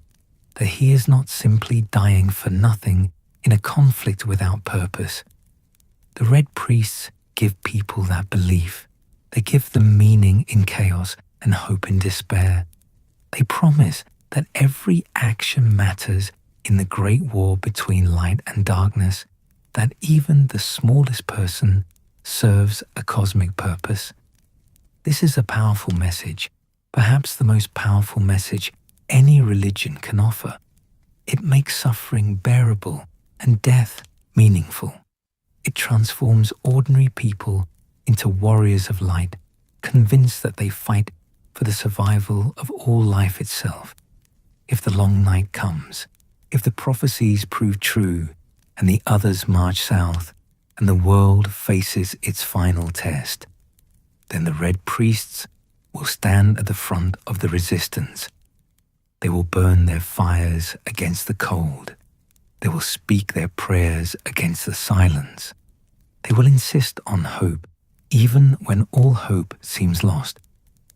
that he is not simply dying for nothing in a conflict without purpose. The Red Priests give people that belief. They give them meaning in chaos and hope in despair. They promise that every action matters in the great war between light and darkness, that even the smallest person serves a cosmic purpose. This is a powerful message, perhaps the most powerful message any religion can offer. It makes suffering bearable and death meaningful. It transforms ordinary people into warriors of light, convinced that they fight for the survival of all life itself. If the long night comes, if the prophecies prove true and the others march south and the world faces its final test, then the Red Priests will stand at the front of the resistance. They will burn their fires against the cold. They will speak their prayers against the silence. They will insist on hope, even when all hope seems lost.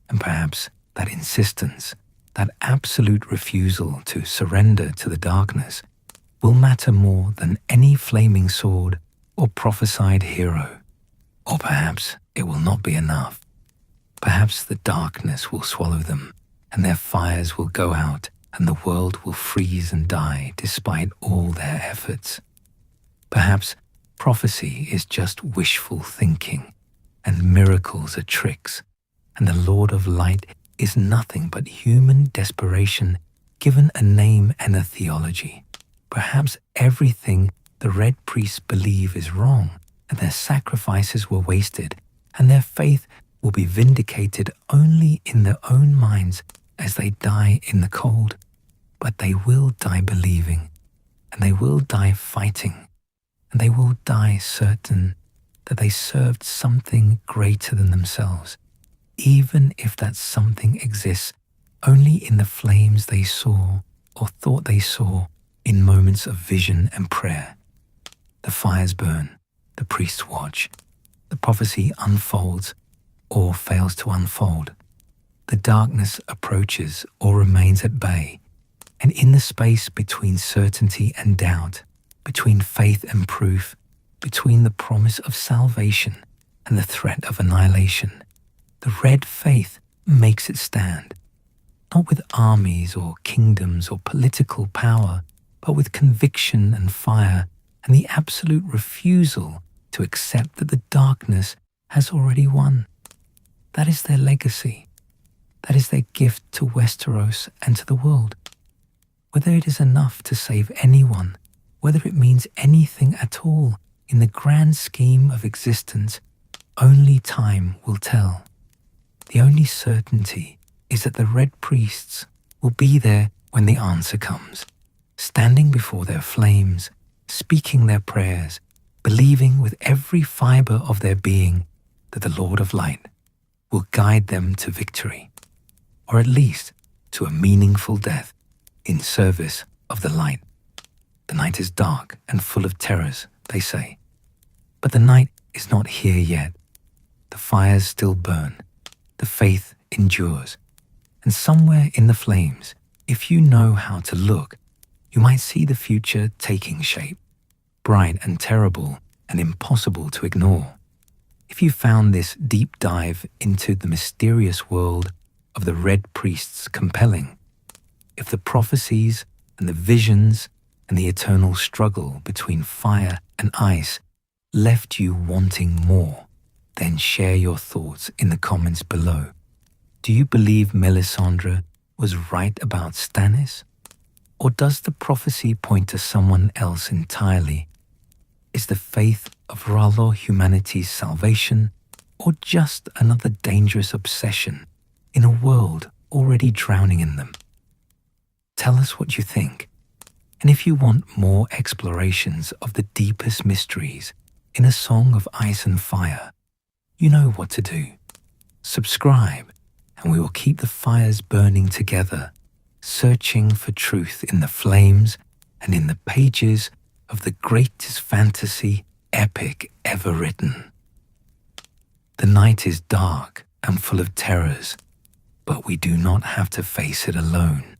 And perhaps that insistence, that absolute refusal to surrender to the darkness, will matter more than any flaming sword or prophesied hero. Or perhaps it will not be enough. Perhaps the darkness will swallow them, and their fires will go out and the world will freeze and die despite all their efforts. Perhaps prophecy is just wishful thinking, and miracles are tricks, and the Lord of Light is nothing but human desperation given a name and a theology. Perhaps everything the Red Priests believe is wrong, and their sacrifices were wasted, and their faith will be vindicated only in their own minds as they die in the cold. But they will die believing, and they will die fighting, and they will die certain that they served something greater than themselves, even if that something exists only in the flames they saw or thought they saw in moments of vision and prayer. The fires burn, the priests watch, the prophecy unfolds or fails to unfold. The darkness approaches or remains at bay, and in the space between certainty and doubt, between faith and proof, between the promise of salvation and the threat of annihilation, the red faith makes it stand, not with armies or kingdoms or political power, but with conviction and fire and the absolute refusal to accept that the darkness has already won. That is their legacy. That is their gift to Westeros and to the world. Whether it is enough to save anyone, whether it means anything at all in the grand scheme of existence, only time will tell. The only certainty is that the Red Priests will be there when the answer comes, standing before their flames, speaking their prayers, believing with every fiber of their being that the Lord of Light will guide them to victory, or at least to a meaningful death in service of the light. The night is dark and full of terrors, they say, but the night is not here yet. The fires still burn, the faith endures, and somewhere in the flames, if you know how to look, you might see the future taking shape, bright and terrible and impossible to ignore. If you found this deep dive into the mysterious world of the Red Priests compelling, if the prophecies and the visions and the eternal struggle between fire and ice left you wanting more, then share your thoughts in the comments below. Do you believe Melisandre was right about Stannis? Or does the prophecy point to someone else entirely? Is the faith of R'hllor humanity's salvation, or just another dangerous obsession in a world already drowning in them? Tell us what you think. And if you want more explorations of the deepest mysteries in A Song of Ice and Fire, you know what to do. Subscribe, and we will keep the fires burning together, searching for truth in the flames and in the pages of the greatest fantasy epic ever written. The night is dark and full of terrors, but we do not have to face it alone.